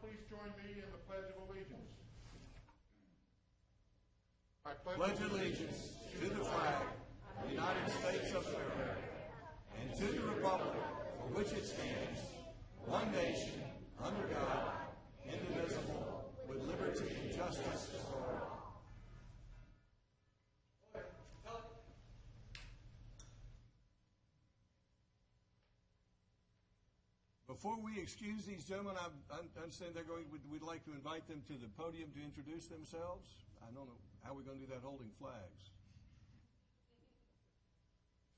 please join me in the Pledge of Allegiance. I pledge allegiance to the flag of the United States of America and to the republic for which it stands, one nation, under God, indivisible, with liberty and justice for all. Before we excuse these gentlemen, I understand we'd like to invite them to the podium to introduce themselves. I don't know how we're going to do that holding flags.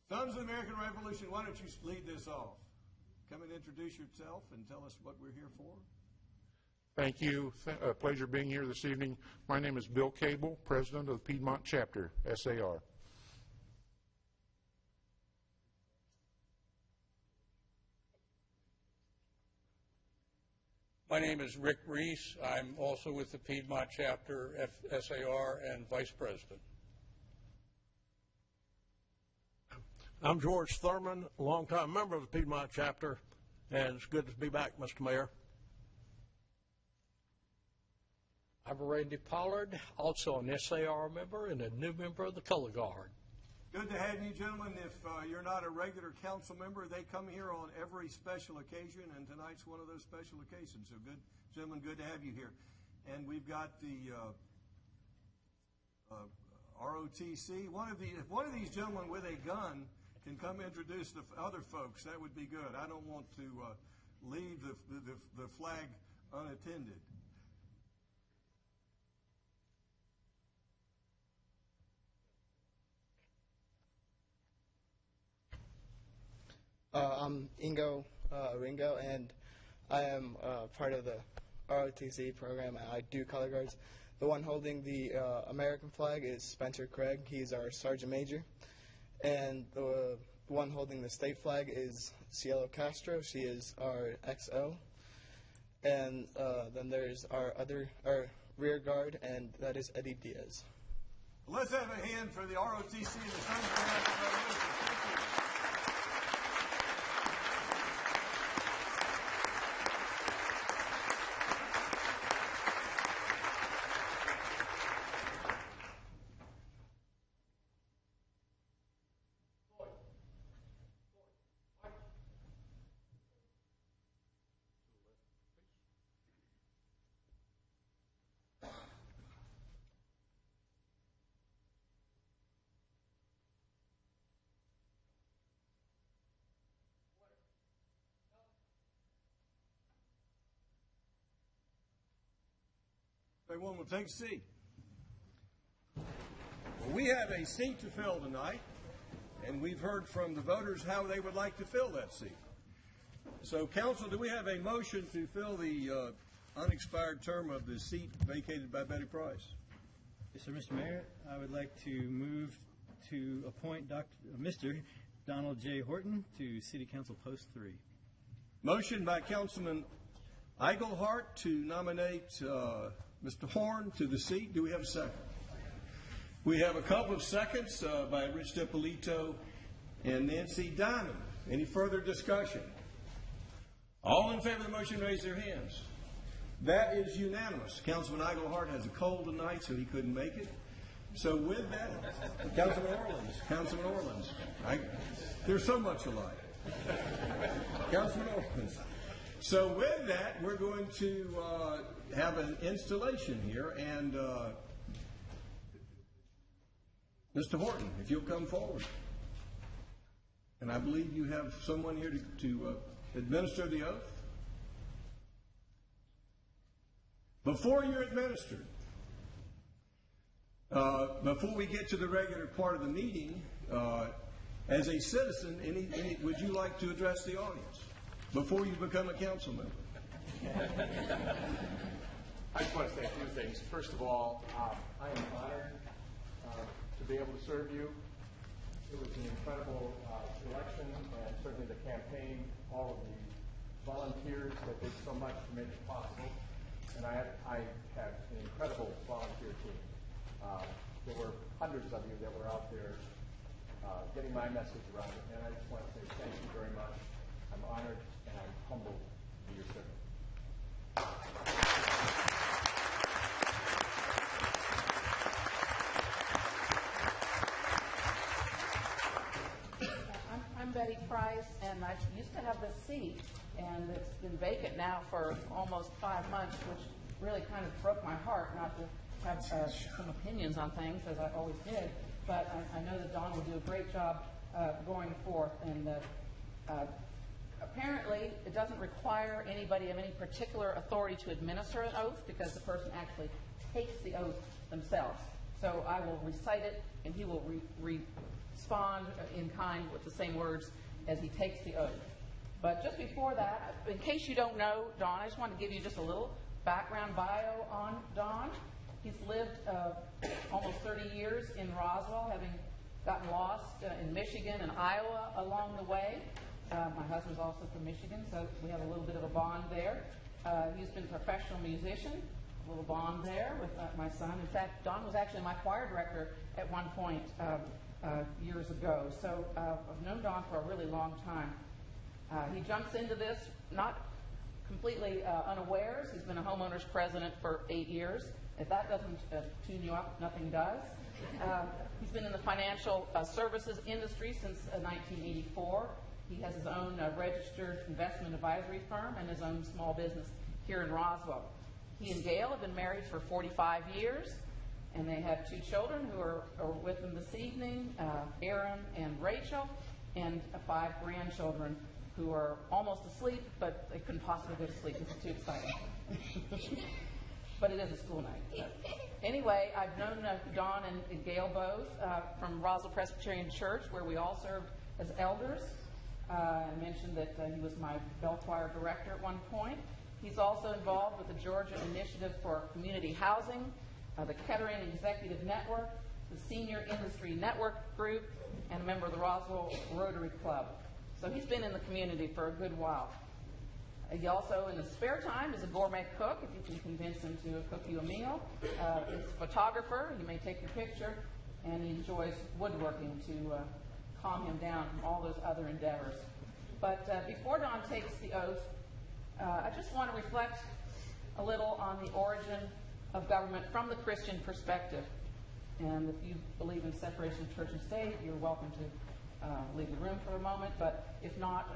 Sons of the American Revolution, why don't you lead this off? Come and introduce yourself and tell us what we're here for. Thank you. A pleasure being here this evening. My name is Bill Cable, President of the Piedmont Chapter, SAR. My name is Rick Reese. I'm also with the Piedmont Chapter, SAR, and Vice President. I'm George Thurman, a longtime member of the Piedmont Chapter, and it's good to be back, Mr. Mayor. I'm Randy Pollard, also an SAR member and a new member of the Color Guard. Good to have you, gentlemen. If you're not a regular council member, they come here on every special occasion, and tonight's one of those special occasions. So good, gentlemen, good to have you here. And we've got the ROTC. If one of these gentlemen with a gun can come introduce the other folks, that would be good. I don't want to leave the flag unattended. I'm Ingo Ringo, and I am part of the ROTC program, and I do color guards. The one holding the American flag is Spencer Craig. He's our Sergeant Major. And the one holding the state flag is Cielo Castro. She is our XO. And then there's our rear guard, and that is Eddie Diaz. Well, let's have a hand for the ROTC and the Sons of the American Revolution. Thank you. Everyone will take a seat. Well, we have a seat to fill tonight, and we've heard from the voters how they would like to fill that seat. So, Council, do we have a motion to fill the unexpired term of the seat vacated by Betty Price? Yes, sir, Mr. Mayor. I would like to move to appoint Mr. Donald J. Horton to City Council Post 3. Motion by Councilman Eigelhart to nominate Mr. Horn to the seat. Do we have a second? We have a couple of seconds by Rich DiPolito and Nancy Diamond. Any further discussion? All in favor of the motion, raise their hands. That is unanimous. Councilman Eigelhart has a cold tonight, so he couldn't make it. So with that, Councilman Orleans. They're so much alike. Councilman Orleans. So with that, we're going to have an installation here, and Mr. Horton, if you'll come forward. And I believe you have someone here to administer the oath. Before you're administered, before we get to the regular part of the meeting, as a citizen, would you like to address the audience before you become a council member? I just want to say a few things. First of all, I am honored to be able to serve you. It was an incredible election, and certainly the campaign, all of the volunteers that did so much to make it possible. And I have an incredible volunteer team. There were hundreds of you that were out there getting my message around, and I just want to say thank you very much. I'm honored and I'm humbled to be your servant. and I used to have this seat, and it's been vacant now for almost 5 months, which really kind of broke my heart not to have some opinions on things, as I always did. But I know that Don will do a great job going forth, and apparently it doesn't require anybody of any particular authority to administer an oath, because the person actually takes the oath themselves. So I will recite it, and he will respond in kind with the same words as he takes the oath. But just before that, in case you don't know Don, I just want to give you just a little background bio on Don. He's lived almost 30 years in Roswell, having gotten lost in Michigan and Iowa along the way. My husband's also from Michigan, so we have a little bit of a bond there. He's been a professional musician, a little bond there with my son. In fact, Don was actually my choir director at one point years ago. So I've known Don for a really long time. He jumps into this not completely unawares. He's been a homeowners president for 8 years. If that doesn't tune you up, nothing does. He's been in the financial services industry since 1984. He has his own registered investment advisory firm and his own small business here in Roswell. He and Gail have been married for 45 years, and they have 2 children who are with them this evening, Aaron and Rachel, and 5 grandchildren who are almost asleep, but they couldn't possibly go to sleep. It's too exciting. But it is a school night. So. Anyway, I've known Don and Gail both from Roswell Presbyterian Church, where we all served as elders. I mentioned that he was my bell choir director at one point. He's also involved with the Georgia Initiative for Community Housing, the Kettering Executive Network, the Senior Industry Network Group, and a member of the Roswell Rotary Club. So he's been in the community for a good while. He also, in his spare time, is a gourmet cook, if you can convince him to cook you a meal. He's a photographer. He may take your picture. And he enjoys woodworking to calm him down from all those other endeavors. But before Don takes the oath, I just want to reflect a little on the origin of government from the Christian perspective. And if you believe in separation of church and state, you're welcome to leave the room for a moment. But if not,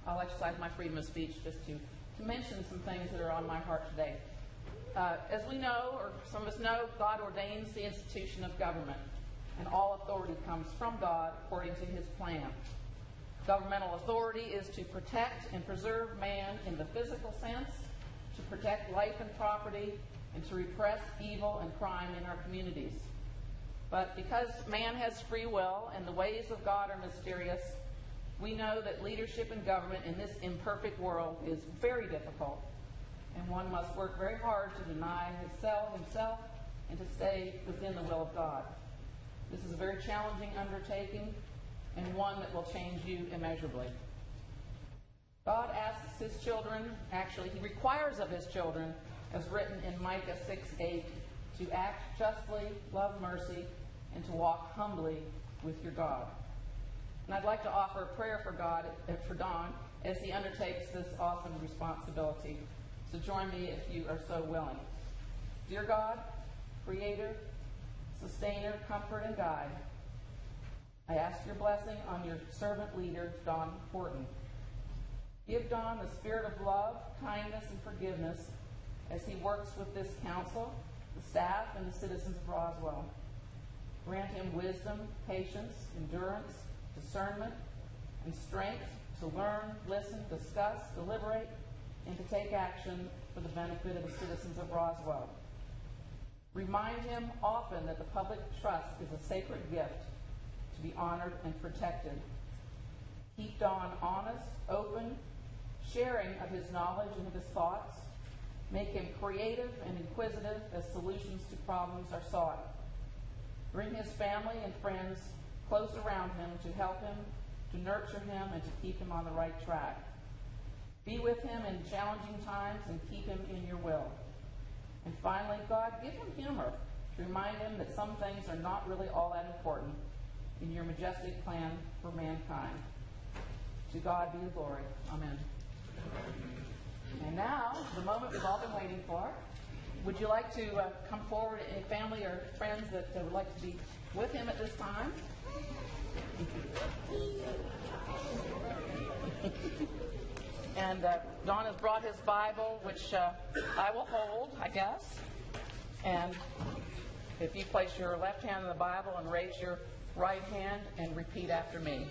I'll exercise my freedom of speech just to mention some things that are on my heart today. As we know, or some of us know, God ordains the institution of government, and all authority comes from God according to his plan. Governmental authority is to protect and preserve man in the physical sense, to protect life and property, and to repress evil and crime in our communities. But because man has free will and the ways of God are mysterious, we know that leadership in government in this imperfect world is very difficult, and one must work very hard to deny himself and to stay within the will of God. This is a very challenging undertaking, and one that will change you immeasurably. God asks his children, actually he requires of his children, as written in Micah 6:8, to act justly, love mercy, and to walk humbly with your God. And I'd like to offer a prayer for Don, as he undertakes this awesome responsibility. So join me if you are so willing. Dear God, Creator, Sustainer, Comfort, and Guide, I ask your blessing on your servant leader, Don Horton. Give Don the spirit of love, kindness, and forgiveness as he works with this council, the staff, and the citizens of Roswell. Grant him wisdom, patience, endurance, discernment, and strength to learn, listen, discuss, deliberate, and to take action for the benefit of the citizens of Roswell. Remind him often that the public trust is a sacred gift to be honored and protected. Keep Don honest, open, sharing of his knowledge and of his thoughts. Make him creative and inquisitive as solutions to problems are sought. Bring his family and friends close around him to help him, to nurture him, and to keep him on the right track. Be with him in challenging times and keep him in your will. And finally, God, give him humor to remind him that some things are not really all that important in your majestic plan for mankind. To God be the glory. Amen. And now, the moment we've all been waiting for. Would you like to come forward, any family or friends that would like to be with him at this time? And Don has brought his Bible, which I will hold, I guess. And if you place your left hand on the Bible and raise your right hand and repeat after me.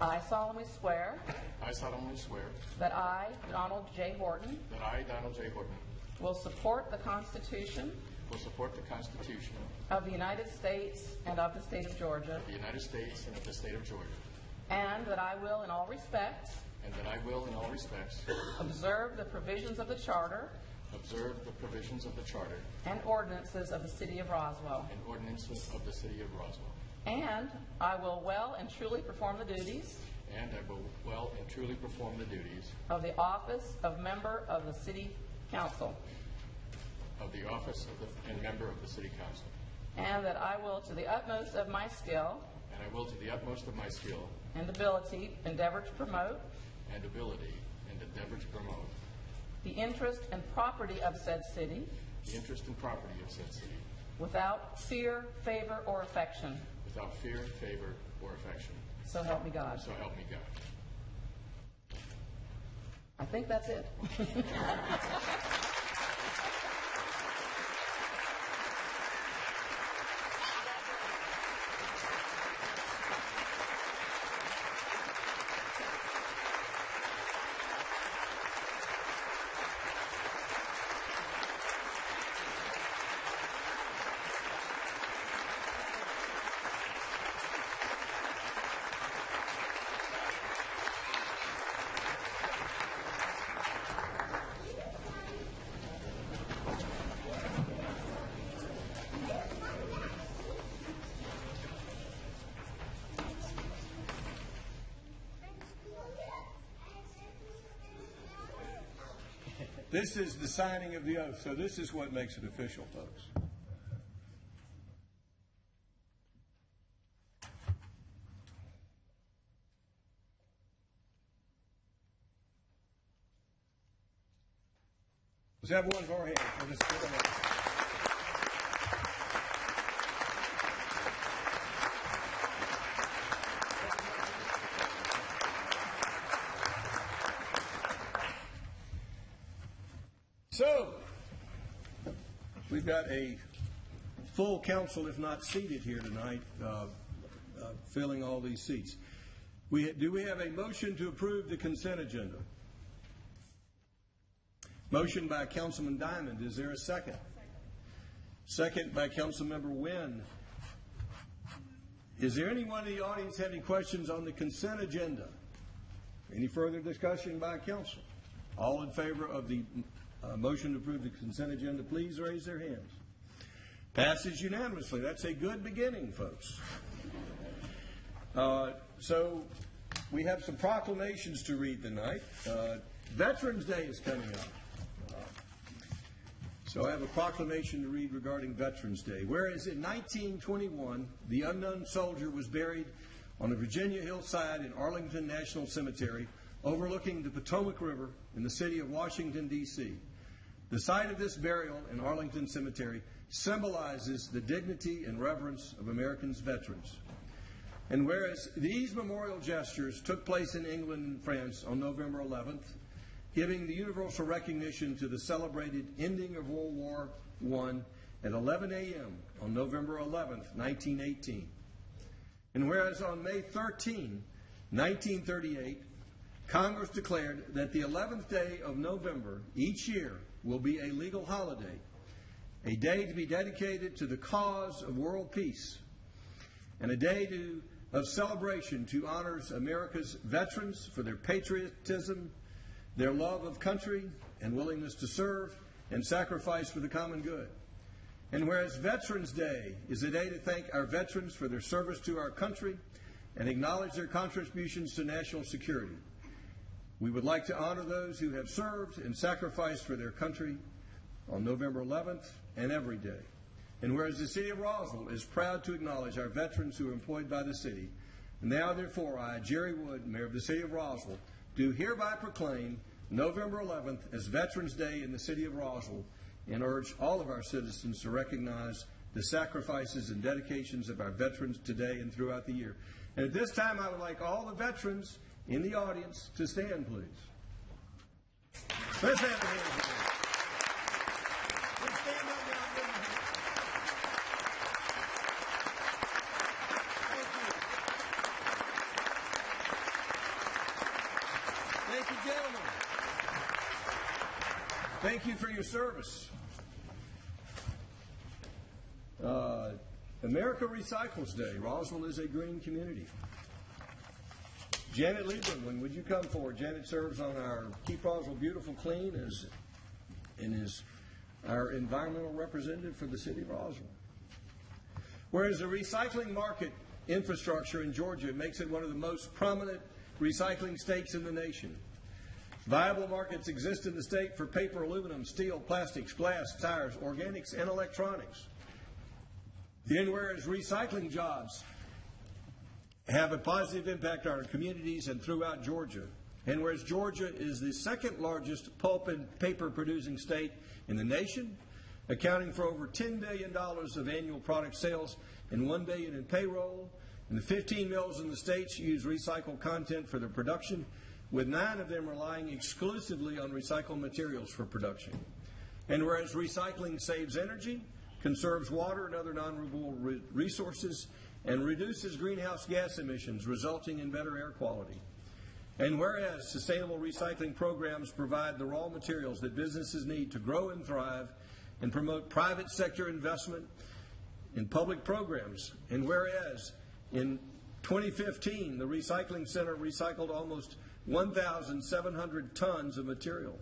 I solemnly swear I solemnly swear that I, Donald J. Horton, that I, Donald J. Horton, will support the Constitution will support the Constitution of the United States and of the state of Georgia, of the United States and of the state of Georgia, and that I will, in all respects, and that I will, in all respects, observe the provisions of the Charter observe the provisions of the Charter and ordinances of the city of Roswell. and ordinances of the city of Roswell, And I will well and truly perform the duties and I will well and truly perform the duties of the office of member of the City Council, of the office and member of the City Council, and that I will, to the utmost of my skill and I will, to the utmost of my skill and ability, endeavor to promote and ability, and endeavor to promote the interest and property of said city the interest and property of said city without fear, favor, or affection. without fear, favor, or affection. So help me God. So help me God. I think that's it. This is the signing of the oath, so this is what makes it official, folks. Let's have one for our hand for this. So, we've got a full council, if not seated here tonight, filling all these seats. Do we have a motion to approve the consent agenda? Motion by Councilman Diamond. Is there a second? Second by Councilmember Wynn. Is there anyone in the audience have any questions on the consent agenda? Any further discussion by council? All in favor of the motion to approve the consent agenda, please raise their hands. Passes unanimously. That's a good beginning, folks. So we have some proclamations to read tonight. Veterans Day is coming up. So I have a proclamation to read regarding Veterans Day. Whereas in 1921, the unknown soldier was buried on a Virginia hillside in Arlington National Cemetery, overlooking the Potomac River in the city of Washington, D.C. The site of this burial in Arlington Cemetery symbolizes the dignity and reverence of Americans' veterans. And whereas these memorial gestures took place in England and France on November 11th, giving the universal recognition to the celebrated ending of World War I at 11 a.m. on November 11th, 1918. And whereas on May 13, 1938, Congress declared that the 11th day of November each year will be a legal holiday, a day to be dedicated to the cause of world peace, and a day of celebration to honor America's veterans for their patriotism, their love of country, and willingness to serve and sacrifice for the common good. And whereas Veterans Day is a day to thank our veterans for their service to our country and acknowledge their contributions to national security, we would like to honor those who have served and sacrificed for their country on November 11th and every day. And whereas the city of Roswell is proud to acknowledge our veterans who are employed by the city, now therefore I, Jerry Wood, Mayor of the city of Roswell, do hereby proclaim November 11th as Veterans Day in the city of Roswell and urge all of our citizens to recognize the sacrifices and dedications of our veterans today and throughout the year. And at this time, I would like all the veterans in the audience to stand, please. Let's have a hand for them. Let's stand up now and give them a hand. Thank you, gentlemen. Thank you for your service. America Recycles Day. Roswell is a green community. Janet Lieberman, would you come forward? Janet serves on our Keep Roswell Beautiful Clean and is our environmental representative for the city of Roswell. Whereas the recycling market infrastructure in Georgia makes it one of the most prominent recycling states in the nation. Viable markets exist in the state for paper, aluminum, steel, plastics, glass, tires, organics, and electronics. And whereas recycling jobs have a positive impact on our communities and throughout Georgia, and whereas Georgia is the second largest pulp and paper producing state in the nation, accounting for over $10 billion of annual product sales and $1 billion in payroll, and the 15 mills in the states use recycled content for their production, with 9 of them relying exclusively on recycled materials for production. And whereas recycling saves energy, conserves water and other non-renewable resources, and reduces greenhouse gas emissions, resulting in better air quality. And whereas sustainable recycling programs provide the raw materials that businesses need to grow and thrive and promote private sector investment in public programs. And whereas in 2015, the Recycling Center recycled almost 1,700 tons of material.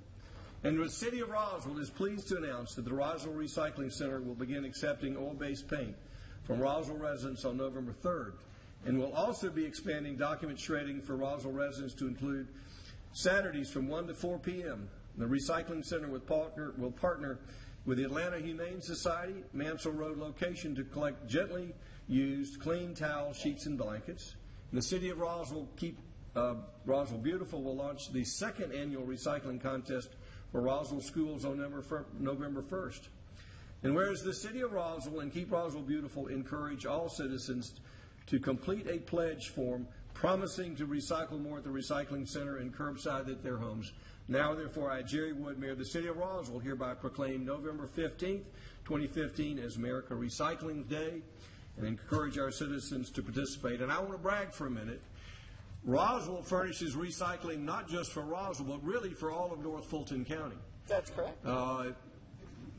And the City of Roswell is pleased to announce that the Roswell Recycling Center will begin accepting oil-based paint from Roswell residents on November 3rd, and will also be expanding document shredding for Roswell residents to include Saturdays from 1 to 4 p.m. The Recycling Center will partner with the Atlanta Humane Society, Mansell Road location, to collect gently used clean towels, sheets, and blankets. And the City of Roswell, Keep Roswell Beautiful, will launch the second annual recycling contest for Roswell schools on November 1st. And whereas the City of Roswell and Keep Roswell Beautiful encourage all citizens to complete a pledge form promising to recycle more at the recycling center and curbside at their homes, now therefore I, Jerry Wood, Mayor of the City of Roswell, hereby proclaim November 15th, 2015 as America Recycling Day and encourage our citizens to participate. And I want to brag for a minute. Roswell furnishes recycling not just for Roswell, but really for all of North Fulton County. That's correct.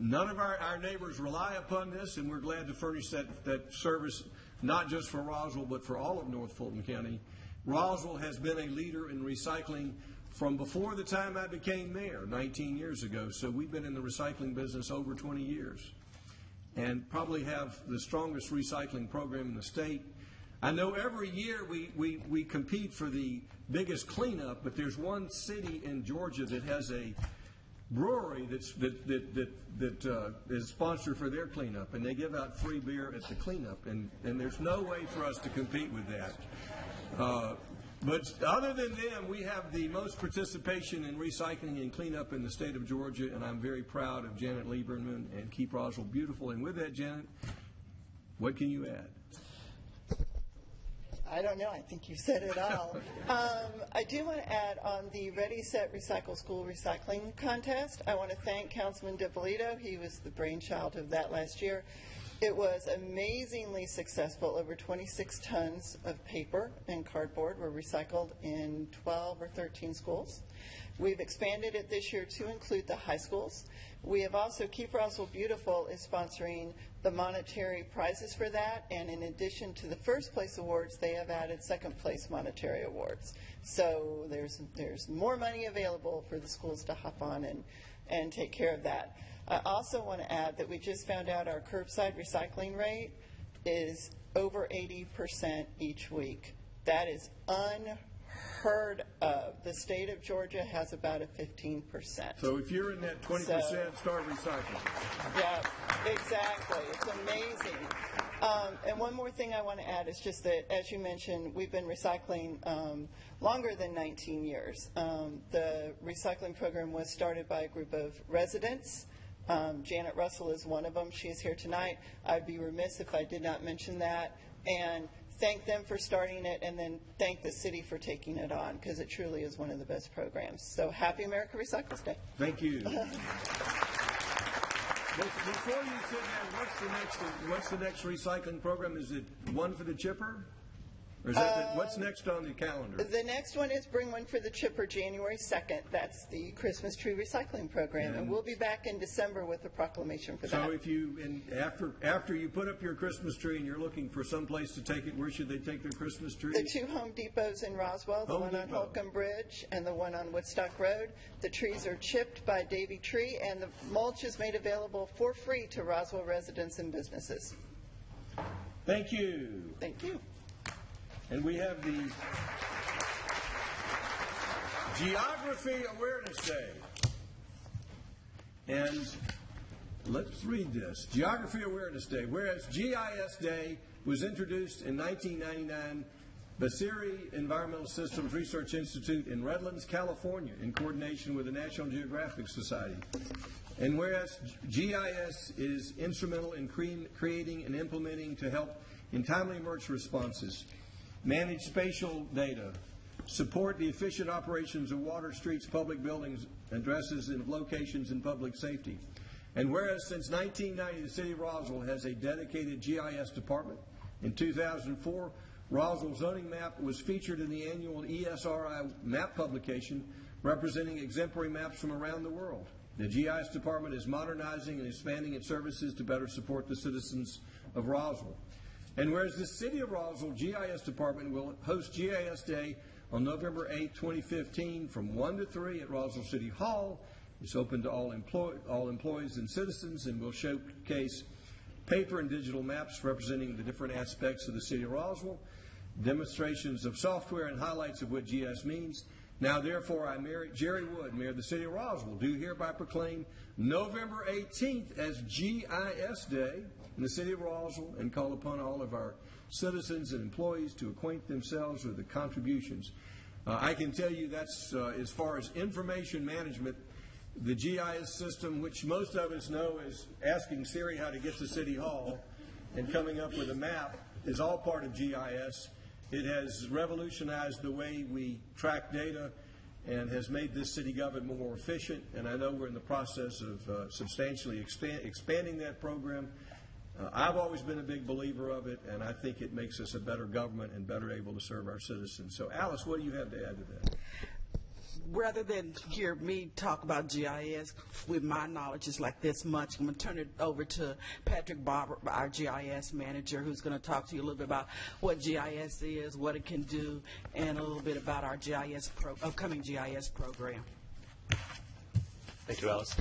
None of our neighbors rely upon this, and we're glad to furnish that service not just for Roswell, but for all of North Fulton County. Roswell has been a leader in recycling from before the time I became mayor 19 years ago, so we've been in the recycling business over 20 years and probably have the strongest recycling program in the state. I know every year we compete for the biggest cleanup, but there's one city in Georgia that has a brewery that is sponsored for their cleanup, and they give out free beer at the cleanup, and there's no way for us to compete with that. But other than them, we have the most participation in recycling and cleanup in the state of Georgia, and I'm very proud of Janet Lieberman and Keep Roswell Beautiful. And with that, Janet, what can you add? I don't know. I think you said it all. I do want to add on the Ready, Set, Recycle School Recycling Contest. I want to thank Councilman DiPolito. He was the brainchild of that last year. It was amazingly successful. Over 26 tons of paper and cardboard were recycled in 12 or 13 schools. We've expanded it this year to include the high schools. We have also, Keep Roswell Beautiful is sponsoring the monetary prizes for that, and in addition to the first place awards, they have added second place monetary awards. So there's more money available for the schools to hop on and take care of that. I also want to add that we just found out our curbside recycling rate is over 80% each week. That is unheard of. The state of Georgia has about a 15%. So if you're in that 20%, start recycling. Yeah, exactly. It's amazing. And one more thing I want to add is just that, as you mentioned, we've been recycling longer than 19 years. The recycling program was started by a group of residents. Janet Russell is one of them. She is here tonight. I'd be remiss if I did not mention that. And thank them for starting it, and then thank the city for taking it on, because it truly is one of the best programs. So happy America Recycles Day. Thank you. Before you sit down, what's the next recycling program? Is it one for the chipper? Or is that what's next on the calendar? The next one is Bring One for the Chipper, January 2nd. That's the Christmas tree recycling program. And we'll be back in December with a proclamation for that. So if you, after you put up your Christmas tree and you're looking for some place to take it, where should they take their Christmas tree? The 2 Home Depots in Roswell, the one on Holcomb Bridge and the one on Woodstock Road. The trees are chipped by Davy Tree, and the mulch is made available for free to Roswell residents and businesses. Thank you. Thank you. And we have the Geography Awareness Day. And let's read this. Geography Awareness Day. Whereas GIS Day was introduced in 1999, Basiri Environmental Systems Research Institute in Redlands, California, in coordination with the National Geographic Society. And whereas GIS is instrumental in creating and implementing to help in timely emergency responses, manage spatial data, support the efficient operations of water, streets, public buildings, addresses, and locations in public safety. And whereas since 1990, the City of Roswell has a dedicated GIS department. In 2004, Roswell zoning map was featured in the annual ESRI map publication, representing exemplary maps from around the world. The GIS department is modernizing and expanding its services to better support the citizens of Roswell. And whereas the City of Roswell GIS Department will host GIS Day on November 8, 2015 from 1 to 3 at Roswell City Hall. It's open to all employees and citizens, and will showcase paper and digital maps representing the different aspects of the City of Roswell, demonstrations of software and highlights of what GIS means. Now, therefore, I, Jerry Wood, Mayor of the City of Roswell, do hereby proclaim November 18th as GIS Day in the City of Roswell, and call upon all of our citizens and employees to acquaint themselves with the contributions. I can tell you that's as far as information management, the GIS system, which most of us know is asking Siri how to get to City Hall and coming up with a map, is all part of GIS. It has revolutionized the way we track data and has made this city government more efficient, and I know we're in the process of substantially expanding that program. I've always been a big believer of it, and I think it makes us a better government and better able to serve our citizens. So, Alice, what do you have to add to that? Rather than hear me talk about GIS with my knowledge is like this much, I'm going to turn it over to Patrick Barber, our GIS manager, who's going to talk to you a little bit about what GIS is, what it can do, and a little bit about our upcoming GIS program. Thank you, Alice.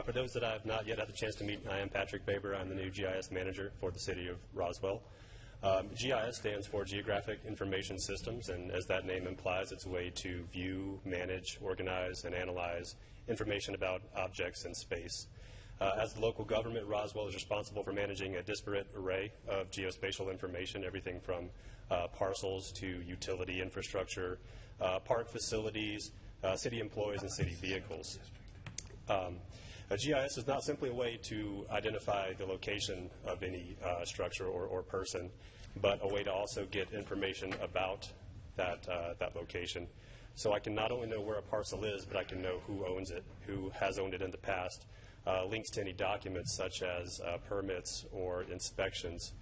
For those that I have not yet had the chance to meet, I am Patrick Baber. I'm the new GIS manager for the City of Roswell. GIS stands for Geographic Information Systems, and as that name implies, it's a way to view, manage, organize, and analyze information about objects in space. As the local government, Roswell is responsible for managing a disparate array of geospatial information, everything from parcels to utility infrastructure, park facilities, city employees, and city vehicles. A GIS is not simply a way to identify the location of any structure or person, but a way to also get information about that location. So I can not only know where a parcel is, but I can know who owns it, who has owned it in the past, links to any documents such as permits or inspections.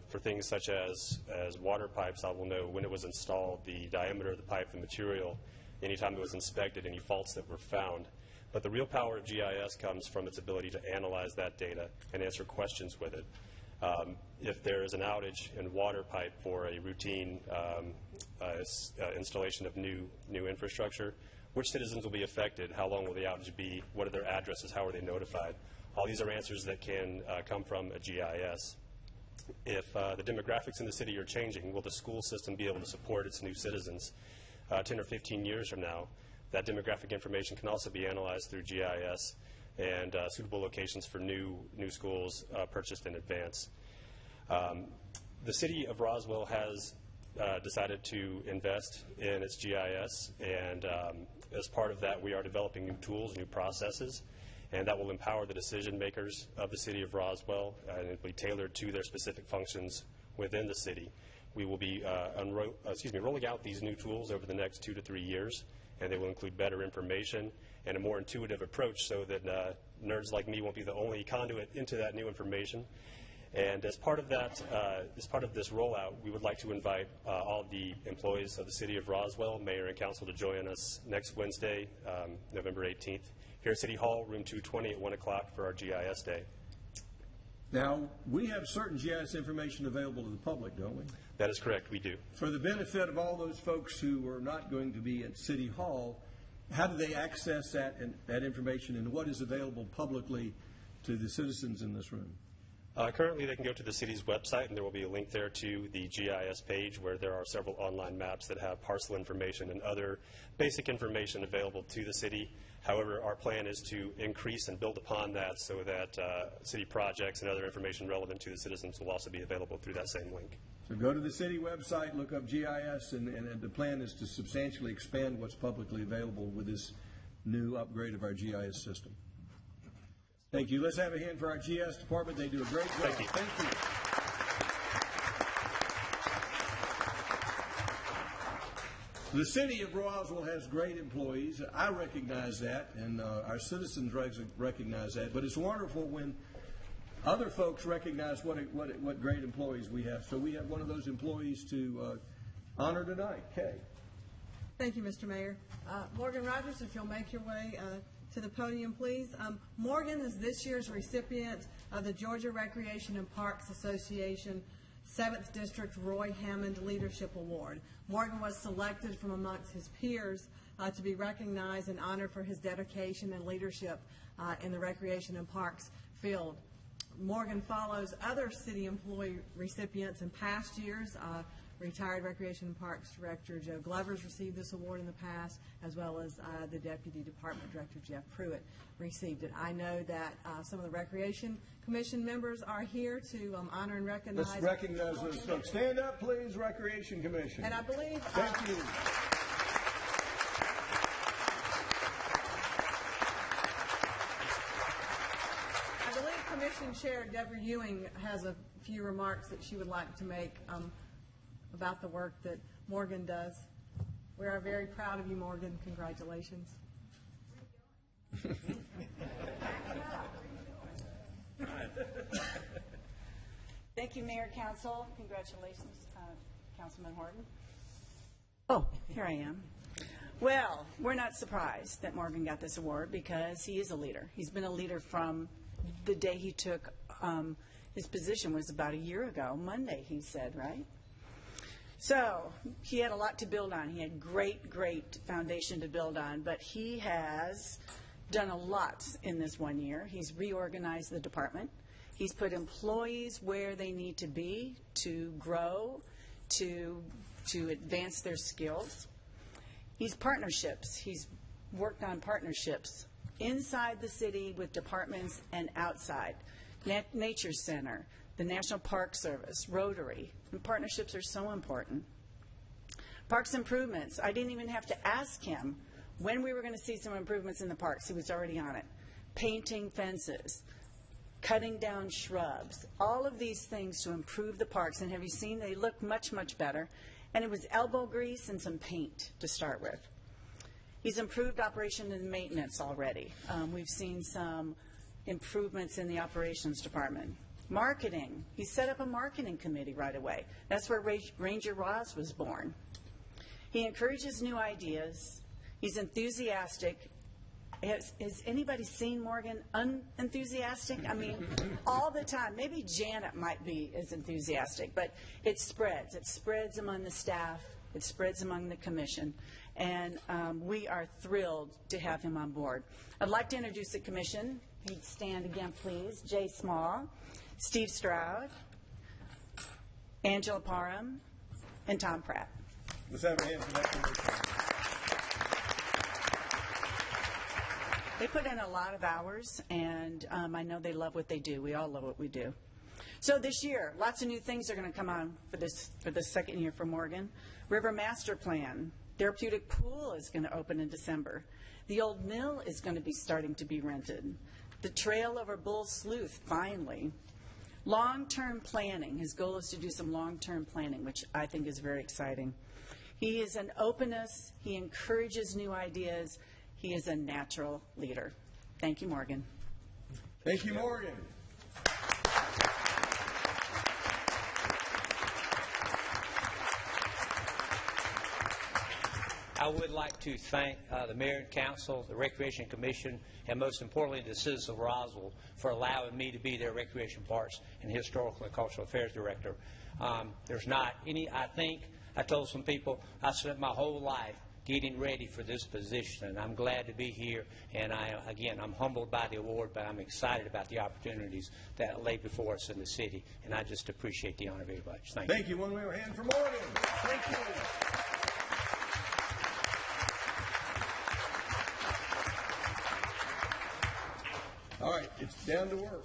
For things such as water pipes, I will know when it was installed, the diameter of the pipe, the material, anytime it was inspected, any faults that were found. But the real power of GIS comes from its ability to analyze that data and answer questions with it. If there is an outage in water pipe for a routine installation of new infrastructure, which citizens will be affected? How long will the outage be? What are their addresses? How are they notified? All these are answers that can come from a GIS. If the demographics in the city are changing, will the school system be able to support its new citizens 10 or 15 years from now? That demographic information can also be analyzed through GIS and suitable locations for new schools purchased in advance. The City of Roswell has decided to invest in its GIS, and as part of that, we are developing new tools, new processes, and that will empower the decision makers of the City of Roswell, and it will be tailored to their specific functions within the city. We will be rolling out these new tools over the next 2 to 3 years, and they will include better information and a more intuitive approach so that nerds like me won't be the only conduit into that new information. And as part of that, as part of this rollout, we would like to invite all of the employees of the City of Roswell, Mayor and Council, to join us next Wednesday, November 18th, here at City Hall, room 220 at 1 o'clock for our GIS Day. Now, we have certain GIS information available to the public, don't we? That is correct, we do. For the benefit of all those folks who are not going to be at City Hall, how do they access that information, and what is available publicly to the citizens in this room? Currently, they can go to the city's website, and there will be a link there to the GIS page where there are several online maps that have parcel information and other basic information available to the city. However, our plan is to increase and build upon that so that city projects and other information relevant to the citizens will also be available through that same link. So go to the city website, look up GIS, and the plan is to substantially expand what's publicly available with this new upgrade of our GIS system. Thank you. Let's have a hand for our GIS department. They do a great job. Thank you. Thank you. The city of Roswell has great employees. I recognize that, and our citizens recognize that. But it's wonderful when other folks recognize what great employees we have. So we have one of those employees to honor tonight. Kay. Thank you, Mr. Mayor. Morgan Rogers, if you'll make your way to the podium, please. Morgan is this year's recipient of the Georgia Recreation and Parks Association 7th District Roy Hammond Leadership Award. Morgan was selected from amongst his peers to be recognized and honored for his dedication and leadership in the recreation and parks field. Morgan follows other city employee recipients in past years. Retired Recreation and Parks Director Joe Glover's received this award in the past, as well as the Deputy Department Director Jeff Pruitt received it. I know that some of the Recreation Commission members are here to honor and recognize. Let's recognize those folks. Stand up, please, Recreation Commission. And I believe. Thank you. I believe Commission Chair Deborah Ewing has a few remarks that she would like to make about the work that Morgan does. We are very proud of you, Morgan. Congratulations. Thank you, Mayor, Council. Congratulations, Councilman Horton. Oh, here I am. Well, we're not surprised that Morgan got this award because he is a leader. He's been a leader from the day he took his position was about a year ago, Monday, he said, right? So he had a lot to build on. He had great foundation to build on, but he has done a lot in this 1 year. He's reorganized the department. He's put employees where they need to be to grow, to advance their skills. He's partnerships. He's worked on partnerships inside the city with departments and outside. Nature Center, the National Park Service, Rotary. And partnerships are so important. Parks improvements. I didn't even have to ask him when we were going to see some improvements in the parks. He was already on it. Painting fences, cutting down shrubs, all of these things to improve the parks. And have you seen, they look much better. And it was elbow grease and some paint to start with. He's improved operation and maintenance already. We've seen some improvements in the operations department. Marketing. He set up a marketing committee right away. That's where Ranger Ross was born. He encourages new ideas. He's enthusiastic. Has anybody seen Morgan unenthusiastic? I mean, all the time. Maybe Janet might be as enthusiastic, but it spreads. It spreads among the staff. It spreads among the commission. And we are thrilled to have him on board. I'd like to introduce the commission. He'd stand again, please. Jay Small, Steve Stroud, Angela Parham, and Tom Pratt. Let's have a hand for that commission. They put in a lot of hours, and I know they love what they do. We all love what we do. So this year, lots of new things are going to come on for this second year for Morgan. River Master Plan. Therapeutic Pool is going to open in December. The old mill is going to be starting to be rented. The trail over Bull Sleuth, finally. long-term planning. His goal is to do some long-term planning, which I think is very exciting. He is an openness. He encourages new ideas. He is a natural leader. Thank you, Morgan. Thank you, Morgan. I would like to thank the Mayor and Council, the Recreation Commission, and most importantly, the citizens of Roswell for allowing me to be their Recreation Parks and Historical and Cultural Affairs Director. There's not any, I think, I told some people, I spent my whole life getting ready for this position, and I'm glad to be here. And again, I'm humbled by the award, but I'm excited about the opportunities that lay before us in the city, and I just appreciate the honor very much. Thank you. Thank you. One more hand for Morgan. Thank you. All right, it's down to work.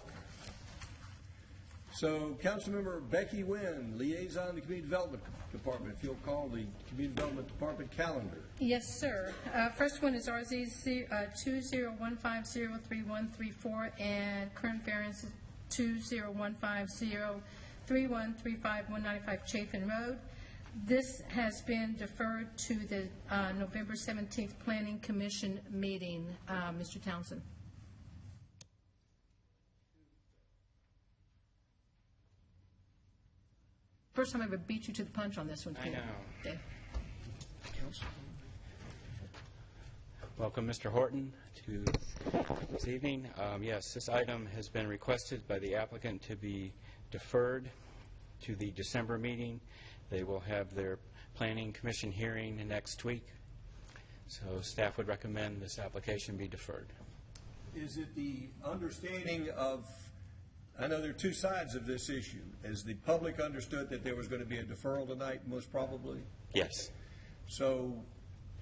So, Councilmember Becky Wynn, Liaison to the Community Development Department, if you'll call the Community Development Department calendar. Yes, sir. First one is RZ 2015-03134, and current variance is 2015-03135-195 Chafin Road. This has been deferred to the November 17th Planning Commission meeting. Mr. Townsend. First time I ever beat you to the punch on this one, Peter. I know. Dave. Welcome, Mr. Horton, to this evening. Yes, this item has been requested by the applicant to be deferred to the December meeting. They will have their Planning Commission hearing next week. So staff would recommend this application be deferred. Is it the understanding of, I know there are two sides of this issue. Has the public understood that there was going to be a deferral tonight, most probably? Yes. So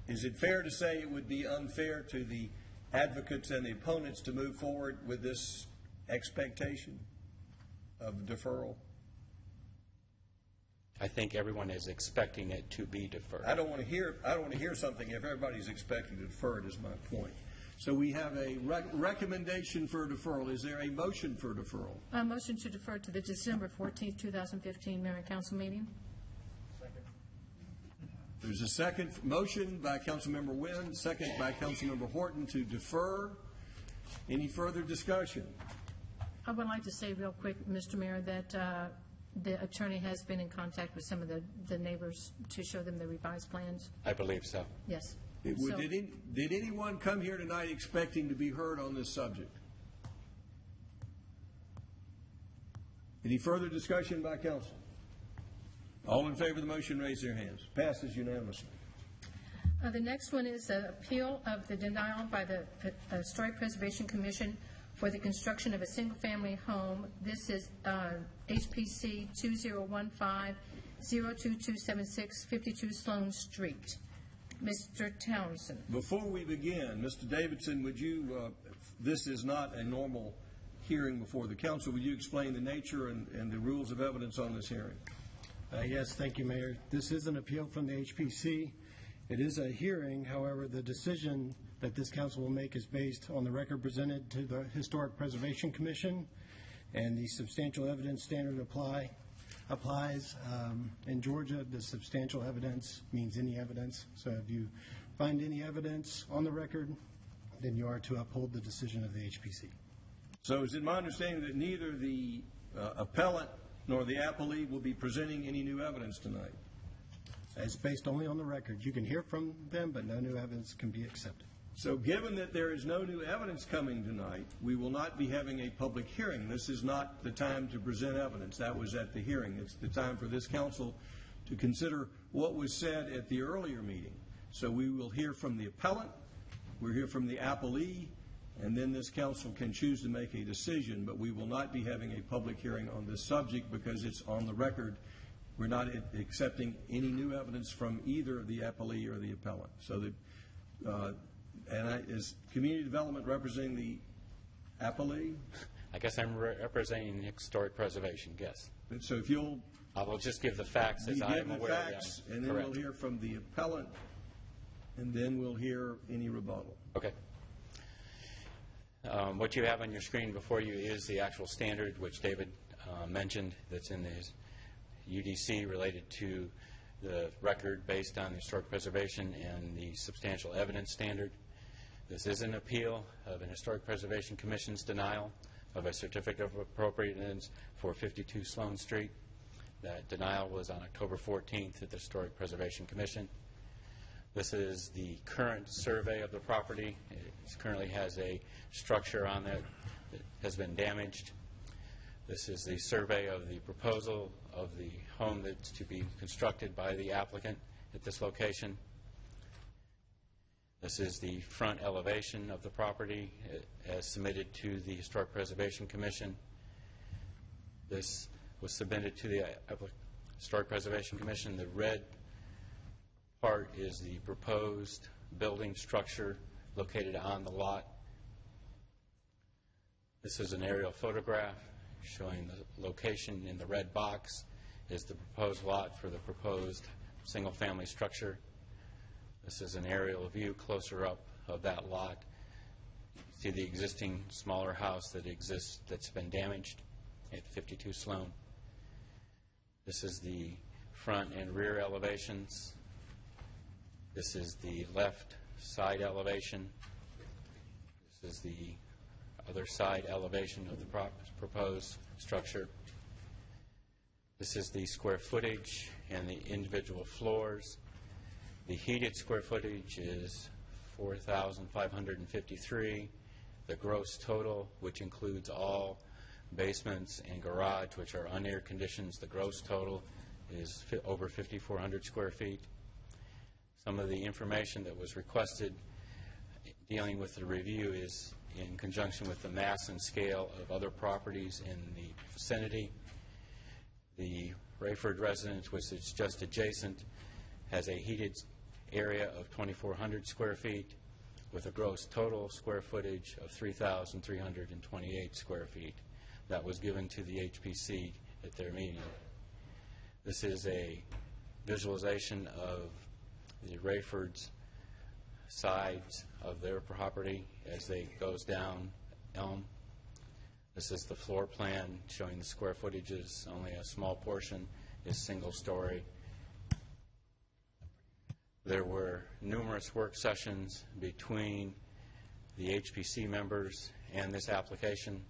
is it fair to say it would be unfair to the advocates and the opponents to move forward with this expectation of deferral? I think everyone is expecting it to be deferred. I don't want to hear something if everybody's expecting to defer it, is my point. So we have a recommendation for deferral. Is there a motion for deferral? A motion to defer to the December 14th, 2015 Mayor and Council meeting. There's a second motion by Councilmember Wynn, second by Councilmember Horton to defer. Any further discussion? I would like to say real quick, Mr. Mayor, that the attorney has been in contact with some of the neighbors to show them the revised plans. I believe so. Yes. Did anyone come here tonight expecting to be heard on this subject? Any further discussion by council? All in favor of the motion, raise their hands. Passes unanimously. The next one is an appeal of the denial by the Historic Preservation Commission for the construction of a single-family home. This is HPC 2015-02276, 52 Sloan Street. Mr. Townsend. Before we begin, Mr. Davidson, would you, this is not a normal hearing before the council. Would you explain the nature and the rules of evidence on this hearing? Yes, thank you, Mayor. This is an appeal from the HPC. It is a hearing. However, the decision that this council will make is based on the record presented to the Historic Preservation Commission, and the substantial evidence standard applies. In Georgia, the substantial evidence means any evidence. So if you find any evidence on the record, then you are to uphold the decision of the HPC. So is it my understanding that neither the appellant nor the appellee will be presenting any new evidence tonight? It's based only on the record. You can hear from them, but no new evidence can be accepted. So given that there is no new evidence coming tonight, we will not be having a public hearing. This is not the time to present evidence. That was at the hearing. It's the time for this council to consider what was said at the earlier meeting. So we will hear from the appellant, we'll hear from the appellee, and then this council can choose to make a decision, but we will not be having a public hearing on this subject because it's on the record. We're not accepting any new evidence from either the appellee or the appellant. So that is community development representing the appellee? I guess I'm representing historic preservation, yes. And so if you'll... I will just give the facts as I am aware of them. And then we'll hear from the appellant, and then we'll hear any rebuttal. Okay. What you have on your screen before you is the actual standard, which David mentioned that's in the UDC related to the record based on the historic preservation and the substantial evidence standard. This is an appeal of an Historic Preservation Commission's denial of a certificate of appropriateness for 52 Sloan Street. That denial was on October 14th at the Historic Preservation Commission. This is the current survey of the property. It currently has a structure on it that has been damaged. This is the survey of the proposal of the home that's to be constructed by the applicant at this location. This is the front elevation of the property as submitted to the Historic Preservation Commission. This was submitted to the Historic Preservation Commission. The red part is the proposed building structure located on the lot. This is an aerial photograph showing the location in the red box is the proposed lot for the proposed single-family structure. This is an aerial view closer up of that lot. You see the existing smaller house that exists that's been damaged at 52 Sloan. This is the front and rear elevations. This is the left side elevation. This is the other side elevation of the proposed structure. This is the square footage and the individual floors. The heated square footage is 4,553. The gross total, which includes all basements and garage, which are unair conditions, the gross total is over 5,400 square feet. Some of the information that was requested dealing with the review is in conjunction with the mass and scale of other properties in the vicinity. The Rayford residence, which is just adjacent, has a heated area of 2,400 square feet with a gross total square footage of 3,328 square feet. That was given to the HPC at their meeting. This is a visualization of the Rayford's sides of their property as they goes down Elm. This is the floor plan showing the square footages. Only a small portion is single story. There were numerous work sessions between the HPC members and this application.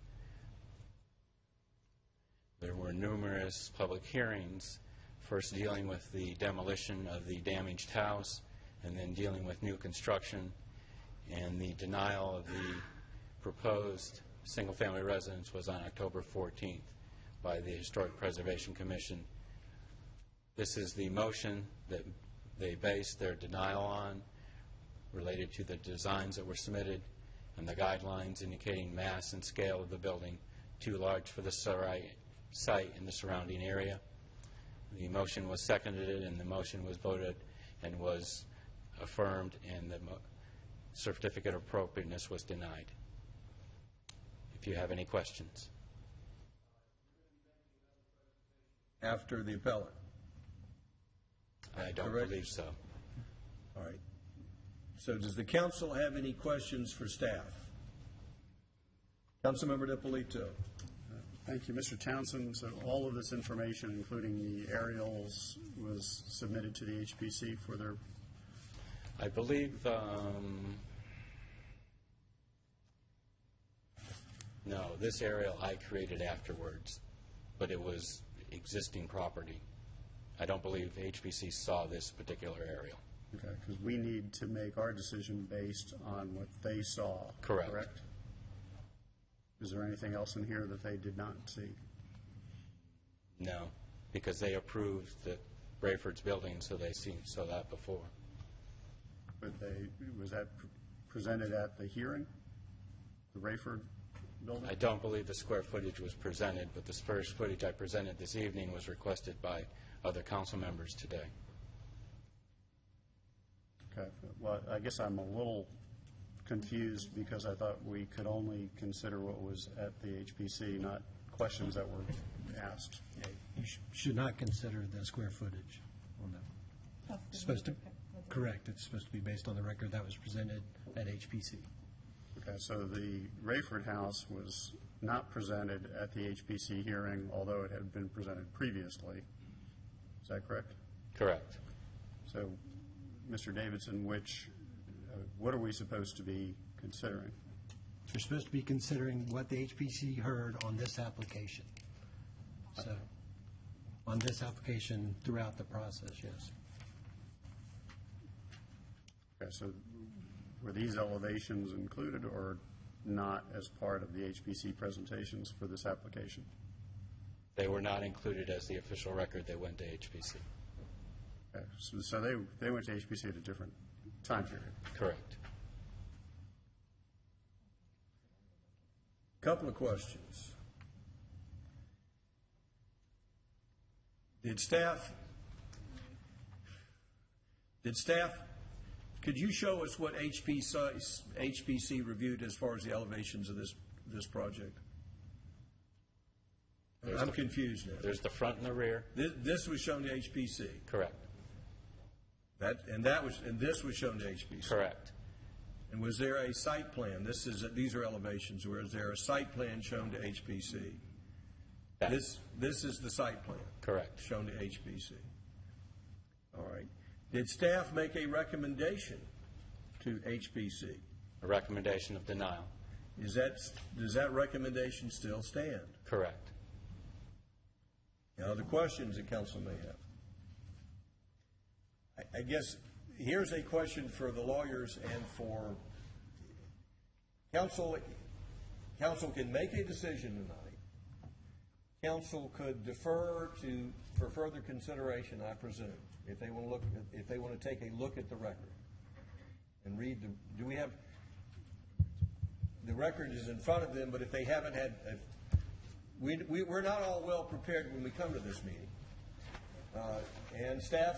There were numerous public hearings, first dealing with the demolition of the damaged house and then dealing with new construction and the denial of the proposed single-family residence was on October 14th by the Historic Preservation Commission. This is the motion that they based their denial on related to the designs that were submitted and the guidelines indicating mass and scale of the building too large for the site and the surrounding area. The motion was seconded and the motion was voted and was affirmed, and the certificate of appropriateness was denied. If you have any questions. After the appellate? I don't believe so. All right. So does the council have any questions for staff? Councilmember DiPolito. Thank you, Mr. Townsend. So all of this information, including the aerials, was submitted to the HPC for their... I believe, no, this aerial I created afterwards, but it was existing property. I don't believe HPC saw this particular aerial. Okay, because we need to make our decision based on what they saw. Correct. Is there anything else in here that they did not see? No, because they approved the Rayford's building, so they saw that before. But was that presented at the hearing, the Rayford building? I don't believe the square footage was presented, but the square footage I presented this evening was requested by other council members today. Okay. Well, I guess I'm a little confused because I thought we could only consider what was at the HPC, not questions that were asked. You should not consider the square footage on that. It's supposed to, correct, it's supposed to be based on the record that was presented at HPC. Okay, so the Rayford house was not presented at the HPC hearing, although it had been presented previously. Is that correct? Correct. So, Mr. Davidson, what are we supposed to be considering? You're supposed to be considering what the HPC heard on this application. So, on this application throughout the process, yes. Okay, so were these elevations included or not as part of the HPC presentations for this application? They were not included as the official record. They went to HPC. Okay, so they went to HPC at a different time period? Correct. Couple of questions. Could you show us what HPC reviewed as far as the elevations of this project? I'm confused now. There's the front and the rear. This was shown to HPC. Correct. And this was shown to HPC. Correct. And was there a site plan? These are elevations. Was there a site plan shown to HPC? This is the site plan. Correct. Shown to HPC. All right. Did staff make a recommendation to HPC? A recommendation of denial. Does that recommendation still stand? Correct. Now, the questions that council may have. I guess here's a question for the lawyers and for council. Council can make a decision tonight. Council could defer for further consideration, I presume, if they want to take a look at the record and read do we have the record is in front of them, but if they haven't had we're not all well prepared when we come to this meeting. And staff,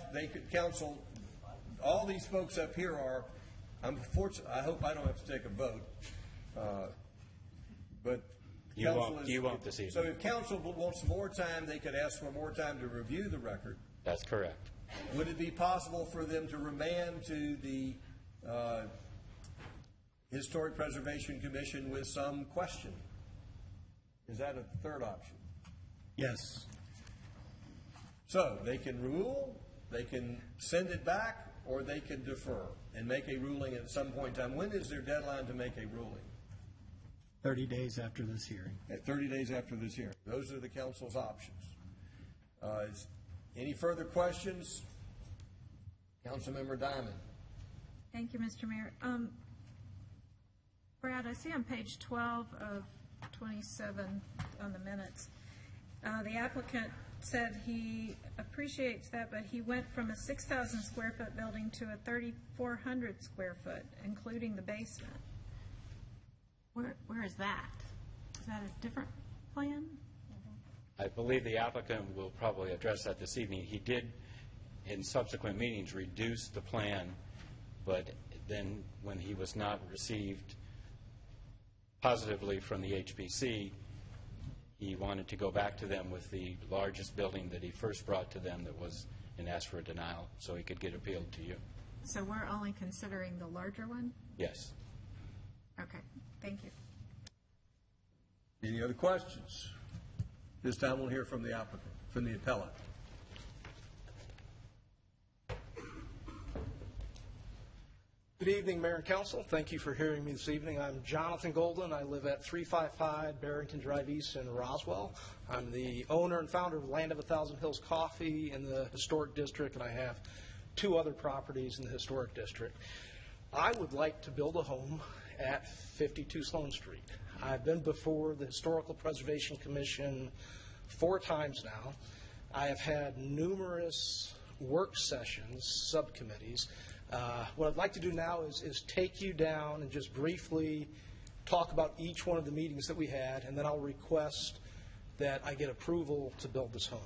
council, all these folks up here are, I'm fortunate, I hope I don't have to take a vote. But you won't this evening. So if council wants more time, they could ask for more time to review the record. That's correct. Would it be possible for them to remand to the Historic Preservation Commission with some question? Is that a third option? Yes. So they can rule, they can send it back, or they can defer and make a ruling at some point in time. When is their deadline to make a ruling? 30 days after this hearing. At 30 days after this hearing. Those are the council's options. Any further questions? Councilmember Diamond. Thank you, Mr. Mayor. Brad, I see on page 12 of 27 on the minutes, the applicant said he appreciates that, but he went from a 6,000 square foot building to a 3,400 square foot, including the basement. Where is that? Is that a different plan? I believe the applicant will probably address that this evening. He did, in subsequent meetings, reduce the plan, but then when he was not received positively from the HPC, he wanted to go back to them with the largest building that he first brought to them that was and asked for a denial so he could get appealed to you. So we're only considering the larger one? Yes. Okay, thank you. Any other questions? This time we'll hear from the applicant, from the appellant. Good evening, Mayor and Council. Thank you for hearing me this evening. I'm Jonathan Golden. I live at 355 Barrington Drive East in Roswell. I'm the owner and founder of Land of a Thousand Hills Coffee in the Historic District, and I have 2 other properties in the Historic District. I would like to build a home at 52 Sloan Street. I've been before the Historical Preservation Commission 4 times now. I have had numerous work sessions, subcommittees. What I'd like to do now is take you down and just briefly talk about each one of the meetings that we had, and then I'll request that I get approval to build this home.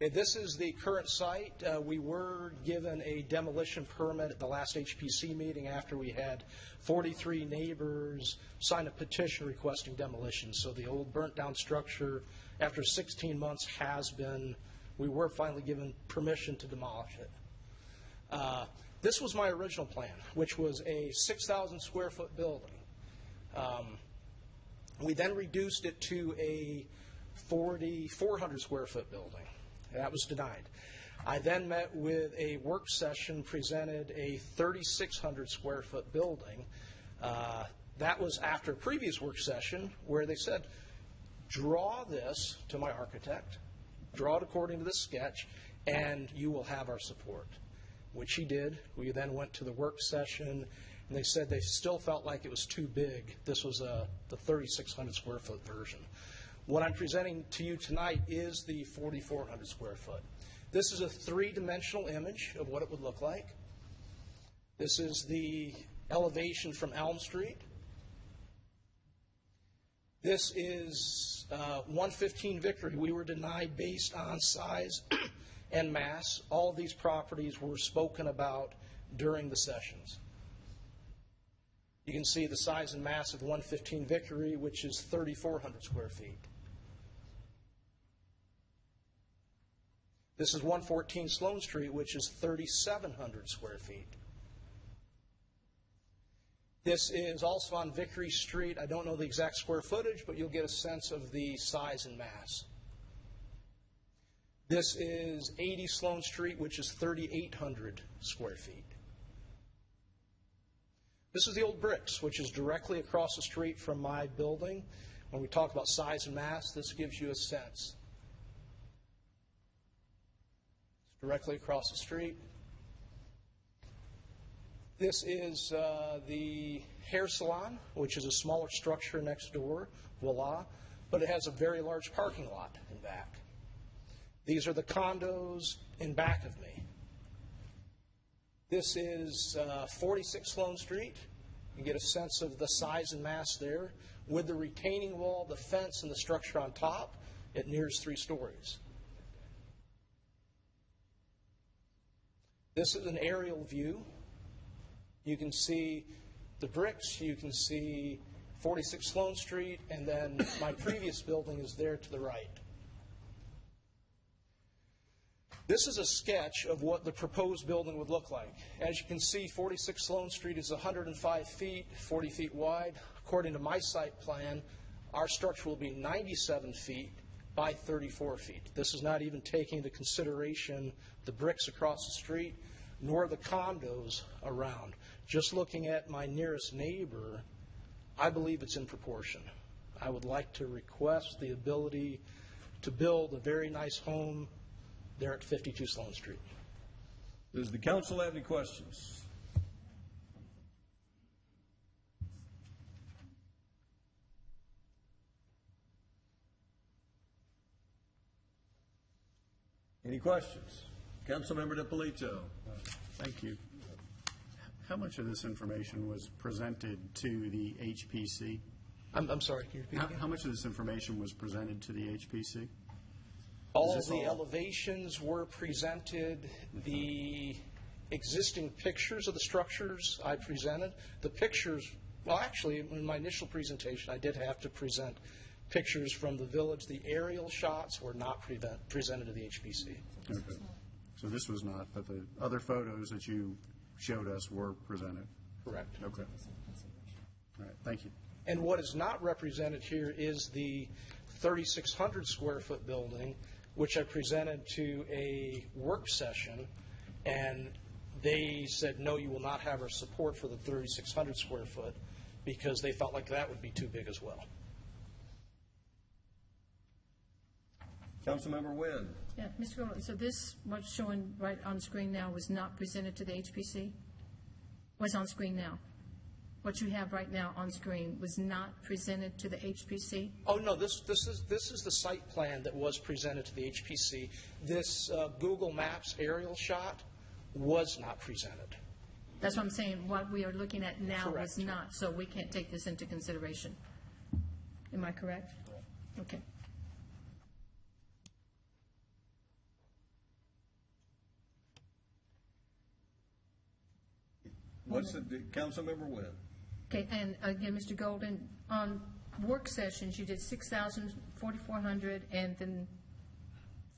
Okay, this is the current site. We were given a demolition permit at the last HPC meeting after we had 43 neighbors sign a petition requesting demolition. So the old burnt down structure, after 16 months, we were finally given permission to demolish it. This was my original plan, which was a 6,000 square foot building. We then reduced it to a 4,400 square foot building. That was denied. I then met with a work session, presented a 3,600 square foot building. That was after a previous work session where they said, draw this to my architect, draw it according to this sketch, and you will have our support, which he did. We then went to the work session, and they said they still felt like it was too big. This was the 3,600 square foot version. What I'm presenting to you tonight is the 4,400 square foot. This is a three-dimensional image of what it would look like. This is the elevation from Elm Street. This is 115 Victory. We were denied based on size and mass. All of these properties were spoken about during the sessions. You can see the size and mass of 115 Victory, which is 3,400 square feet. This is 114 Sloan Street, which is 3,700 square feet. This is also on Vickery Street. I don't know the exact square footage, but you'll get a sense of the size and mass. This is 80 Sloan Street, which is 3,800 square feet. This is the Old Bricks, which is directly across the street from my building. When we talk about size and mass, this gives you a sense. It's directly across the street. This is the hair salon, which is a smaller structure next door, voila, but it has a very large parking lot in back. These are the condos in back of me. This is 46 Sloan Street. You get a sense of the size and mass there. With the retaining wall, the fence, and the structure on top, it nears 3 stories. This is an aerial view. You can see the bricks, you can see 46 Sloan Street, and then my previous building is there to the right. This is a sketch of what the proposed building would look like. As you can see, 46 Sloan Street is 105 feet, 40 feet wide. According to my site plan, our structure will be 97 feet by 34 feet. This is not even taking into consideration the bricks across the street, nor the condos around. Just looking at my nearest neighbor, I believe it's in proportion. I would like to request the ability to build a very nice home there at 52 Sloan Street. Does the council have any questions? Any questions? Councilmember DiPolito. Thank you. How much of this information was presented to the HPC? I'm sorry, can you repeat again? How much of this information was presented to the HPC? All of the elevations were presented. The existing pictures of the structures I presented. The pictures, well, actually, in my initial presentation, I did have to present pictures from the village. The aerial shots were not presented to the HPC. Okay. So this was not, but the other photos that you showed us were presented? Correct. Okay. All right, thank you. And what is not represented here is the 3,600 square foot building, which I presented to a work session, and they said, no, you will not have our support for the 3,600 square foot because they felt like that would be too big as well. Councilmember Wynn. Yeah, Mr. Golden, so this, what's showing right on screen now, was not presented to the HPC? What's on screen now? What you have right now on screen was not presented to the HPC? Oh, no, this is the site plan that was presented to the HPC. This Google Maps aerial shot was not presented. That's what I'm saying. What we are looking at now Correct. was not, so we can't take this into consideration. Am I correct? Okay. What's the Councilmember Wynn? Okay, and again, Mr. Golden, on work sessions, you did 6,000, 4,400, and then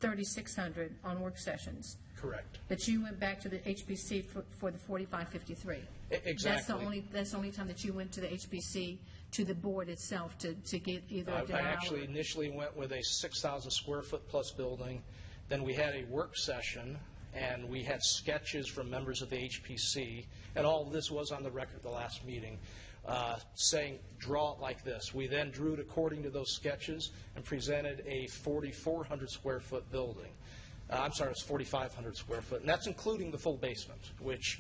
3,600 on work sessions. Correct. But you went back to the HPC for the 4553. Exactly. That's the only time that you went to the HPC, to the board itself, to get either a I denial actually initially went with a 6,000 square foot plus building. Then we had a work session, and we had sketches from members of the HPC, and all of this was on the record at the last meeting, saying, draw it like this. We then drew it according to those sketches and presented a 4,400 square foot building. I'm sorry, it's 4,500 square foot, and that's including the full basement, which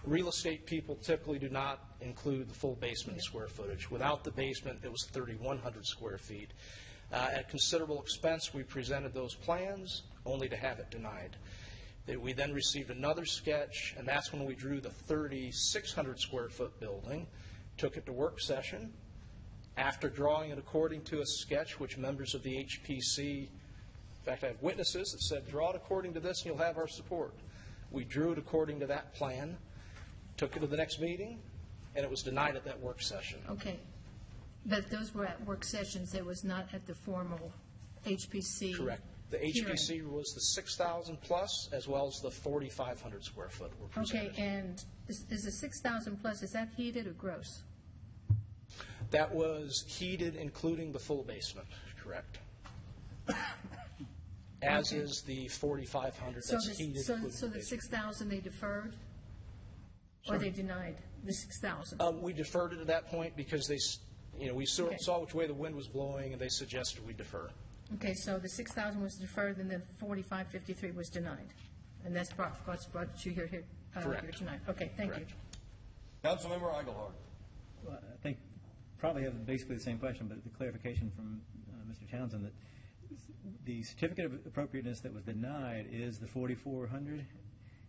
real estate people typically do not include the full basement square footage. Without the basement, it was 3,100 square feet. At considerable expense, we presented those plans, only to have it denied. We then received another sketch, and that's when we drew the 3,600 square foot building, took it to work session. After drawing it according to a sketch, which members of the HPC, in fact, I have witnesses that said, draw it according to this and you'll have our support. We drew it according to that plan, took it to the next meeting, and it was denied at that work session. Okay. But those were at work sessions. It was not at the formal HPC. Correct. The HPC was the 6,000 plus, as well as the 4,500 square foot were presented. Okay, and is the 6,000 plus, is that heated or gross? That was heated, including the full basement, correct. As is the 4,500, that's heated. So the 6,000 they deferred? Or they denied the 6,000? We deferred it at that point because we saw which way the wind was blowing, and they suggested we defer. Okay, so the 6,000 was deferred, and then 4,553 was denied. And that's what's brought you here tonight. Okay, thank you. Councilmember Eichelhardt. Well, I think probably have basically the same question, but the clarification from Mr. Townsend that the certificate of appropriateness that was denied is the 4,400.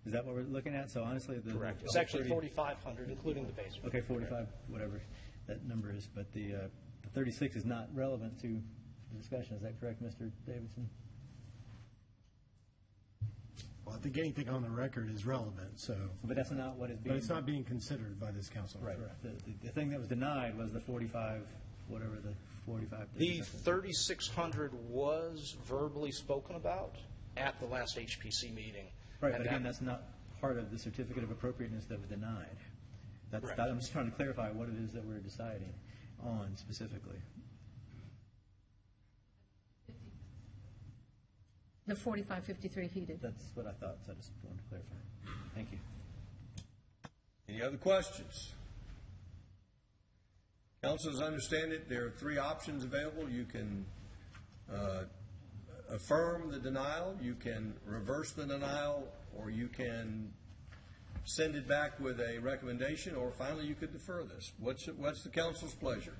Is that what we're looking at? So honestly, correct. It's actually 4,500, including the basement. Okay, 45, whatever that number is. But the 36 is not relevant to the discussion. Is that correct, Mr. Davidson? Well, I think anything on the record is relevant. So, but that's not what is being. But it's not being considered by this council. Right. The thing that was denied was the 45, whatever the 45. The 3,600 was verbally spoken about at the last HPC meeting. Right, but again, that's not part of the certificate of appropriateness that was denied. I'm just trying to clarify what it is that we're deciding on specifically. The 4553 heated. That's what I thought, so I just wanted to clarify. Thank you. Any other questions? Council, as I understand it, there are three options available. You can affirm the denial, you can reverse the denial, or you can send it back with a recommendation, or finally you could defer this. What's the council's pleasure?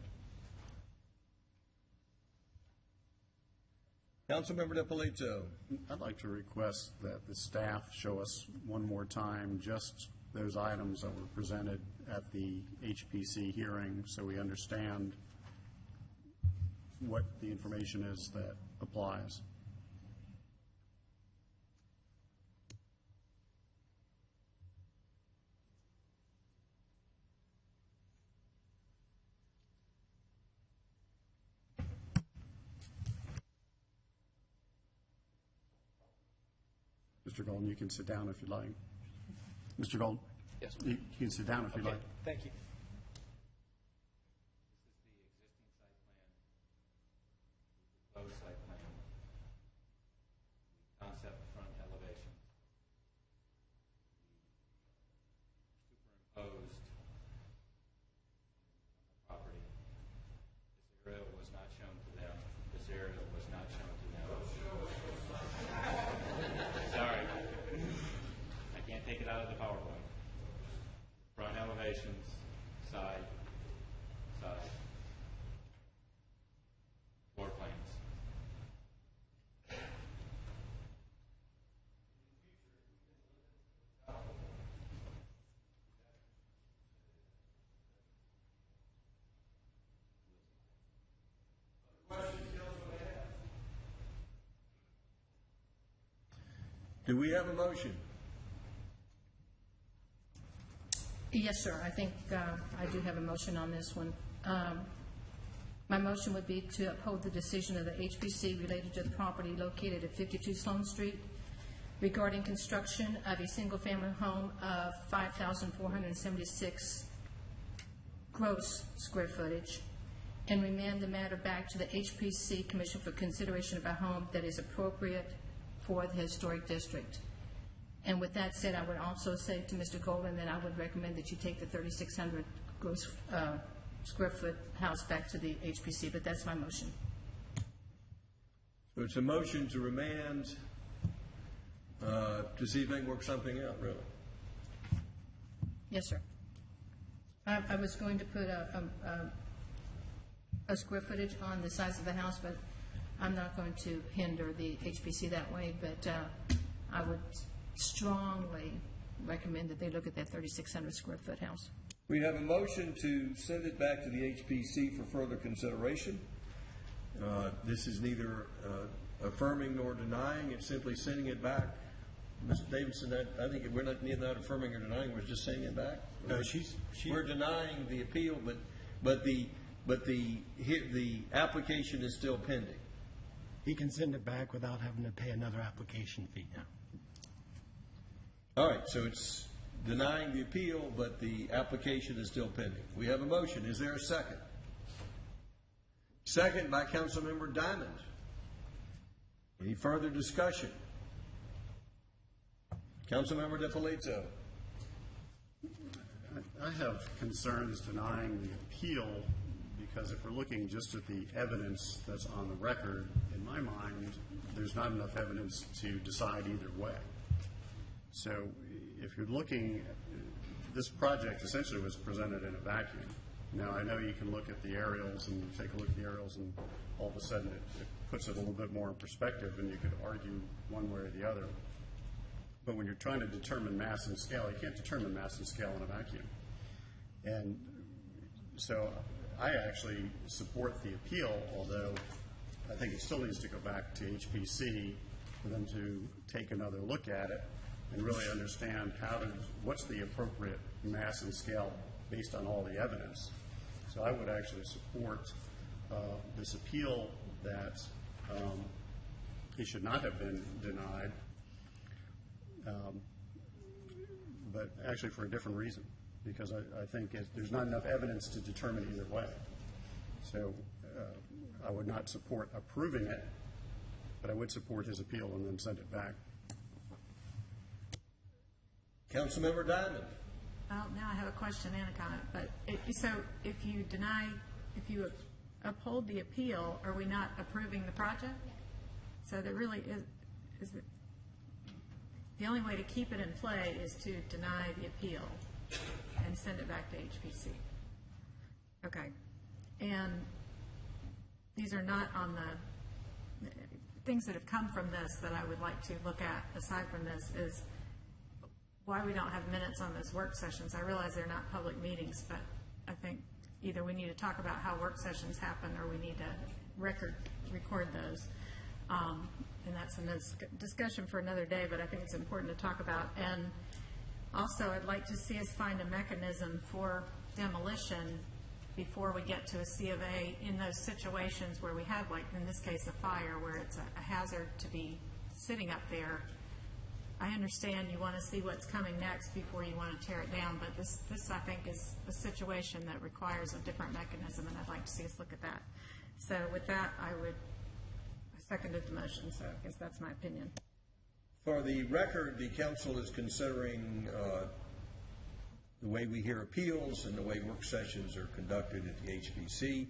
Councilmember DiPolito. I'd like to request that the staff show us one more time just those items that were presented at the HPC hearing so we understand what the information is that applies. Mr. Golden, you can sit down if you'd like. Mr. Golden? Yes. You can sit down if you'd like. Thank you. Proposed site plan, concept front elevation, superimposed property. This area was not shown to them. This area was not shown to them. Sorry, I can't take it out of the PowerPoint. Front elevations, side, floor plans. Do we have a motion? Yes, sir. I think I do have a motion on this one. My motion would be to uphold the decision of the HPC related to the property located at 52 Sloan Street regarding construction of a single-family home of 5,476 gross square footage, and remand the matter back to the HPC Commission for consideration of a home that is appropriate for the historic district. And with that said, I would also say to Mr. Golden that I would recommend that you take the 3,600 gross square foot house back to the HPC, but that's my motion. So it's a motion to remand to see if they can work something out, really. Yes, sir. I was going to put a square footage on the size of the house, but I'm not going to hinder the HPC that way, but I would strongly recommend that they look at that 3,600 square foot house. We have a motion to send it back to the HPC for further consideration. This is neither affirming nor denying. It's simply sending it back. Mr. Davidson, I think we're not affirming or denying. We're just sending it back. No, we're denying the appeal, but the application is still pending. He can send it back without having to pay another application fee now. All right, so it's denying the appeal, but the application is still pending. We have a motion. Is there a second? Second by Councilmember Diamond. Any further discussion? Councilmember DiPolito. I have concerns denying the appeal because if we're looking just at the evidence that's on the record, in my mind, there's not enough evidence to decide either way. So if you're looking, this project essentially was presented in a vacuum. Now, I know you can look at the aerials and take a look at the aerials and all of a sudden it puts it a little bit more in perspective and you could argue one way or the other. But when you're trying to determine mass and scale, you can't determine mass and scale in a vacuum. And so I actually support the appeal, although I think it still needs to go back to HPC for them to take another look at it and really understand what's the appropriate mass and scale based on all the evidence. So I would actually support this appeal that it should not have been denied, but actually for a different reason, because I think there's not enough evidence to determine either way. So I would not support approving it, but I would support his appeal and then send it back. Councilmember Diamond. Well, now I have a question and a comment. But so if you uphold the appeal, are we not approving the project? So there really is the only way to keep it in play is to deny the appeal and send it back to HPC. Okay. And these are not on the things that have come from this that I would like to look at aside from this is why we don't have minutes on those work sessions. I realize they're not public meetings, but I think either we need to talk about how work sessions happen or we need to record those. And that's a discussion for another day, but I think it's important to talk about. And also, I'd like to see us find a mechanism for demolition before we get to a C of A in those situations where we have, like in this case, a fire where it's a hazard to be sitting up there. I understand you want to see what's coming next before you want to tear it down, but this I think is a situation that requires a different mechanism, and I'd like to see us look at that. So with that, I seconded the motion, so I guess that's my opinion. For the record, the council is considering the way we hear appeals and the way work sessions are conducted at the HPC.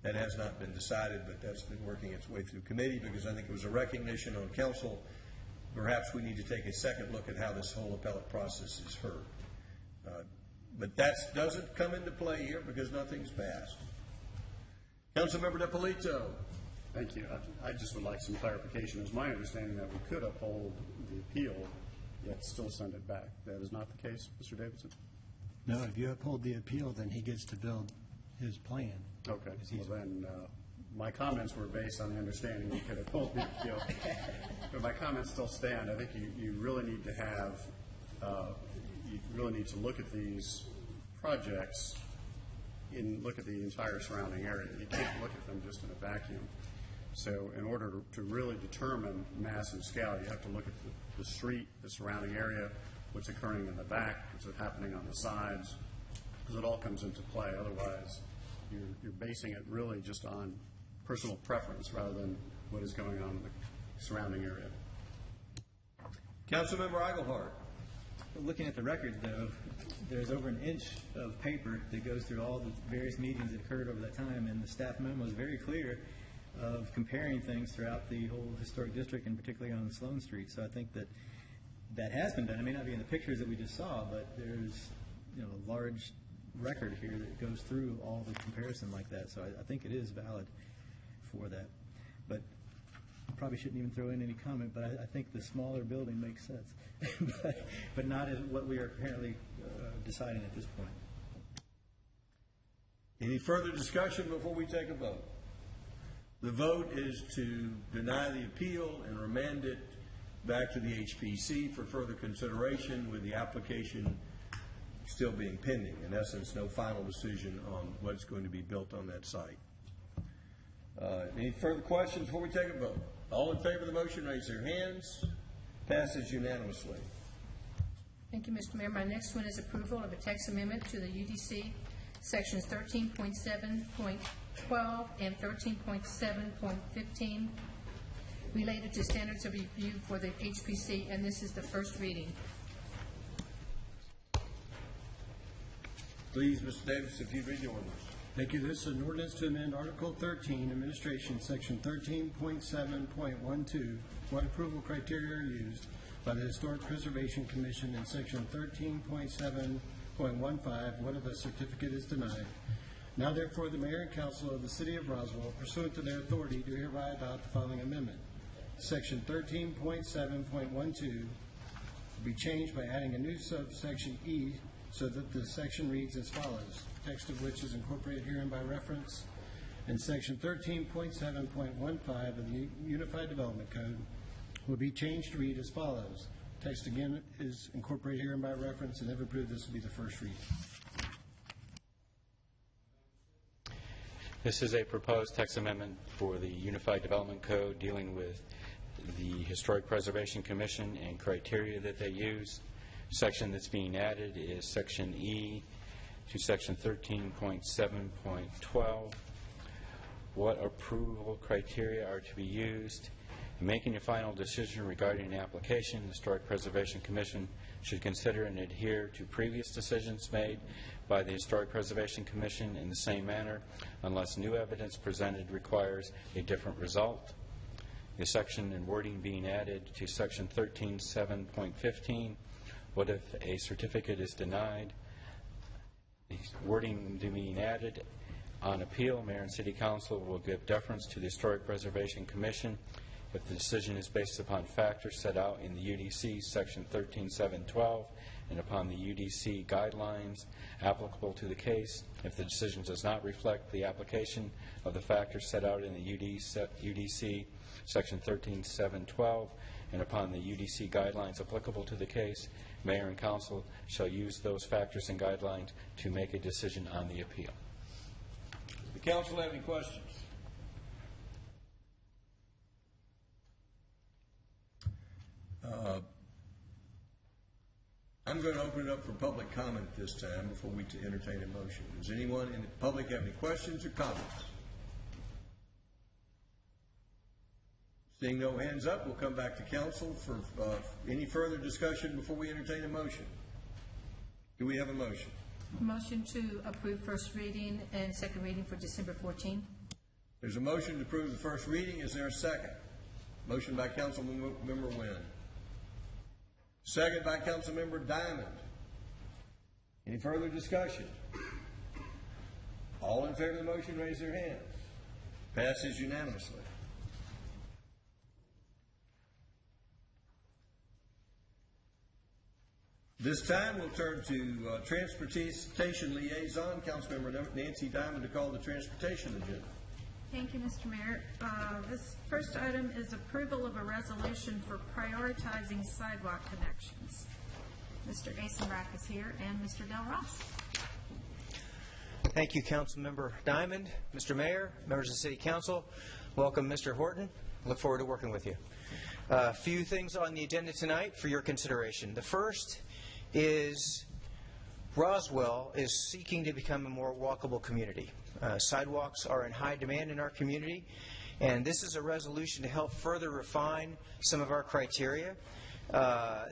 That has not been decided, but that's been working its way through committee because I think it was a recognition on council. Perhaps we need to take a second look at how this whole appellate process is heard. But that doesn't come into play here because nothing's passed. Councilmember DiPolito. Thank you. I just would like some clarification. It was my understanding that we could uphold the appeal, yet still send it back. That is not the case, Mr. Davidson? No, if you uphold the appeal, then he gets to build his plan. Okay. Well, then my comments were based on the understanding we could uphold the appeal. But my comments still stand. I think you really need to have, you really need to look at these projects and look at the entire surrounding area. You can't look at them just in a vacuum. So in order to really determine mass and scale, you have to look at the street, the surrounding area, what's occurring in the back, what's happening on the sides, because it all comes into play. Otherwise, you're basing it really just on personal preference rather than what is going on in the surrounding area. Councilmember Eichelhart. Looking at the record, though, there's over an inch of paper that goes through all the various meetings that occurred over that time, and the staff memo is very clear of comparing things throughout the whole historic district, and particularly on Sloan Street. So I think that has been done. It may not be in the pictures that we just saw, but there's a large record here that goes through all the comparison like that. So I think it is valid for that. But I probably shouldn't even throw in any comment, but I think the smaller building makes sense, but not as what we are apparently deciding at this point. Any further discussion before we take a vote? The vote is to deny the appeal and remand it back to the HPC for further consideration, with the application still being pending. In essence, no final decision on what's going to be built on that site. Any further questions before we take a vote? All in favor of the motion, raise their hands. Passes unanimously. Thank you, Mr. Mayor. My next one is approval of a text amendment to the UDC sections 13.7.12 and 13.7.15 related to standards of review for the HPC, and this is the first reading. Please, Mr. Davis, if you read the ordinance. Thank you. This is an ordinance to amend Article 13, Administration, Section 13.7.12, what approval criteria are used by the Historic Preservation Commission, in Section 13.7.15, what if a certificate is denied. Now therefore, the Mayor and Council of the City of Roswell, pursuant to their authority, do hereby adopt the following amendment. Section 13.7.12 be changed by adding a new subsection E, so that the section reads as follows, text of which is incorporated herein by reference. And Section 13.7.15 of the Unified Development Code will be changed to read as follows. Text again is incorporated herein by reference, and if approved, this will be the first reading. This is a proposed text amendment for the Unified Development Code dealing with the Historic Preservation Commission and criteria that they use. Section that's being added is Section E to Section 13.7.12. What approval criteria are to be used? In making a final decision regarding an application, the Historic Preservation Commission should consider and adhere to previous decisions made by the Historic Preservation Commission in the same manner, unless new evidence presented requires a different result. The section and wording being added to Section 13.7.15, what if a certificate is denied? The wording being added, on appeal, Mayor and City Council will give deference to the Historic Preservation Commission if the decision is based upon factors set out in the UDC Section 13.7.12 and upon the UDC guidelines applicable to the case. If the decision does not reflect the application of the factors set out in the UDC Section 13.7.12 and upon the UDC guidelines applicable to the case, Mayor and Council shall use those factors and guidelines to make a decision on the appeal. Does the Council have any questions? I'm going to open it up for public comment this time before we entertain a motion. Does anyone in the public have any questions or comments? Seeing no hands up, we'll come back to council for any further discussion before we entertain a motion. Do we have a motion? Motion to approve first reading and second reading for December 14. There's a motion to approve the first reading. Is there a second? Motion by Councilmember Wynn. Second by Councilmember Diamond. Any further discussion? All in favor of the motion, raise their hands. Passes unanimously. This time we'll turn to Transportation Liaison, Councilmember Nancy Diamond, to call the transportation agenda. Thank you, Mr. Mayor. This first item is approval of a resolution for prioritizing sidewalk connections. Mr. Asenbach is here, and Mr. Del Ross. Thank you, Councilmember Diamond. Mr. Mayor, members of the City Council, welcome Mr. Horton. Look forward to working with you. A few things on the agenda tonight for your consideration. The first is Roswell is seeking to become a more walkable community. Sidewalks are in high demand in our community, and this is a resolution to help further refine some of our criteria.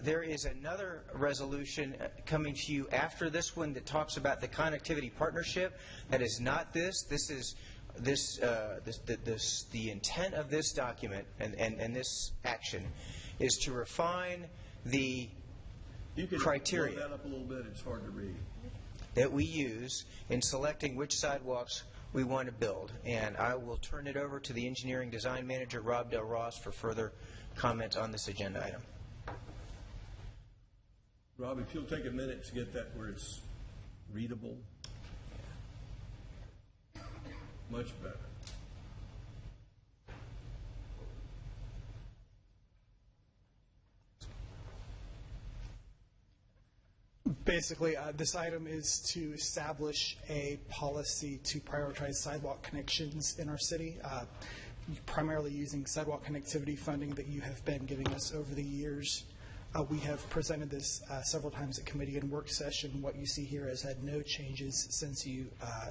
There is another resolution coming to you after this one that talks about the connectivity partnership. That is not this. This is the intent of this document and this action is to refine the criteria. You can blow that up a little bit. It's hard to read. That we use in selecting which sidewalks we want to build. And I will turn it over to the engineering design manager, Rob Del Ross, for further comment on this agenda item. Rob, if you'll take a minute to get that where it's readable. Much better. Basically, this item is to establish a policy to prioritize sidewalk connections in our city, primarily using sidewalk connectivity funding that you have been giving us over the years. We have presented this several times at committee and work session. What you see here has had no changes since you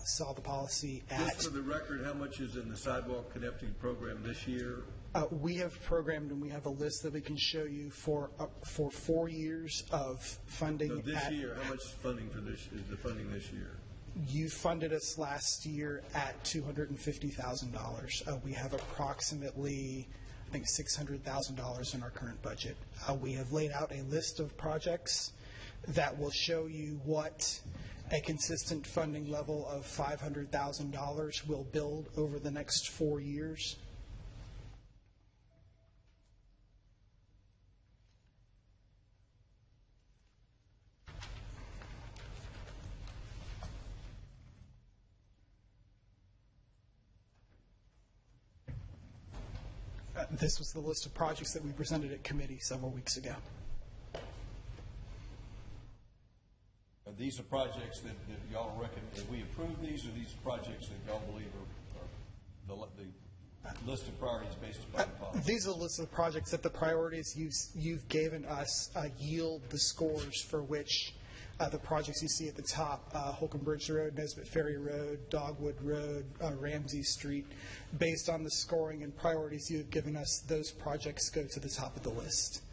saw the policy at... Just for the record, how much is in the sidewalk connectivity program this year? We have programmed, and we have a list that we can show you for 4 years of funding. So this year, how much funding for this is the funding this year? You funded us last year at $250,000. We have approximately, I think, $600,000 in our current budget. We have laid out a list of projects that will show you what a consistent funding level of $500,000 will build over the next 4 years. This was the list of projects that we presented at committee several weeks ago. These are projects that y'all reckon, that we approve these, or these projects that y'all believe are the list of priorities based upon the policy? These are the list of projects that the priorities you've given us yield the scores for which the projects you see at the top, Holcomb Bridge Road, Nesbitt Ferry Road, Dogwood Road, Ramsey Street, based on the scoring and priorities you have given us, those projects go to the top of the list.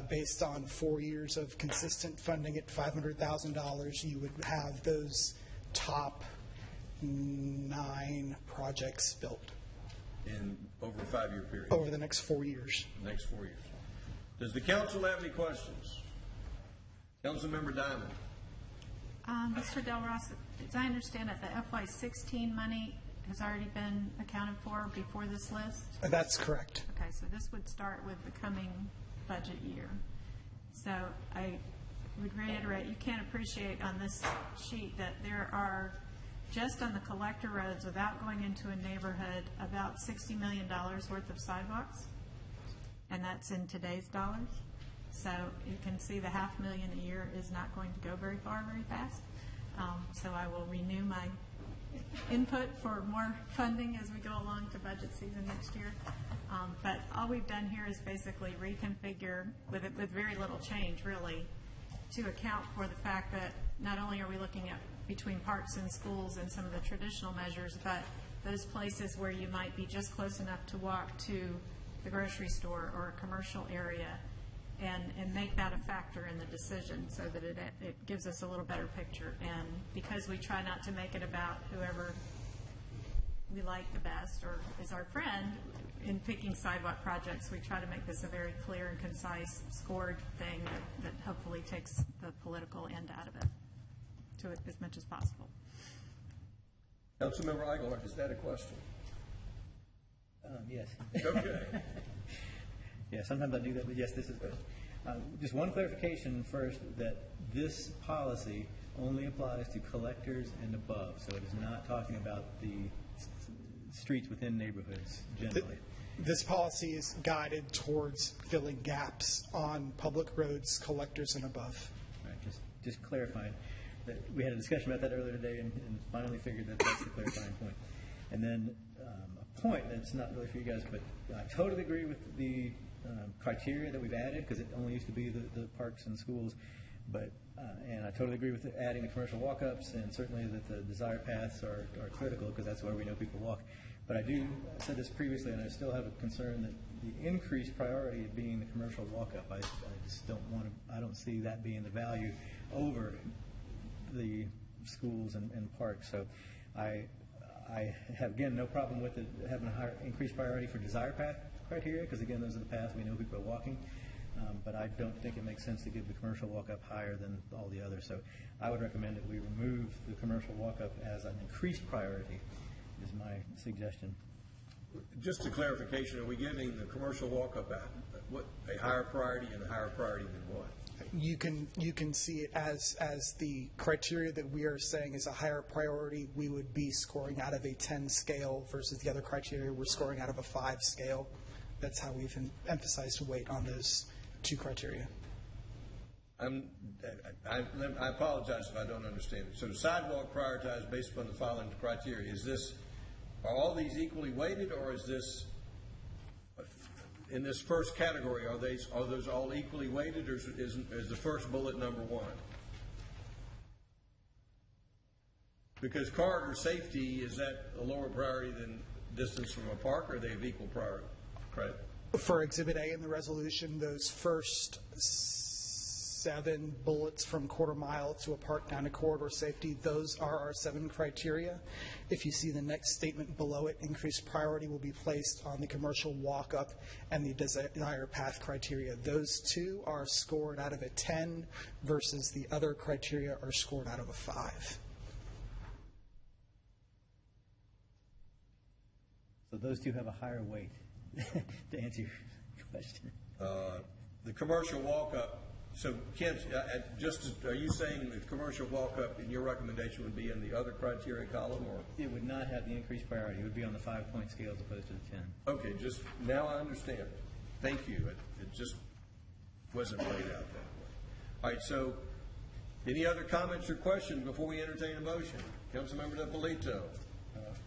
Based on 4 years of consistent funding at $500,000, you would have those top 9 projects built. In over a 5-year period? Over the next 4 years. Next 4 years. Does the council have any questions? Councilmember Diamond. Mr. Del Ross, as I understand it, the FY16 money has already been accounted for before this list? That's correct. Okay, so this would start with the coming budget year. So I would reiterate, you can't appreciate on this sheet that there are, just on the collector roads, without going into a neighborhood, about $60 million worth of sidewalks, and that's in today's dollars. So you can see the $500,000 a year is not going to go very far very fast. So I will renew my input for more funding as we go along to budget season next year. But all we've done here is basically reconfigure with very little change, really, to account for the fact that not only are we looking at between parks and schools and some of the traditional measures, but those places where you might be just close enough to walk to the grocery store or a commercial area, and make that a factor in the decision so that it gives us a little better picture. And because we try not to make it about whoever we like the best or is our friend in picking sidewalk projects, we try to make this a very clear and concise, scored thing that hopefully takes the political end out of it to as much as possible. Councilmember Eichelhardt, is that a question? Yes. Okay. Yeah, sometimes I do that, but yes, this is good. Just one clarification first, that this policy only applies to collectors and above, so it is not talking about the streets within neighborhoods generally. This policy is guided towards filling gaps on public roads, collectors and above. Right, just clarifying. we had a discussion about that earlier today and finally figured that that's the clarifying point. And then a point that's not really for you guys, but I totally agree with the criteria that we've added, because it only used to be the parks and schools. But and I totally agree with adding the commercial walk-ups, and certainly that the desired paths are critical, because that's where we know people walk. But I said this previously, and I still have a concern that the increased priority of being the commercial walk-up, I just I don't see that being the value over the schools and parks. So I have, again, no problem with it having a higher increased priority for desire path criteria, because again, those are the paths we know people are walking. But I don't think it makes sense to give the commercial walk-up higher than all the others. So I would recommend that we remove the commercial walk-up as an increased priority, is my suggestion. Just a clarification, are we giving the commercial walk-up a higher priority and a higher priority than what? You can see it as the criteria that we are saying is a higher priority. We would be scoring out of a 10 scale versus the other criteria we're scoring out of a 5 scale. That's how we've emphasized weight on those two criteria. I apologize if I don't understand it. So sidewalk prioritized based upon the following criteria. Are all these equally weighted, or is this, in this first category, are those all equally weighted, or is the first bullet number 1? Because corridor safety, is that a lower priority than distance from a park, or are they of equal priority? Right. For Exhibit A in the resolution, those first 7 bullets from quarter mile to a park down to corridor safety, those are our 7 criteria. If you see the next statement below it, increased priority will be placed on the commercial walk-up and the desire path criteria. Those 2 are scored out of a 10 versus the other criteria are scored out of a 5. So those 2 have a higher weight, to answer your question. The commercial walk-up. So, Ken, are you saying the commercial walk-up in your recommendation would be in the other criteria column, or? It would not have the increased priority. It would be on the 5-point scale as opposed to the 10. Okay, just now I understand. Thank you. It just wasn't laid out that way. All right, so any other comments or questions before we entertain a motion? Councilmember Ippolito.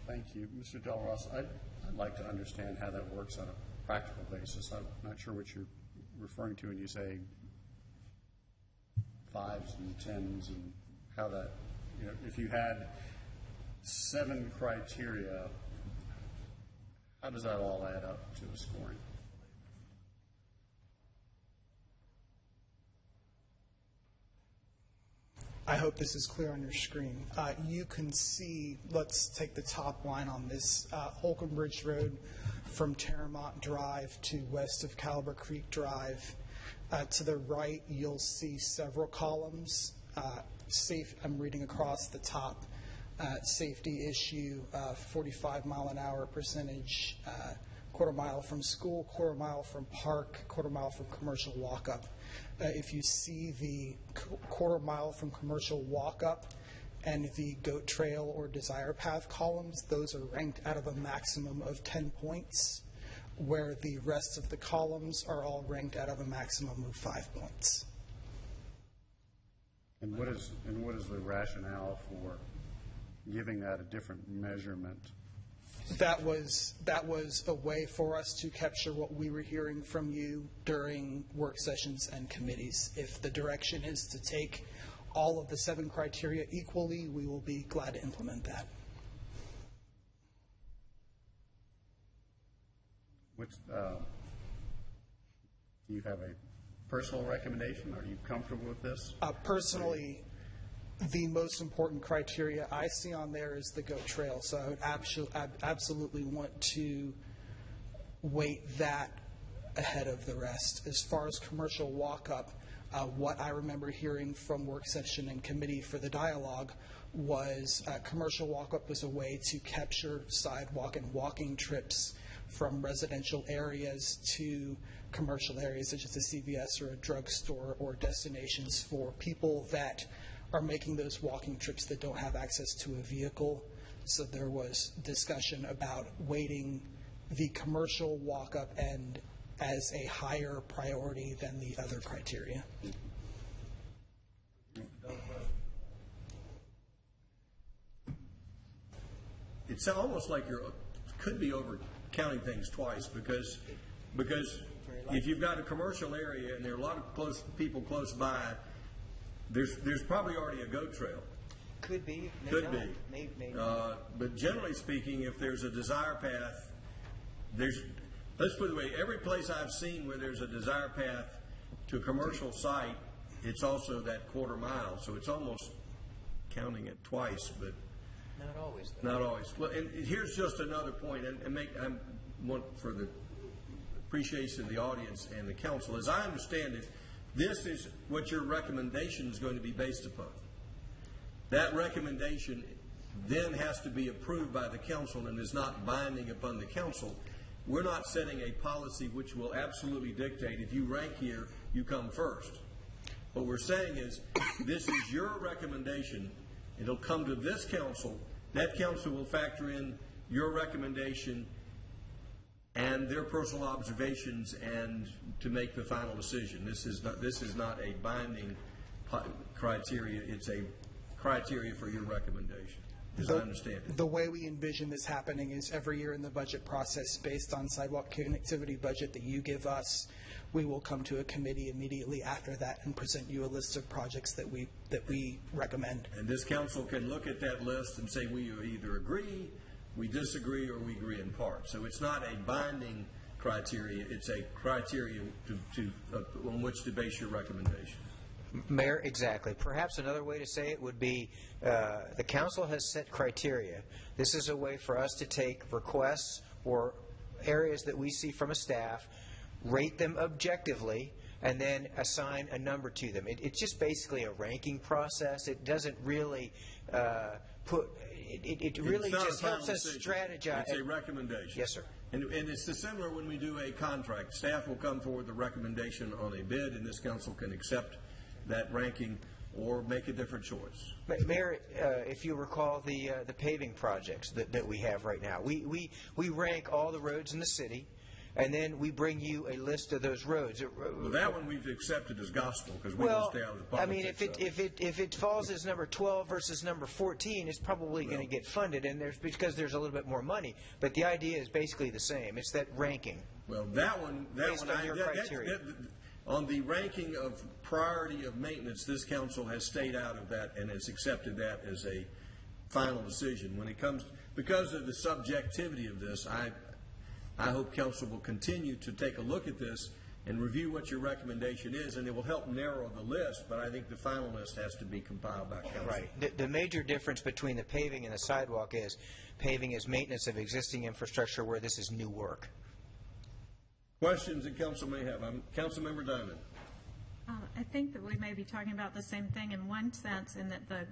Thank you. Mr. Del Ross, I'd like to understand how that works on a practical basis. I'm not sure what you're referring to when you say 5s and 10s, and how that, if you had 7 criteria, how does that all add up to the scoring? I hope this is clear on your screen. You can see, let's take the top line on this, Holcomb Bridge Road from Terramont Drive to west of Caliber Creek Drive. To the right, you'll see several columns. I'm reading across the top. Safety issue, 45 mile an hour percentage, quarter mile from school, quarter mile from park, quarter mile from commercial walk-up. If you see the quarter mile from commercial walk-up and the goat trail or desire path columns, those are ranked out of a maximum of 10 points, where the rest of the columns are all ranked out of a maximum of 5 points. And what is the rationale for giving that a different measurement? That was a way for us to capture what we were hearing from you during work sessions and committees. If the direction is to take all of the 7 criteria equally, we will be glad to implement that. Do you have a personal recommendation? Are you comfortable with this? Personally, the most important criteria I see on there is the goat trail. So I would absolutely want to weight that ahead of the rest. As far as commercial walk-up, what I remember hearing from work session and committee for the dialogue was commercial walk-up was a way to capture sidewalk and walking trips from residential areas to commercial areas such as a CVS or a drugstore, or destinations for people that are making those walking trips that don't have access to a vehicle. So there was discussion about weighting the commercial walk-up and as a higher priority than the other criteria. it's almost like could be over counting things twice because if you've got a commercial area and there are a lot of people close by, there's probably already a goat trail. Could be. Could be. Maybe. But generally speaking, if there's a desire path, let's put it away. Every place I've seen where there's a desire path to a commercial site, it's also that quarter mile. So it's almost counting it twice, but not always. Though. Not always. Well, and here's just another point, and I want for the appreciation of the audience and the council. As I understand it, this is what your recommendation is going to be based upon. That recommendation then has to be approved by the council and is not binding upon the council. We're not setting a policy which will absolutely dictate if you rank here, you come first. What we're saying is this is your recommendation. It'll come to this council. That council will factor in your recommendation and their personal observations and to make the final decision. This is not a binding criteria. It's a criteria for your recommendation, as I understand it. The way we envision this happening is every year in the budget process, based on sidewalk connectivity budget that you give us, we will come to a committee immediately after that and present you a list of projects that we recommend. And this council can look at that list and say we either agree, we disagree, or we agree in part. So it's not a binding criteria. It's a criteria on which to base your recommendation. Mayor, exactly. Perhaps another way to say it would be the council has set criteria. This is a way for us to take requests or areas that we see from a staff, rate them objectively, and then assign a number to them. It's just basically a ranking process. It doesn't really it really just helps us strategize. It's a recommendation. Yes, sir. And it's similar when we do a contract. Staff will come forward with a recommendation on a bid, and this council can accept that ranking or make a different choice. Mayor, if you recall the paving projects that we have right now, we rank all the roads in the city, and then we bring you a list of those roads. Well, that one we've accepted as gospel because we don't stay out of the politics. I mean, if it falls as number 12 versus number 14, it's probably going to get funded, and because there's a little bit more money. But the idea is basically the same. It's that ranking. Well, that one, based on your criteria. On the ranking of priority of maintenance, this council has stayed out of that and has accepted that as a final decision. When it comes, because of the subjectivity of this, I hope council will continue to take a look at this and review what your recommendation is, and it will help narrow the list, but I think the final list has to be compiled by council. Right. The major difference between the paving and the sidewalk is paving is maintenance of existing infrastructure, where this is new work. Questions that council may have. Councilmember Diamond. I think that we may be talking about the same thing in one sense, in that the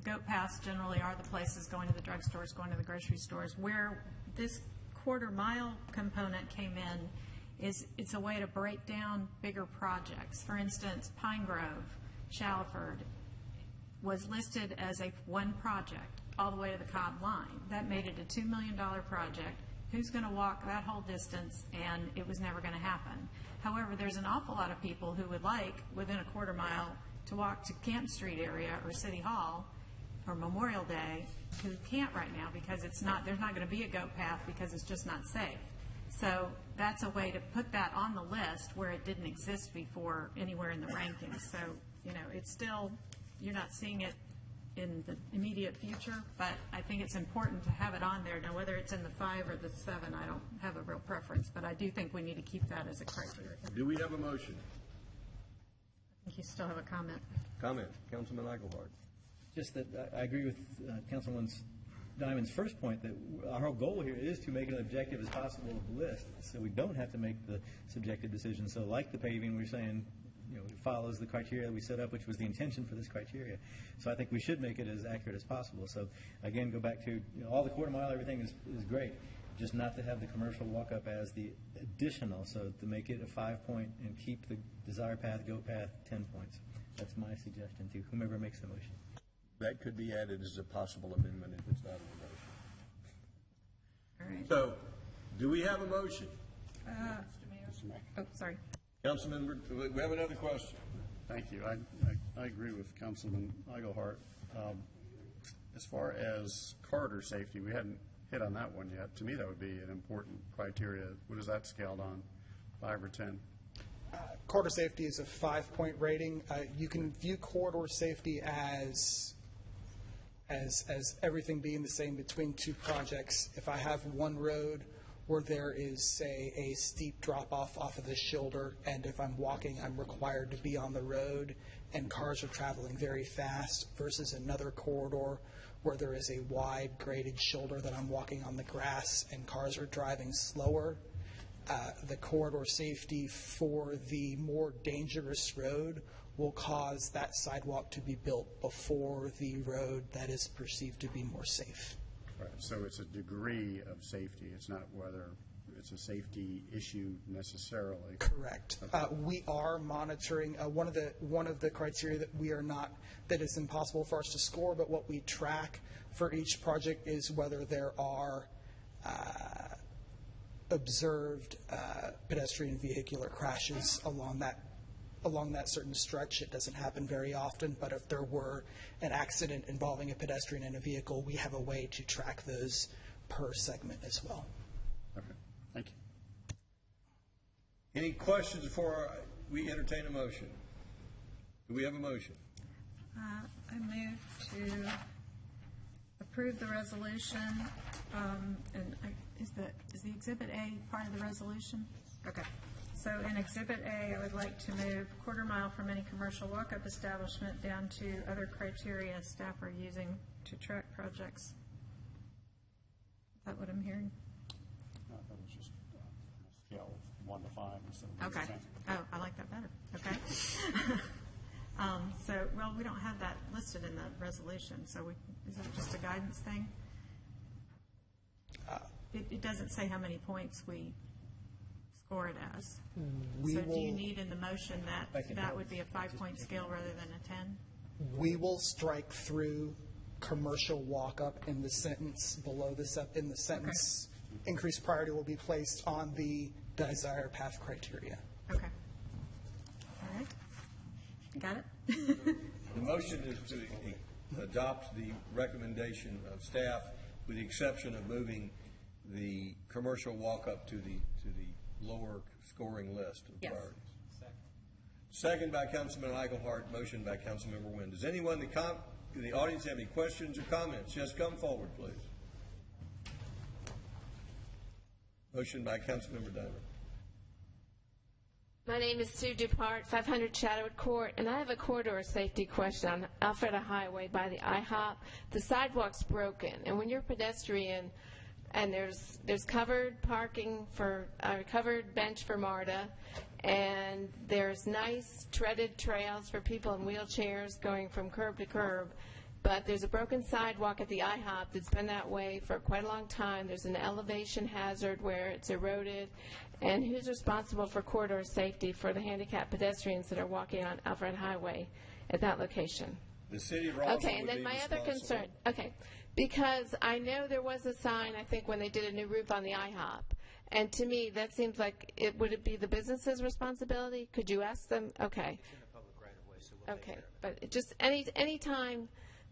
goat paths generally are the places going to the drugstores, going to the grocery stores. Where this quarter mile component came in is it's a way to break down bigger projects. For instance, Pine Grove, Shalford was listed as one project all the way to the Cobb line. That made it a $2 million project. Who's going to walk that whole distance? And it was never going to happen. However, there's an awful lot of people who would like, within a quarter mile, to walk to Camp Street area or City Hall or Memorial Day, who can't right now because there's not going to be a goat path because it's just not safe. So that's a way to put that on the list where it didn't exist before anywhere in the rankings. So, it's still, you're not seeing it in the immediate future, but I think it's important to have it on there. Now, whether it's in the 5 or the 7, I don't have a real preference, but I do think we need to keep that as a criteria. Do we have a motion? I think you still have a comment. Comment. Councilman Eichelhart. Just that I agree with Councilman Diamond's first point, that our whole goal here is to make it as objective as possible of the list, so we don't have to make the subjective decision. So like the paving, we're saying, it follows the criteria that we set up, which was the intention for this criteria. So I think we should make it as accurate as possible. So again, go back to all the quarter mile, everything is great, just not to have the commercial walk up as the additional. So to make it a 5-point and keep the desire path, goat path 10 points. That's my suggestion to whomever makes the motion. That could be added as a possible amendment if it's not in the motion. All right. So, do we have a motion? Oh, sorry. Councilmember, we have another question. Thank you. I agree with Councilman Eichelhart. As far as corridor safety, we hadn't hit on that one yet. To me, that would be an important criteria. What is that scaled on, 5 or 10? Corridor safety is a 5-point rating. You can view corridor safety as everything being the same between two projects. If I have one road where there is, say, a steep drop-off off of the shoulder, and if I'm walking, I'm required to be on the road, and cars are traveling very fast, versus another corridor where there is a wide graded shoulder that I'm walking on the grass and cars are driving slower. The corridor safety for the more dangerous road will cause that sidewalk to be built before the road that is perceived to be more safe. Right. So it's a degree of safety. It's not whether it's a safety issue necessarily. Correct. We are monitoring one of the criteria that we are not, that is impossible for us to score, but what we track for each project is whether there are observed pedestrian vehicular crashes along that certain stretch. It doesn't happen very often, but if there were an accident involving a pedestrian and a vehicle, we have a way to track those per segment as well. Okay, thank you. Any questions before we entertain a motion? Do we have a motion? I move to approve the resolution, is the Exhibit A part of the resolution? Okay. So in Exhibit A, I would like to move 1/4 mile from any commercial walk-up establishment down to other criteria staff are using to track projects. Is that what I'm hearing? No, that was just a scale of 1 to 5 instead of 1 to 10. Okay. Oh, I like that better. Okay. So, well, we don't have that listed in the resolution, so is that just a guidance thing? It doesn't say how many points we score it as. So do you need in the motion that would be a 5-point scale rather than a 10? We will strike through commercial walk-up in the sentence below in the sentence. Okay. Increased priority will be placed on the desired path criteria. Okay. All right. Got it? The motion is to adopt the recommendation of staff with the exception of moving the commercial walk-up to the lower scoring list of priorities. Second by Councilman Eichelhart, motion by Councilmember Wynn. Does anyone in the audience have any questions or comments? Yes, come forward, please. Motion by Councilmember Diamond. My name is Sue Dupart, 500 Shadowwood Court, and I have a corridor safety question on Alpharetta Highway by the IHOP. The sidewalk's broken, and when you're a pedestrian, and there's covered parking for a covered bench for MARTA, and there's nice treaded trails for people in wheelchairs going from curb to curb, but there's a broken sidewalk at the IHOP that's been that way for quite a long time. There's an elevation hazard where it's eroded, and who's responsible for corridor safety for the handicapped pedestrians that are walking on Alpharetta Highway at that location? The city of Roswell. Okay, and then my other concern, because I know there was a sign, I think, when they did a new roof on the IHOP, and to me, that seems like would it be the business's responsibility? Could you ask them? Okay. It's in a public right-of-way, so we'll take care of it. But just any time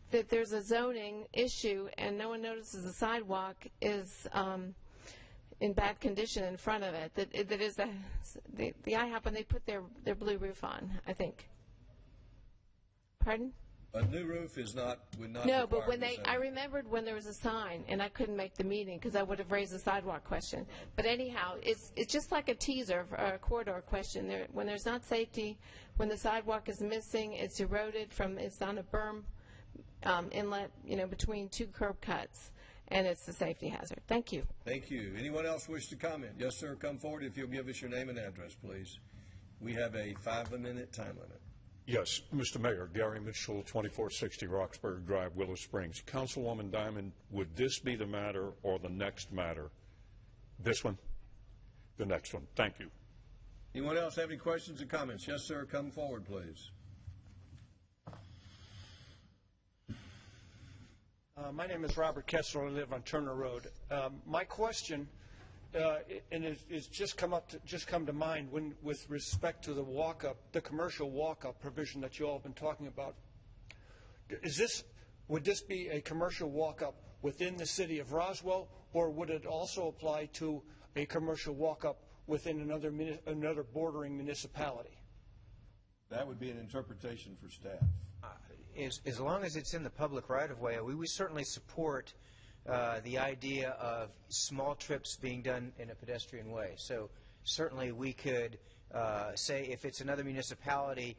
that there's a zoning issue and no one notices the sidewalk is in bad condition in front of it, that is the IHOP when they put their blue roof on, I think. Pardon? A new roof would not. No, but I remembered when there was a sign, and I couldn't make the meeting because I would have raised the sidewalk question. But anyhow, it's just like a teaser for a corridor question. When there's not safety, when the sidewalk is missing, it's eroded it's on a berm inlet, between two curb cuts, and it's a safety hazard. Thank you. Thank you. Anyone else wish to comment? Yes, sir. Come forward if you'll give us your name and address, please. We have a 5-minute time limit. Yes, Mr. Mayor, Gary Mitchell, 2460 Roxbury Drive, Willow Springs. Councilwoman Diamond, would this be the matter or the next matter? This one? The next one. Thank you. Anyone else have any questions or comments? Yes, sir. Come forward, please. My name is Robert Kessler. I live on Turner Road. My question, and it's just come to mind with respect to the commercial walk-up provision that you all have been talking about. Is this would this be a commercial walk-up within the city of Roswell, or would it also apply to a commercial walk-up within another bordering municipality? That would be an interpretation for staff. As long as it's in the public right-of-way, we would certainly support the idea of small trips being done in a pedestrian way. So certainly we could say if it's another municipality,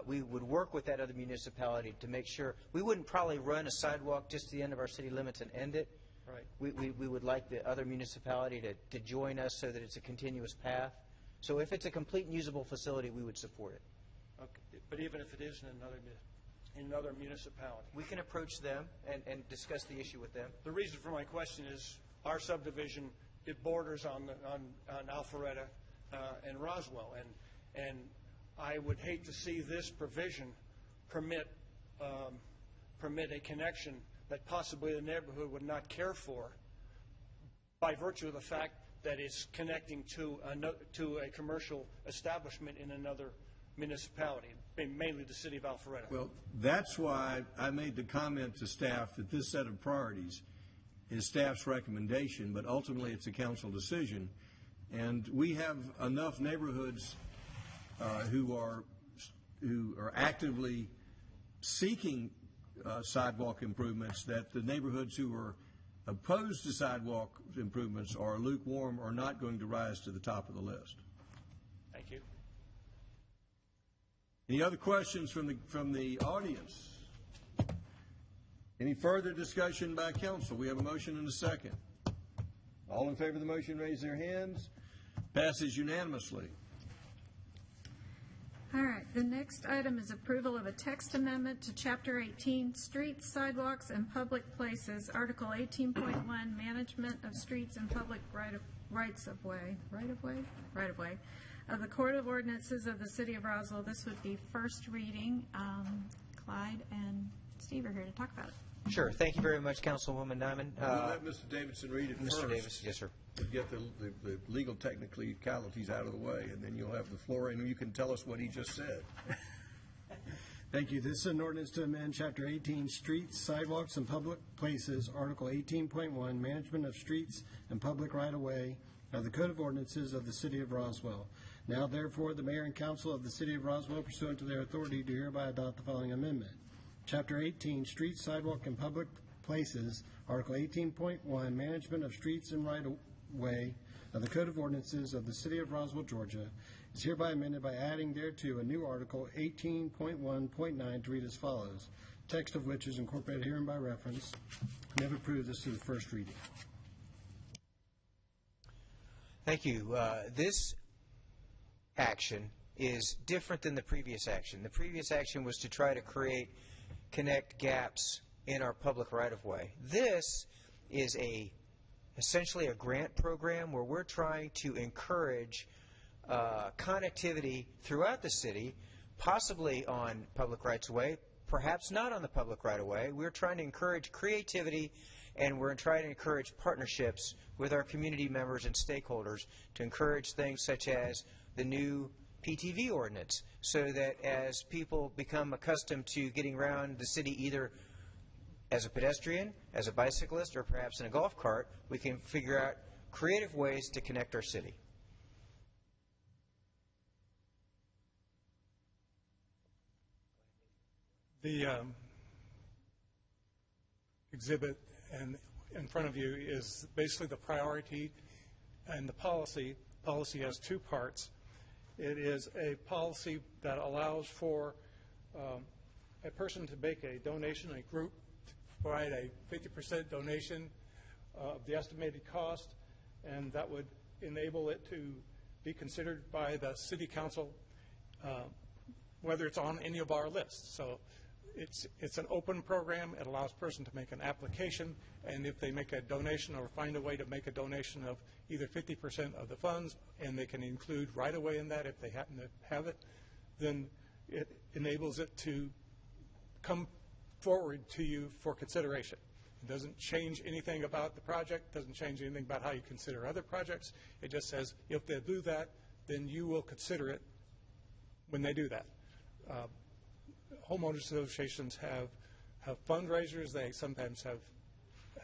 we would work with that other municipality to make sure. We wouldn't probably run a sidewalk just to the end of our city limits and end it. Right. We would like the other municipality to join us so that it's a continuous path. So if it's a complete and usable facility, we would support it. Okay. But even if it is in another municipality? We can approach them and discuss the issue with them. The reason for my question is our subdivision, it borders on Alpharetta and Roswell, and I would hate to see this provision permit a connection that possibly the neighborhood would not care for by virtue of the fact that it's connecting to a commercial establishment in another municipality, mainly the city of Alpharetta. Well, that's why I made the comment to staff that this set of priorities is staff's recommendation, but ultimately it's a council decision. And we have enough neighborhoods who are actively seeking sidewalk improvements that the neighborhoods who are opposed to sidewalk improvements are lukewarm or not going to rise to the top of the list. Thank you. Any other questions from the audience? Any further discussion by council? We have a motion and a second. All in favor of the motion, raise their hands. Passes unanimously. All right, the next item is approval of a text amendment to Chapter 18, Streets, Sidewalks, and Public Places, Article 18.1, Management of Streets and Public Rights-of-Way of the Court of Ordinances of the City of Roswell. This would be first reading. Clyde and Steve are here to talk about it. Sure. Thank you very much, Councilwoman Diamond. We'll let Mr. Davidson read it first. Mr. Davis, yes, sir. To get the legal technicalities out of the way, and then you'll have the floor, and you can tell us what he just said. Thank you. This is an ordinance to amend Chapter 18, Streets, Sidewalks, and Public Places, Article 18.1, Management of Streets and Public Right-of-Way of the Code of Ordinances of the City of Roswell. Now, therefore, the Mayor and Council of the City of Roswell, pursuant to their authority, do hereby adopt the following amendment. Chapter 18, Streets, Sidewalk, and Public Places, Article 18.1, Management of Streets and Right-of-Way of the Code of Ordinances of the City of Roswell, Georgia, is hereby amended by adding thereto a new Article 18.1.9 to read as follows, text of which is incorporated herein by reference, and have approved this to the first reading. Thank you. This action is different than the previous action. The previous action was to try to connect gaps in our public right-of-way. This is essentially a grant program where we're trying to encourage connectivity throughout the city, possibly on public rights-of-way, perhaps not on the public right-of-way. We're trying to encourage creativity, and we're trying to encourage partnerships with our community members and stakeholders to encourage things such as the new PTV ordinance, so that as people become accustomed to getting around the city either as a pedestrian, as a bicyclist, or perhaps in a golf cart, we can figure out creative ways to connect our city. The exhibit in front of you is basically the priority and the policy. Policy has two parts. It is a policy that allows for a person to make a donation, a group to provide a 50% donation of the estimated cost, and that would enable it to be considered by the City Council whether it's on any of our lists. So it's an open program. It allows a person to make an application, and if they make a donation or find a way to make a donation of either 50% of the funds, and they can include right-of-way in that if they happen to have it, then it enables it to come forward to you for consideration. It doesn't change anything about the project, doesn't change anything about how you consider other projects. It just says if they do that, then you will consider it when they do that. Homeowners associations have fundraisers. They sometimes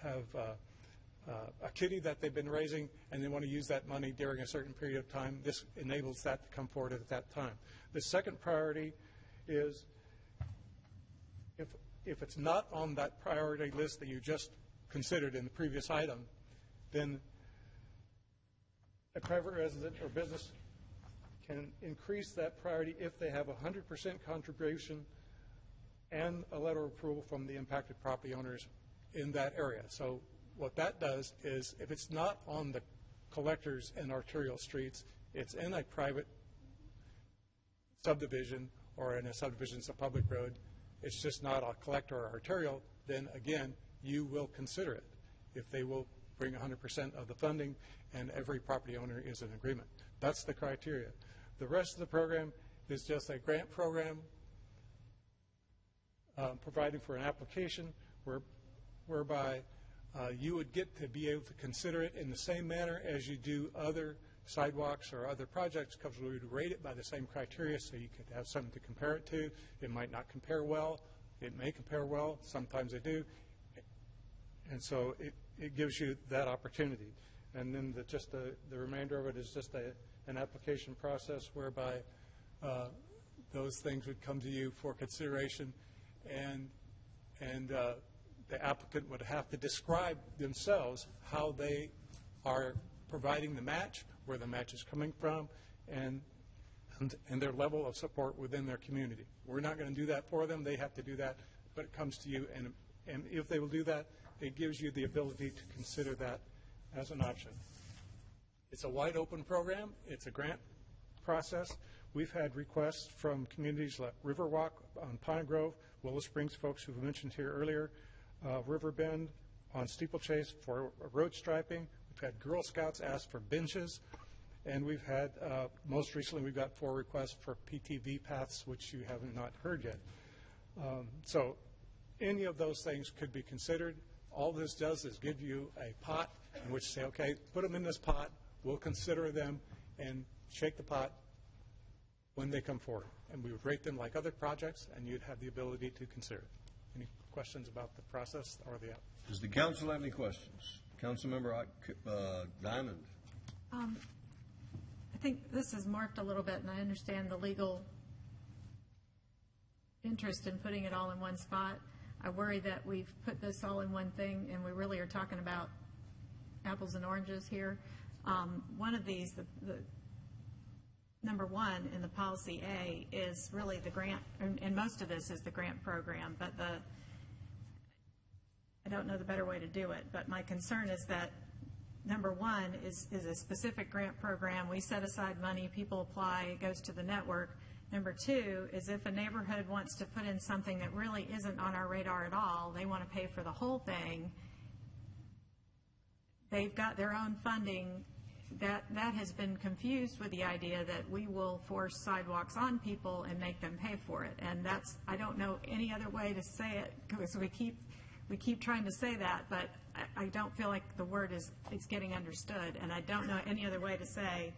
have a kitty that they've been raising, and they want to use that money during a certain period of time. This enables that to come forward at that time. The second priority is if it's not on that priority list that you just considered in the previous item, then a private resident or business can increase that priority if they have 100% contribution and a letter of approval from the impacted property owners in that area. So what that does is if it's not on the collectors and arterial streets, it's in a private subdivision or in a subdivision that's a public road, it's just not a collector or arterial, then again, you will consider it if they will bring 100% of the funding and every property owner is in agreement. That's the criteria. The rest of the program is just a grant program providing for an application whereby you would get to be able to consider it in the same manner as you do other sidewalks or other projects, because we would rate it by the same criteria so you could have something to compare it to. It might not compare well. It may compare well. Sometimes they do. And so it gives you that opportunity. And then the remainder of it is just an application process whereby those things would come to you for consideration, and the applicant would have to describe themselves how they are providing the match, where the match is coming from, and their level of support within their community. We're not going to do that for them. They have to do that, but it comes to you, and if they will do that, it gives you the ability to consider that as an option. It's a wide open program. It's a grant process. We've had requests from communities like Riverwalk on Pine Grove, Willow Springs folks who were mentioned here earlier, Riverbend on Steeplechase for road striping. We've had Girl Scouts ask for benches, and we've had, most recently, we've got 4 requests for PTV paths, which you have not heard yet. So any of those things could be considered. All this does is give you a pot in which to say, okay, put them in this pot, we'll consider them, and shake the pot when they come forward. And we would rate them like other projects, and you'd have the ability to consider it. Any questions about the process or the app? Does the council have any questions? Councilmember Diamond. I think this has morphed a little bit, and I understand the legal interest in putting it all in one spot. I worry that we've put this all in one thing, and we really are talking about apples and oranges here. One of these, the number one in the policy A is really the grant, and most of this is the grant program, but I don't know the better way to do it, but my concern is that number one is a specific grant program. We set aside money, people apply, it goes to the network. Number two is if a neighborhood wants to put in something that really isn't on our radar at all, they want to pay for the whole thing, they've got their own funding. That has been confused with the idea that we will force sidewalks on people and make them pay for it. And that's, I don't know any other way to say it, because we keep trying to say that, but I don't feel like the word is getting understood. And I don't know any other way to say,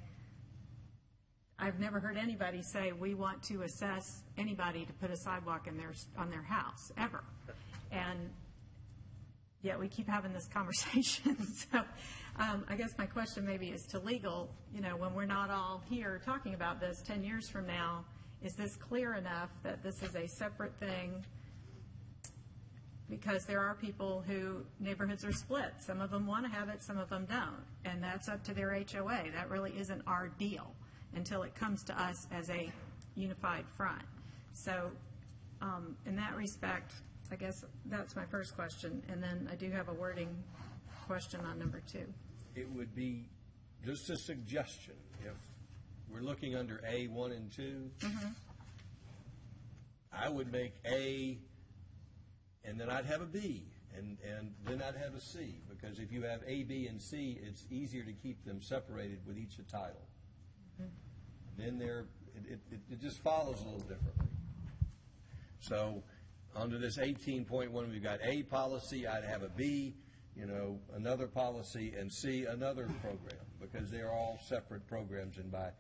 I've never heard anybody say we want to assess anybody to put a sidewalk on their house, ever. And yet we keep having this conversation. So I guess my question maybe is to legal, when we're not all here talking about this 10 years from now, is this clear enough that this is a separate thing? Because there are people who, neighborhoods are split. Some of them want to have it, some of them don't. And that's up to their HOA. That really isn't our deal until it comes to us as a unified front. So in that respect, I guess that's my first question. And then I do have a wording question on number 2. It would be just a suggestion. If we're looking under A, 1, and 2, I would make A, and then I'd have a B, and then I'd have a C, because if you have A, B, and C, it's easier to keep them separated with each a title. Then it just follows a little differently. So under this 18.1, we've got A policy, I'd have a B, another policy, and C, another program, because they're all separate programs, and by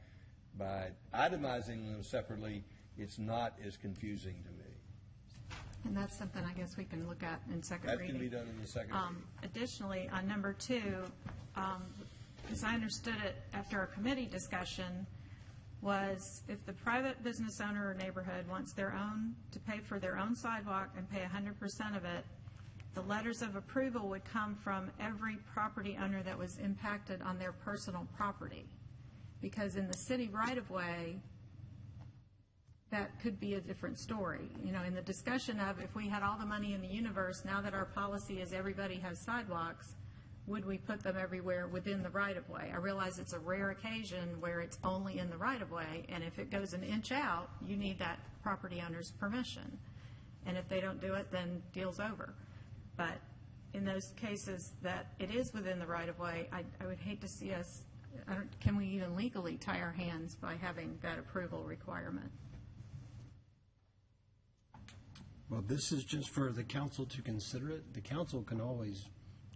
itemizing them separately, it's not as confusing to me. And that's something I guess we can look at in second That reading. can be done in the second reading. Additionally, on number 2, as I understood it after a committee discussion, was if the private business owner or neighborhood wants their own, to pay for their own sidewalk and pay 100% of it, the letters of approval would come from every property owner that was impacted on their personal property. Because in the city right-of-way, that could be a different story. You know, in the discussion of if we had all the money in the universe, now that our policy is everybody has sidewalks, would we put them everywhere within the right-of-way? I realize it's a rare occasion where it's only in the right-of-way, and if it goes an inch out, you need that property owner's permission. And if they don't do it, then deal's over. But in those cases that it is within the right-of-way, I would hate to see us, can we even legally tie our hands by having that approval requirement? Well, this is just for the council to consider it. The council can always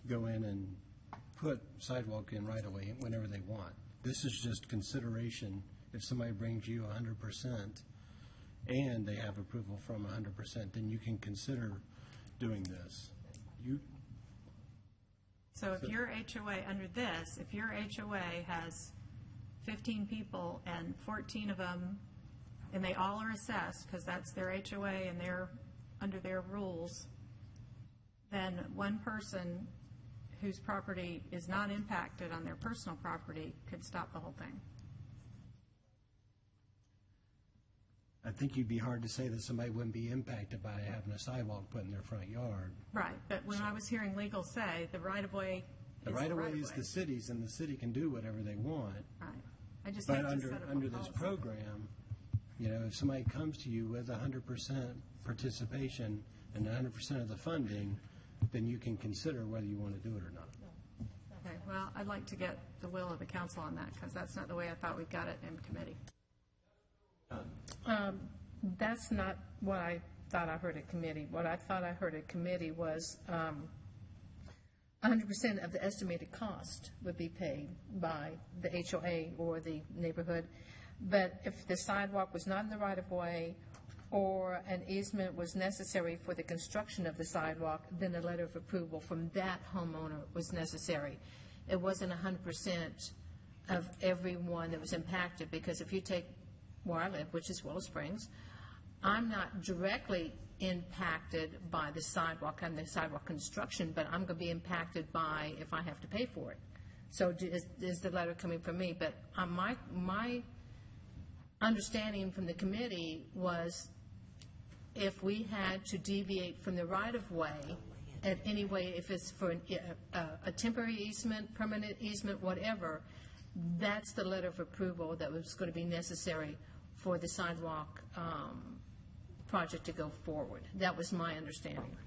go in and put sidewalk in right away whenever they want. This is just consideration. If somebody brings you 100% and they have approval from 100%, then you can consider doing this. So if your HOA, under this, if your HOA has 15 people and 14 of them, and they all are assessed, because that's their HOA and they're under their rules, then one person whose property is not impacted on their personal property could stop the whole thing. I think you'd be hard to say that somebody wouldn't be impacted by having a sidewalk put in their front yard. Right, but when I was hearing legal say, the right-of-way The right-of-way is the city's, and the city can do whatever they want. Right. I just But hate to set up a under this policy. program, you know, if somebody comes to you with 100% participation and 100% of the funding, then you can consider whether you want to do it or not. Okay, well, I'd like to get the will of the council on that, because that's not the way I thought we got it in committee. That's not what I thought I heard at committee. What I thought I heard at committee was 100% of the estimated cost would be paid by the HOA or the neighborhood. But if the sidewalk was not in the right-of-way or an easement was necessary for the construction of the sidewalk, then a letter of approval from that homeowner was necessary. It wasn't 100% of everyone that was impacted, because if you take where I live, which is Willow Springs, I'm not directly impacted by the sidewalk and the sidewalk construction, but I'm going to be impacted by if I have to pay for it. So is the letter coming from me? But my understanding from the committee was if we had to deviate from the right-of-way in any way, if it's for a temporary easement, permanent easement, whatever, that's the letter of approval that was going to be necessary for the sidewalk project to go forward. That was my understanding.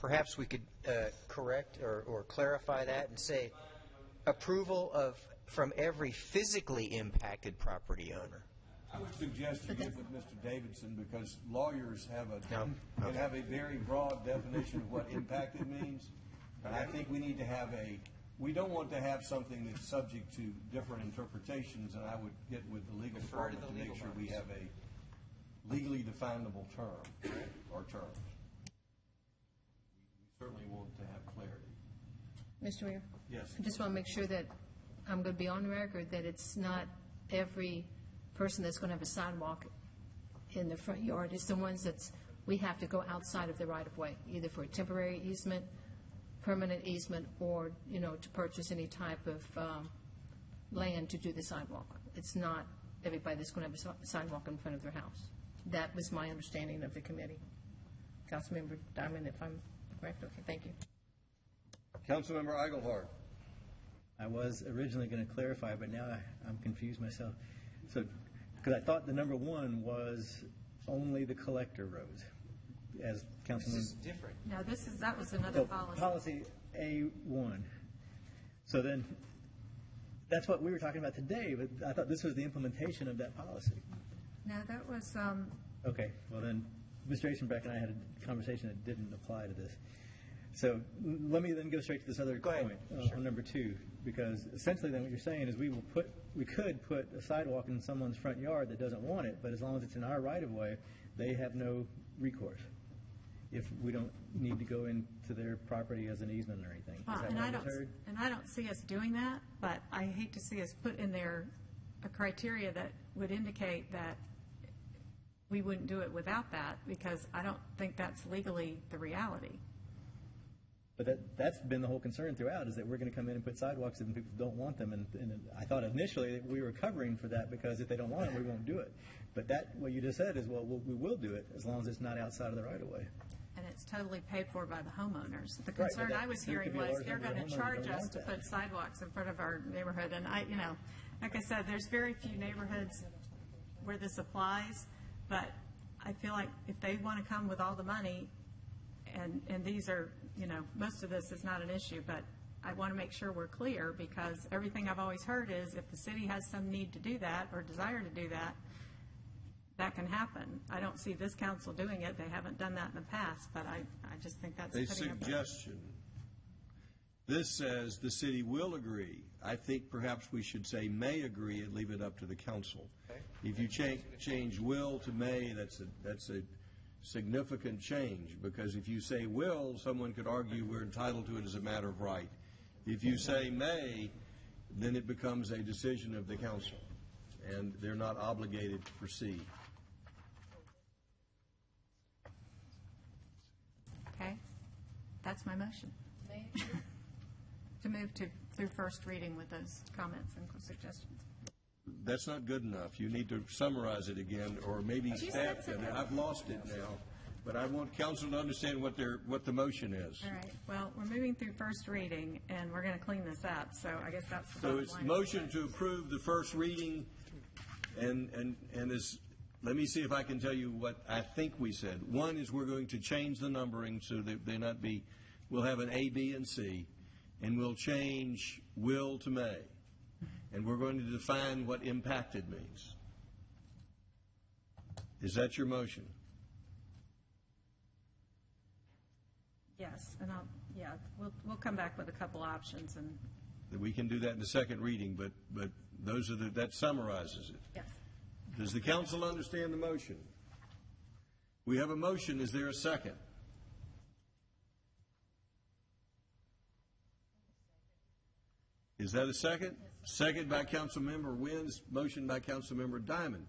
Perhaps we could correct or clarify that and say approval from every physically impacted property owner. I would suggest you get with Mr. Davidson, because lawyers have a very broad definition of what impacted means. And I think we need to have we don't want to have something that's subject to different interpretations, and I would get with the legal department to make sure we have a legally definable term or terms. We certainly want to have clarity. Mr. Mayor? Yes. I just want to make sure that I'm going to be on record that it's not every person that's going to have a sidewalk in the front yard. It's the ones we have to go outside of the right-of-way, either for a temporary easement, permanent easement, or, to purchase any type of land to do the sidewalk. It's not everybody that's going to have a sidewalk in front of their house. That was my understanding of the committee. Councilmember Diamond, if I'm correct, okay, thank you. Councilmember Eichelhart. I was originally going to clarify, but now I'm confused myself. So, because I thought the number 1 was only the collector roads, as Councilman. This is different. No, that was another policy. Policy A1. So then, that's what we were talking about today, but I thought this was the implementation of that policy. No, that was, Okay, well then, Mr. Asenbeck and I had a conversation that didn't apply to this. So let me then go straight to this other point on number 2, because essentially then what you're saying is we could put a sidewalk in someone's front yard that doesn't want it, but as long as it's in our right-of-way, they have no recourse if we don't need to go into their property as an easement or anything. Is that And what I I don't, heard? and I don't see us doing that, but I hate to see us put in there a criteria that would indicate that we wouldn't do it without that, because I don't think that's legally the reality. But that's been the whole concern throughout, is that we're going to come in and put sidewalks and people don't want them. And I thought initially that we were covering for that, because if they don't want it, we won't do it. But that, what you just said is, well, we will do it as long as it's not outside of the right of way. And it's totally paid for by the homeowners. The Right, but concern that- I was there could hearing be a was large they're number of going to homeowners charge that us want to that. put sidewalks in front of our neighborhood. And like I said, there's very few neighborhoods where this applies, but I feel like if they want to come with all the money, and these are, most of this is not an issue, but I want to make sure we're clear, because everything I've always heard is if the city has some need to do that or desire to do that, that can happen. I don't see this council doing it. They haven't done that in the past, but I just think that's A putting up suggestion. This says the city will agree. I think perhaps we should say may agree and leave it up to the council. If you change will to may, that's a significant change, because if you say will, someone could argue we're entitled to it as a matter of right. If you say may, then it becomes a decision of the council, and they're not obligated to proceed. Okay, that's my motion. To move through first reading with those comments and suggestions. That's not good enough. You need to summarize it again, or maybe You staff said can. so. I've lost it now, but I want council to understand what the motion is. All right, well, we're moving through first reading, and we're going to clean this up, so I guess that's the So bottom it's line. motion to approve the first reading, and is, let me see if I can tell you what I think we said. One is we're going to change the numbering so that they not be, we'll have an A, B, and C, and we'll change will to may. And we're going to define what impacted means. Is that your motion? Yes, and we'll come back with a couple options, and, We can do that in the second reading, but those are that summarizes it. yes. Does the council understand the motion? We have a motion. Is there a second? Is that a second? Second by Councilmember Wynns, motion by Councilmember Diamond.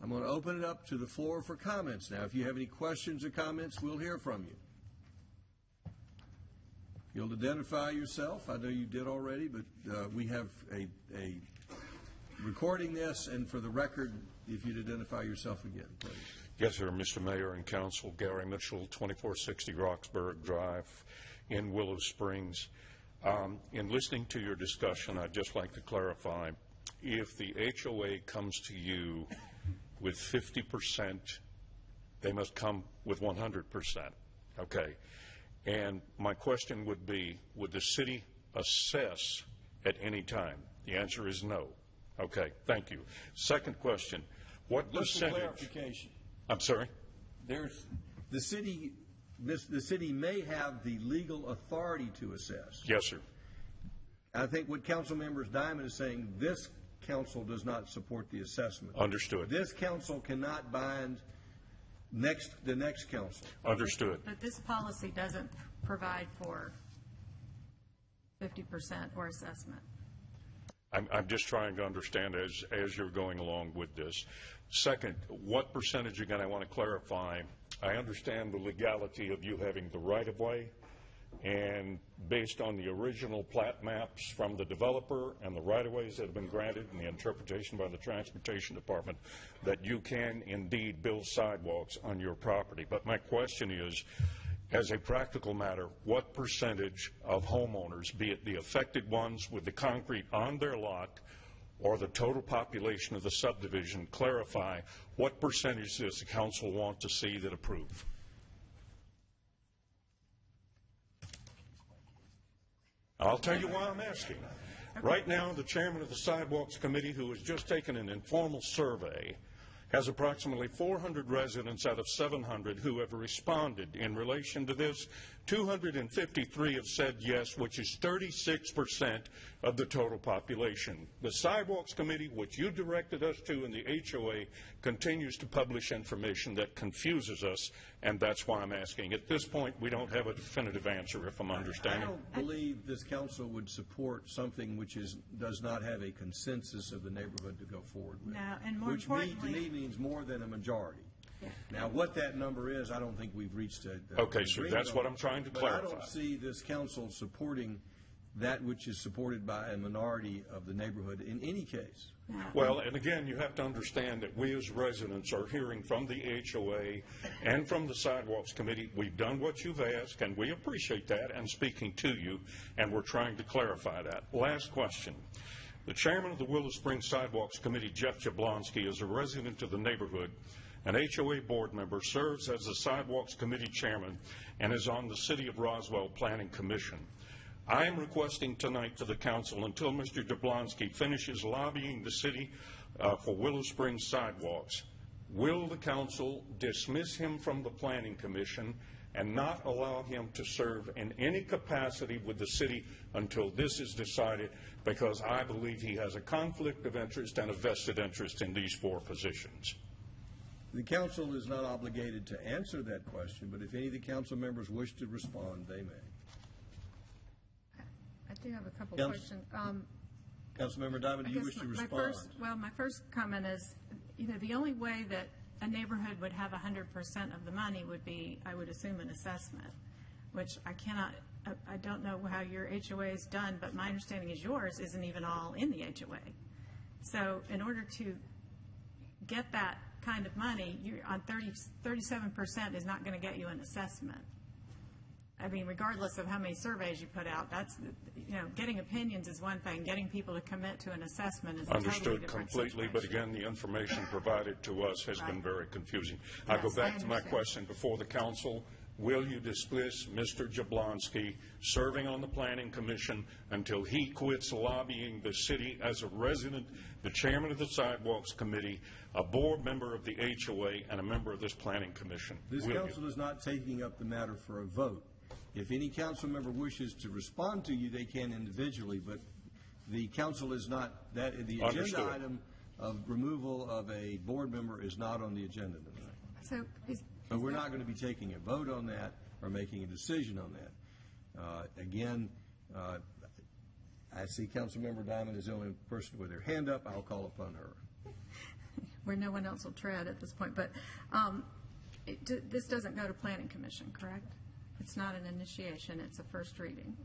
I'm going to open it up to the floor for comments now. If you have any questions or comments, we'll hear from you. You'll identify yourself. I know you did already, but we have a recording this, and for the record, if you'd identify yourself again, please. Yes, sir. Mr. Mayor and Council, Gary Mitchell, 2460 Roxburgh Drive in Willow Springs. In listening to your discussion, I'd just like to clarify, if the HOA comes to you with 50%, they must come with 100%. Okay. And my question would be, would the city assess at any time? The answer is no. Okay, thank you. Second question, what Just for percentage? clarification. I'm sorry? There's the city may have the legal authority to assess. Yes, sir. I think what Councilmember Diamond is saying, this council does not support the assessment. Understood. This council cannot bind the next council. Understood. But this policy doesn't provide for 50% or assessment. I'm just trying to understand as you're going along with this. Second, what percentage, again, I want to clarify. I understand the legality of you having the right-of-way, and based on the original plat maps from the developer and the right-of-ways that have been granted and the interpretation by the Transportation Department, that you can indeed build sidewalks on your property. But my question is, as a practical matter, what percentage of homeowners, be it the affected ones with the concrete on their lot or the total population of the subdivision, clarify what percentage does the council want to see that approve? I'll tell you why I'm asking. Right now, the chairman of the Sidewalks Committee, who has just taken an informal survey, has approximately 400 residents out of 700 who have responded in relation to this. 253 have said yes, which is 36% of the total population. The Sidewalks Committee, which you directed us to in the HOA, continues to publish information that confuses us, and that's why I'm asking. At this point, we don't have a definitive answer, if I'm understanding. I don't believe this council would support something which does not have a consensus of the neighborhood to go forward with. No, and more which importantly, to me means more than a majority. Yeah. Now, what that number is, I don't think we've reached a Okay, so that's what I'm trying to clarify. But I don't see this council supporting that which is supported by a minority of the neighborhood in any case. Well, and again, you have to understand that we as residents are hearing from the HOA and from the Sidewalks Committee. We've done what you've asked, and we appreciate that and speaking to you, and we're trying to clarify that. Last question. The chairman of the Willow Springs Sidewalks Committee, Jeff Jablonski, is a resident of the neighborhood. An HOA board member, serves as the Sidewalks Committee chairman, and is on the City of Roswell Planning Commission. I am requesting tonight to the council, until Mr. Jablonski finishes lobbying the city for Willow Springs sidewalks, will the council dismiss him from the Planning Commission and not allow him to serve in any capacity with the city until this is decided, because I believe he has a conflict of interest and a vested interest in these 4 positions. The council is not obligated to answer that question, but if any of the council members wish to respond, they may. I do have a couple questions. Councilmember Diamond, do you wish to respond? My first comment is, the only way that a neighborhood would have 100% of the money would be, I would assume, an assessment, which I don't know how your HOA is done, but my understanding is yours isn't even all in the HOA. So in order to get that kind of money, you're on 37% is not going to get you an assessment. I mean, regardless of how many surveys you put out, that's, getting opinions is one thing. Getting people to commit to an assessment is a totally different Understood completely, but again, the information provided to us has been very confusing. Yes, I go back I to my understand. question before the council. Will you dismiss Mr. Jablonski serving on the Planning Commission until he quits lobbying the city as a resident, the chairman of the Sidewalks Committee, a board member of the HOA, and a member of this Planning Commission? This Will council is not taking up the matter for a vote. If any council member wishes to respond to you, they can individually, but the council is not, the agenda Understood. item of removal of a board member is not on the agenda tonight. So we're not going to be taking a vote on that or making a decision on that. Again, I see Councilmember Diamond is the only person with her hand up. I'll call upon her. where no one else will tread at this point, but this doesn't go to Planning Commission, correct? It's not an initiation, it's a first reading.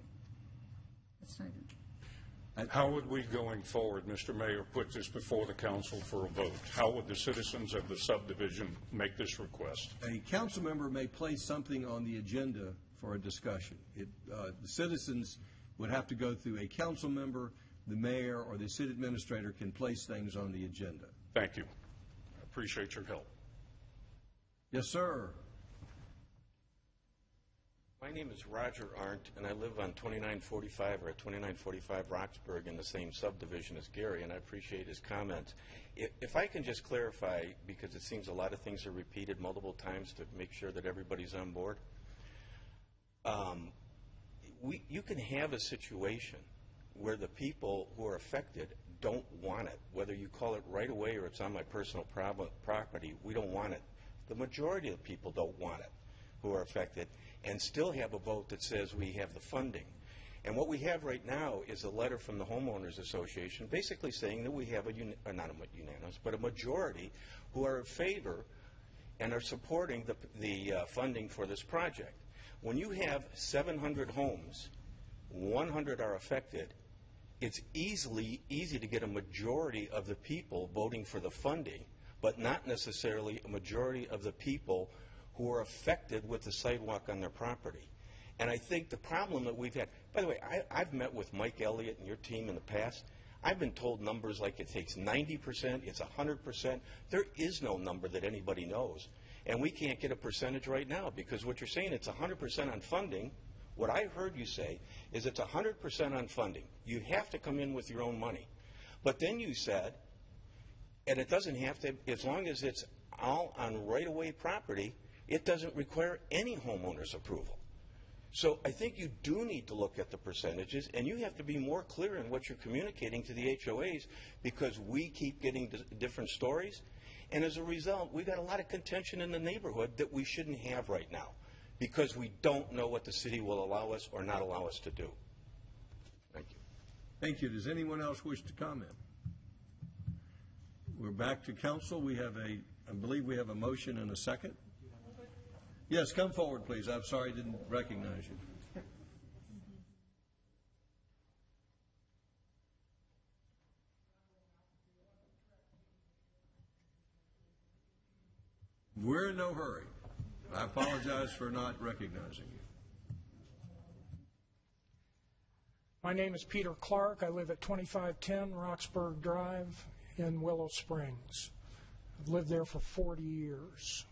It's not even... How would we, going forward, Mr. Mayor, put this before the council for a vote? How would the citizens of the subdivision make this request? A council member may place something on the agenda for a discussion. The citizens would have to go through a council member, the mayor, or the city administrator can place things on the agenda. Thank you. I appreciate your help. Yes, sir. My name is Roger Arndt, and I live on 2945 or at 2945 Roxburgh in the same subdivision as Gary, and I appreciate his comments. If I can just clarify, because it seems a lot of things are repeated multiple times to make sure that everybody's on board. You can have a situation where the people who are affected don't want it, whether you call it right away or it's on my personal property, we don't want it. The majority of the people don't want it who are affected, and still have a vote that says we have the funding. And what we have right now is a letter from the Homeowners Association basically saying that we have not a unanimous, but a majority who are in favor and are supporting the funding for this project. When you have 700 homes, 100 are affected, it's easy to get a majority of the people voting for the funding, but not necessarily a majority of the people who are affected with the sidewalk on their property. And I think the problem that we've had, by the way, I've met with Mike Elliott and your team in the past. I've been told numbers like it takes 90%, it's 100%. There is no number that anybody knows. And we can't get a percentage right now because what you're saying, it's 100% on funding. What I heard you say is it's 100% on funding. You have to come in with your own money. But then you said, and it doesn't have to, as long as it's all on right-of-way property, it doesn't require any homeowner's approval. So I think you do need to look at the percentages, and you have to be more clear in what you're communicating to the HOAs, because we keep getting different stories. And as a result, we've got a lot of contention in the neighborhood that we shouldn't have right now, because we don't know what the city will allow us or not allow us to do. Thank you. Thank you. Does anyone else wish to comment? We're back to council. We have I believe we have a motion and a second. Yes, come forward, please. I'm sorry I didn't recognize you. We're in no hurry. I apologize for not recognizing you. My name is Peter Clark. I live at 2510 Roxburgh Drive in Willow Springs. I've lived there for 40 years.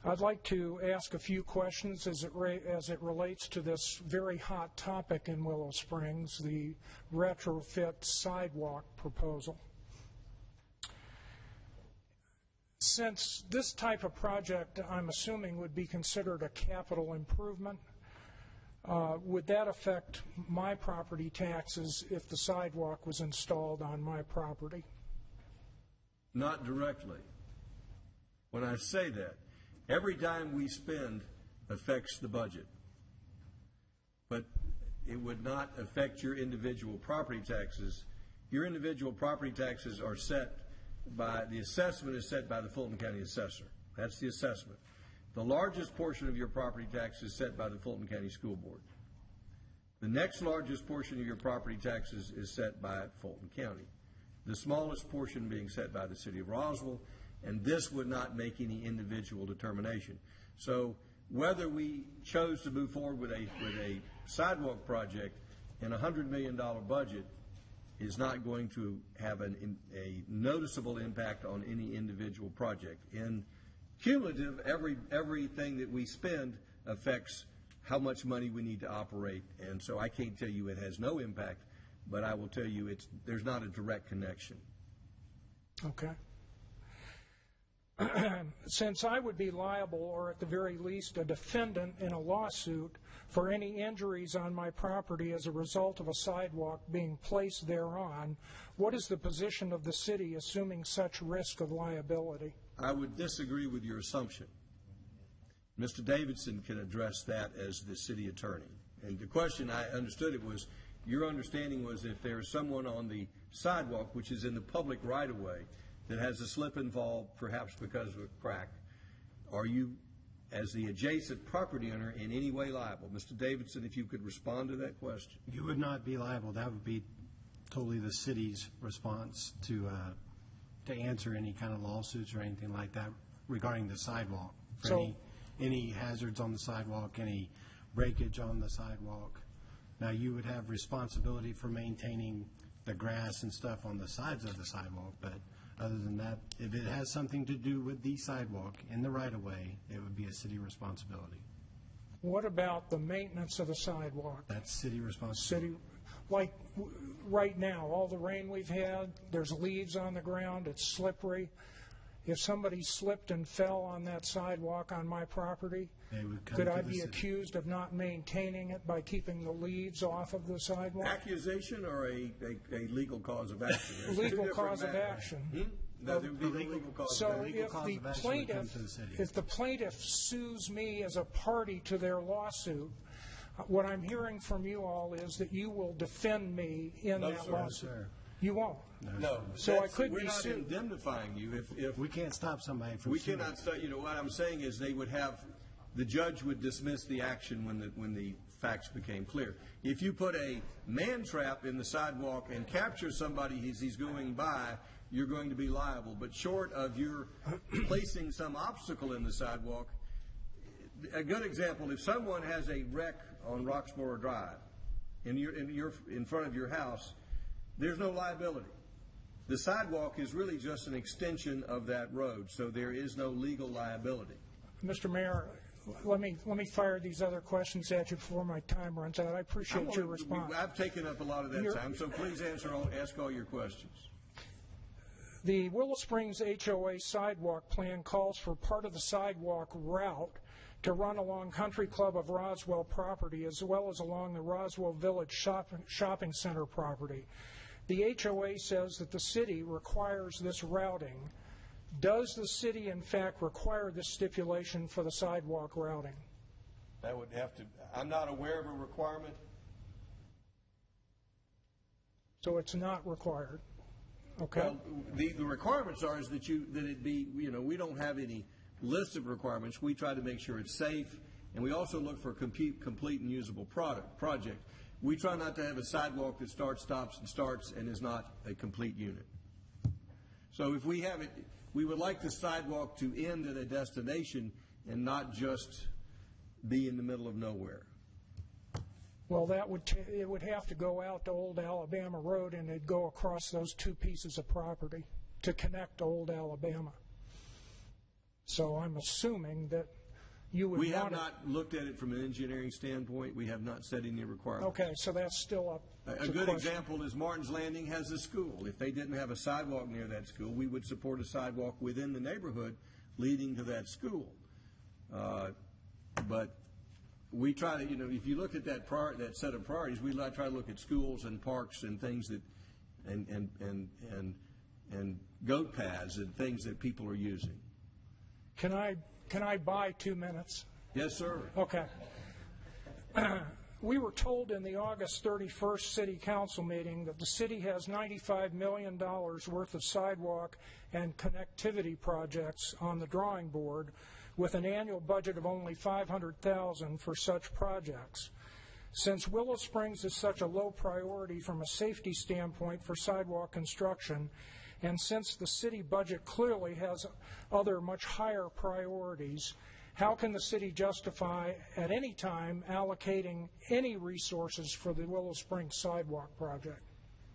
I'd like to ask a few questions as it relates to this very hot topic in Willow Springs, the retrofit sidewalk proposal. Since this type of project, I'm assuming, would be considered a capital improvement, would that affect my property taxes if the sidewalk was installed on my property? Not directly. When I say that, every dime we spend affects the budget. But it would not affect your individual property taxes. Your individual property taxes are set by, the assessment is set by the Fulton County Assessor. That's the assessment. The largest portion of your property tax is set by the Fulton County School Board. The next largest portion of your property taxes is set by Fulton County. The smallest portion being set by the City of Roswell, and this would not make any individual determination. So whether we chose to move forward with a sidewalk project in a $100 million budget is not going to have a noticeable impact on any individual project. In cumulative, everything that we spend affects how much money we need to operate, and so I can't tell you it has no impact, but I will tell you there's not a direct connection. Okay. Since I would be liable, or at the very least a defendant in a lawsuit, for any injuries on my property as a result of a sidewalk being placed thereon, what is the position of the city assuming such risk of liability? I would disagree with your assumption. Mr. Davidson can address that as the city attorney. And the question, I understood it was, your understanding was if there is someone on the sidewalk, which is in the public right-of-way, that has a slip and fall, perhaps because of a crack, are you, as the adjacent property owner, in any way liable? Mr. Davidson, if you could respond to that question. You would not be liable. That would be totally the city's response to answer any kind of lawsuits or anything like that regarding the sidewalk. For any hazards on the sidewalk, any breakage on the sidewalk. Now, you would have responsibility for maintaining the grass and stuff on the sides of the sidewalk, but other than that, if it has something to do with the sidewalk in the right-of-way, it would be a city responsibility. What about the maintenance of the sidewalk? That's city responsibility. Like right now, all the rain we've had, there's leaves on the ground, it's slippery. If somebody slipped and fell on that sidewalk on my property, could I be accused of not maintaining it by keeping the leaves off of the sidewalk? Accusation or a legal cause of action? Legal cause of action. No, there would be legal cause of action. So if the plaintiff sues me as a party to their lawsuit, what I'm hearing from you all is that you will defend me in that lawsuit. Sir. You won't. No. So I could be sued. We're not indemnifying you if we can't stop somebody from. We cannot stop. You know what I'm saying is they would have, the judge would dismiss the action when the facts became clear. If you put a man trap in the sidewalk and capture somebody as he's going by, you're going to be liable. But short of your placing some obstacle in the sidewalk, a good example: if someone has a wreck on Roxborough Drive in front of your house, there's no liability. The sidewalk is really just an extension of that road, so there is no legal liability. Mr. Mayor, let me fire these other questions at you before my time runs out. I appreciate your response. I've taken up a lot of that time, so please ask all your questions. The Willow Springs HOA sidewalk plan calls for part of the sidewalk route to run along Country Club of Roswell property as well as along the Roswell Village shopping center property. The HOA says that the city requires this routing. Does the city in fact require this stipulation for the sidewalk routing? That would have to, I'm not aware of a requirement. So it's not required. Okay. Well, the requirements are is that it be, we don't have any list of requirements. We try to make sure it's safe, and we also look for a complete and usable project. We try not to have a sidewalk that starts, stops, and starts and is not a complete unit. So if we have it, we would like the sidewalk to end at a destination and not just be in the middle of nowhere. Well, it would have to go out to Old Alabama Road, and it'd go across those two pieces of property to connect to Old Alabama. So I'm assuming that you would We want have not looked at it from an engineering standpoint. We have not set any requirements. Okay, so that's still up A to good question. example is Martin's Landing has a school. If they didn't have a sidewalk near that school, we would support a sidewalk within the neighborhood leading to that school. But we try to, if you look at that set of priorities, we try to look at schools and parks and things that, and goat paths and things that people are using. Can I buy 2 minutes? Yes, sir. Okay. We were told in the August 31st City Council meeting that the city has $95 million worth of sidewalk and connectivity projects on the drawing board, with an annual budget of only $500,000 for such projects. Since Willow Springs is such a low priority from a safety standpoint for sidewalk construction, and since the city budget clearly has other much higher priorities, how can the city justify at any time allocating any resources for the Willow Springs sidewalk project?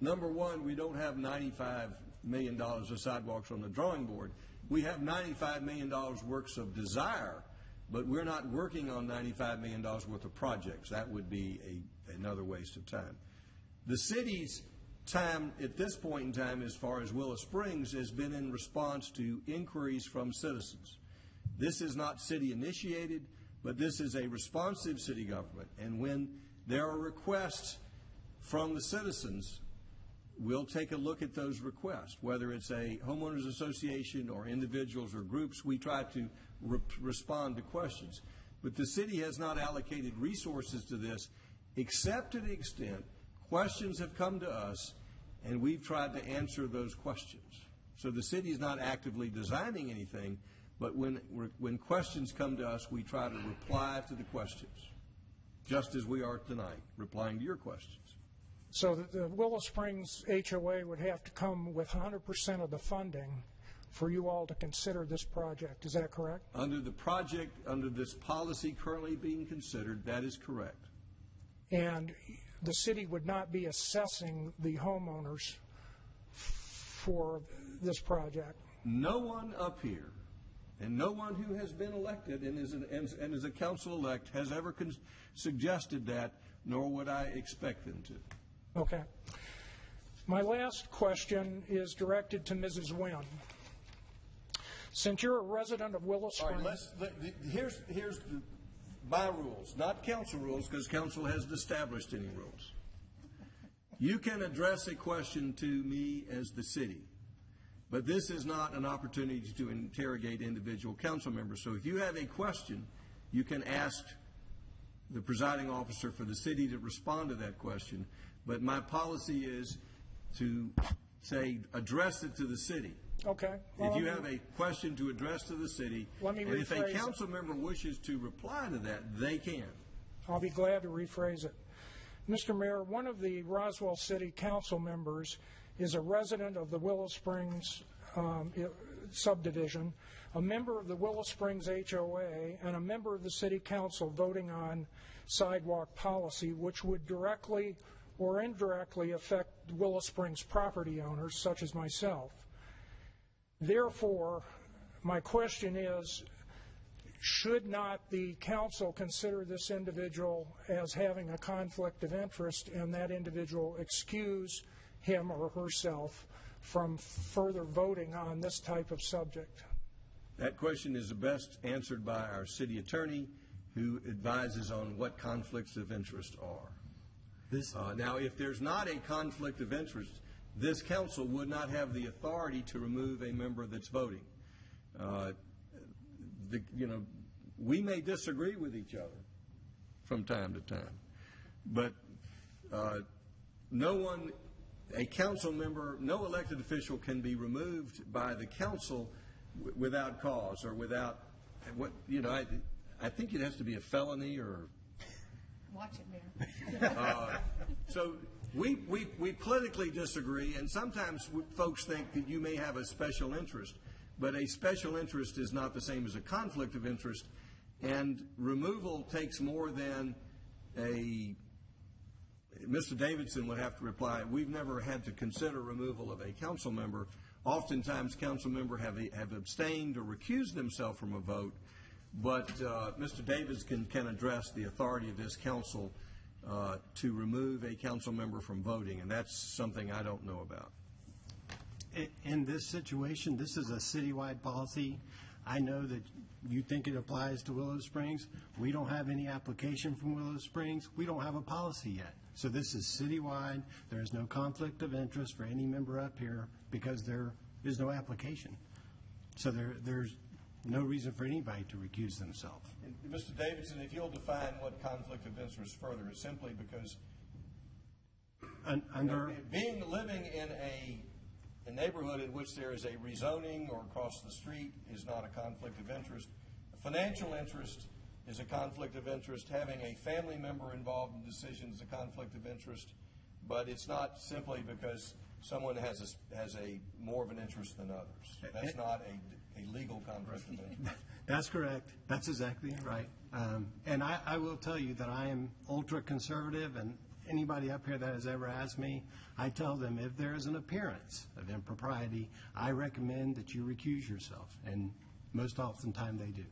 Number one, we don't have $95 million of sidewalks on the drawing board. We have $95 million worth of desire, but we're not working on $95 million worth of projects. That would be another waste of time. The city's time at this point in time, as far as Willow Springs, has been in response to inquiries from citizens. This is not city initiated, but this is a responsive city government. And when there are requests from the citizens, we'll take a look at those requests. Whether it's a homeowners association or individuals or groups, we try to respond to questions. But the city has not allocated resources to this, except to the extent questions have come to us and we've tried to answer those questions. So the city is not actively designing anything, but when questions come to us, we try to reply to the questions, just as we are tonight, replying to your questions. So the Willow Springs HOA would have to come with 100% of the funding for you all to consider this project. Is that correct? Under the project, under this policy currently being considered, that is correct. And the city would not be assessing the homeowners for this project? No one up here, and no one who has been elected and is a council-elect has ever suggested that, nor would I expect them to. Okay. My last question is directed to Mrs. Wynn. Since you're a resident of Willow Springs... Here's my rules, not council rules, because council hasn't established any rules. You can address a question to me as the city, but this is not an opportunity to interrogate individual council members. So if you have a question, you can ask the presiding officer for the city to respond to that question. But my policy is to say, address it to the city. Okay. If you have a question to address to the city, and if a council member wishes to reply to that, they can. I'll be glad to rephrase it. Mr. Mayor, one of the Roswell City Council members is a resident of the Willow Springs subdivision, a member of the Willow Springs HOA, and a member of the City Council voting on sidewalk policy, which would directly or indirectly affect Willow Springs property owners, such as myself. Therefore, my question is, should not the council consider this individual as having a conflict of interest, and that individual excuse him or herself from further voting on this type of subject? That question is best answered by our city attorney, who advises on what conflicts of interest are. Now, if there's not a conflict of interest, this council would not have the authority to remove a member that's voting. We may disagree with each other from time to time, but a council member, no elected official can be removed by the council without cause or without, I think it has to be a felony or. Watch it, Mayor. So we politically disagree, and sometimes folks think that you may have a special interest, but a special interest is not the same as a conflict of interest, and removal takes more than a. Mr. Davidson would have to reply, we've never had to consider removal of a council member. Oftentimes, council members have abstained or recused themselves from a vote, but Mr. Davidson can address the authority of this council to remove a council member from voting, and that's something I don't know about. In this situation, this is a citywide policy. I know that you think it applies to Willow Springs. We don't have any application from Willow Springs. We don't have a policy yet. So this is citywide. There is no conflict of interest for any member up here because there is no application. So there's no reason for anybody to recuse themselves. And Mr. Davidson, if you'll define what conflict of interest further, is simply because living in a neighborhood in which there is a rezoning or across the street is not a conflict of interest. A financial interest is a conflict of interest. Having a family member involved in decisions is a conflict of interest, but it's not simply because someone has a more of an interest than others. That's not a legal conflict of interest. That's correct. That's exactly right. And I will tell you that I am ultra conservative, and anybody up here that has ever asked me, I tell them if there is an appearance of impropriety, I recommend that you recuse yourself, and most oftentimes they do.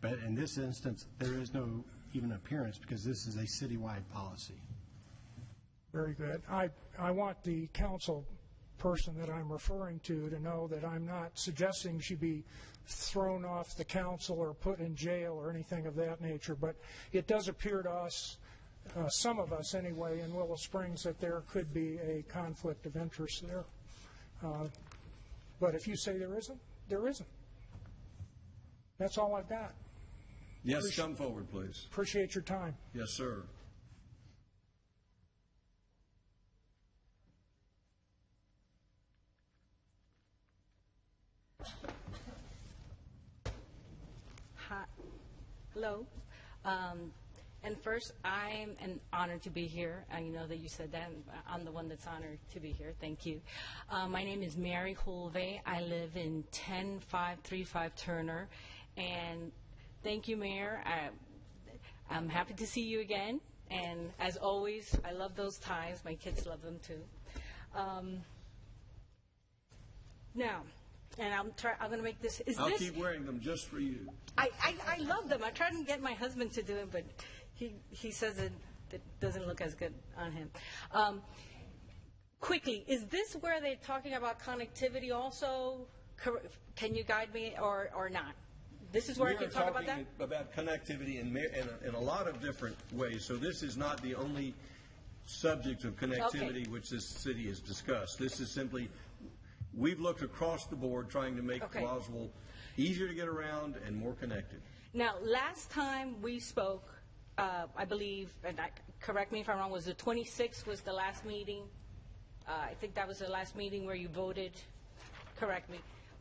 But in this instance, there is no even appearance because this is a citywide policy. Very good. I want the council person that I'm referring to know that I'm not suggesting she be thrown off the council or put in jail or anything of that nature, but it does appear to us, some of us anyway, in Willow Springs, that there could be a conflict of interest there. But if you say there isn't, there isn't. That's all I've got. Yes, come forward, please. Appreciate your time. Yes, sir. Hi. Hello. And first, I'm honored to be here. I know that you said that. I'm the one that's honored to be here. Thank you. My name is Mary Hulve. I live in 10535 Turner. And thank you, Mayor. I'm happy to see you again. And as always, I love those ties. My kids love them too. Now, and I'm going to make this. I'll keep wearing them just for you. I love them. I tried to get my husband to do it, but he says it doesn't look as good on him. Quickly, is this where they're talking about connectivity also? Can you guide me or not? This is where I can talk about that? We are talking about connectivity in a lot of different ways. So this is not the only subject of connectivity which this city has discussed. This is simply, we've looked across the board trying to make Roswell easier to get around and more connected. Now, last time we spoke, I believe, and correct me if I'm wrong, was the 26th was the last meeting? I think that was the last meeting where you voted. Correct me.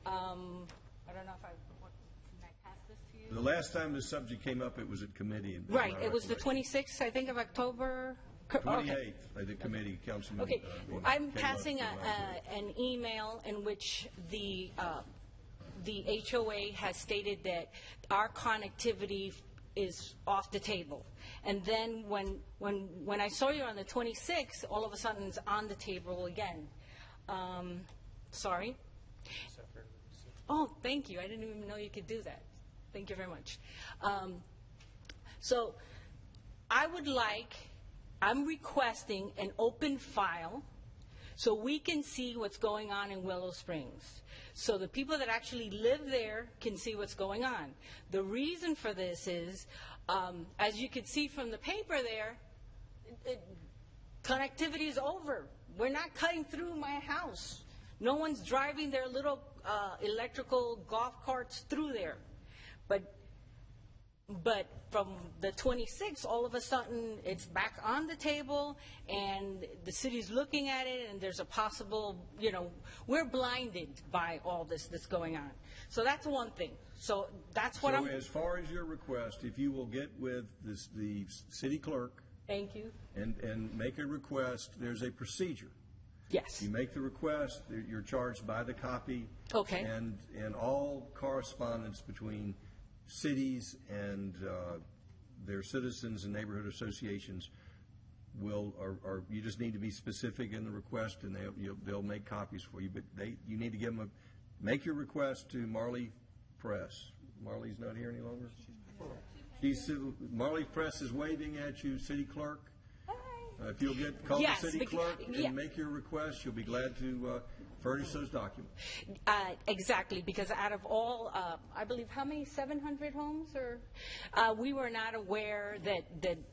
I don't know if can I pass this to you? The last time this subject came up, it was at committee. Right. It was the 26th, I think, of October. 28th, at the committee, Councilman. Okay. I'm passing an email in which the HOA has stated that our connectivity is off the table. And then when I saw you on the 26th, all of a sudden it's on the table again. Sorry? Oh, thank you. I didn't even know you could do that. Thank you very much. So I'm requesting an open file so we can see what's going on in Willow Springs. So the people that actually live there can see what's going on. The reason for this is, as you can see from the paper there, connectivity is over. We're not cutting through my house. No one's driving their little electrical golf carts through there. But from the 26th, all of a sudden, it's back on the table, and the city's looking at it, and there's a possible, we're blinded by all this that's going on. So that's one thing. So that's what So as far as your request, if you will get with the city clerk. Thank you. And make a request, there's a procedure. Yes. You make the request, you're charged by the copy. Okay. And all correspondence between cities and their citizens and neighborhood associations you just need to be specific in the request, and they'll make copies for you. But you need to give them make your request to Marley Press. Marley's not here any longer. Marley Press is waving at you, city clerk. If you'll call Yes, the city clerk yeah. and make your request, she'll be glad to furnish those documents. Exactly, because out of all, I believe, how many, 700 homes? We were not aware that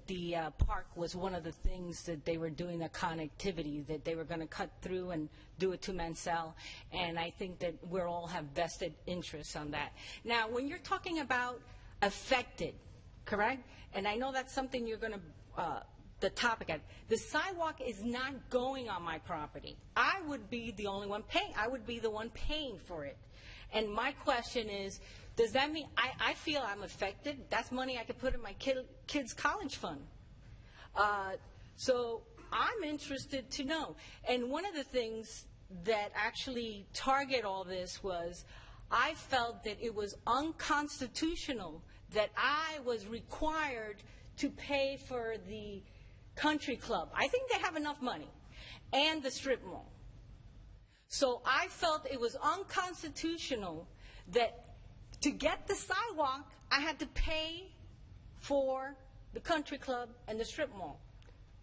the park was one of the things that they were doing, the connectivity, that they were going to cut through and do a two-man cell, and I think that we all have vested interests on that. Now, when you're talking about affected, correct? And I know that's something you're going to the topic at. The sidewalk is not going on my property. I would be the only one paying. I would be the one paying for it. And my question is, does that mean I feel I'm affected? That's money I could put in my kids' college fund. So I'm interested to know. And one of the things that actually target all this was I felt that it was unconstitutional that I was required to pay for the country club. I think they have enough money, and the strip mall. So I felt it was unconstitutional that to get the sidewalk, I had to pay for the country club and the strip mall.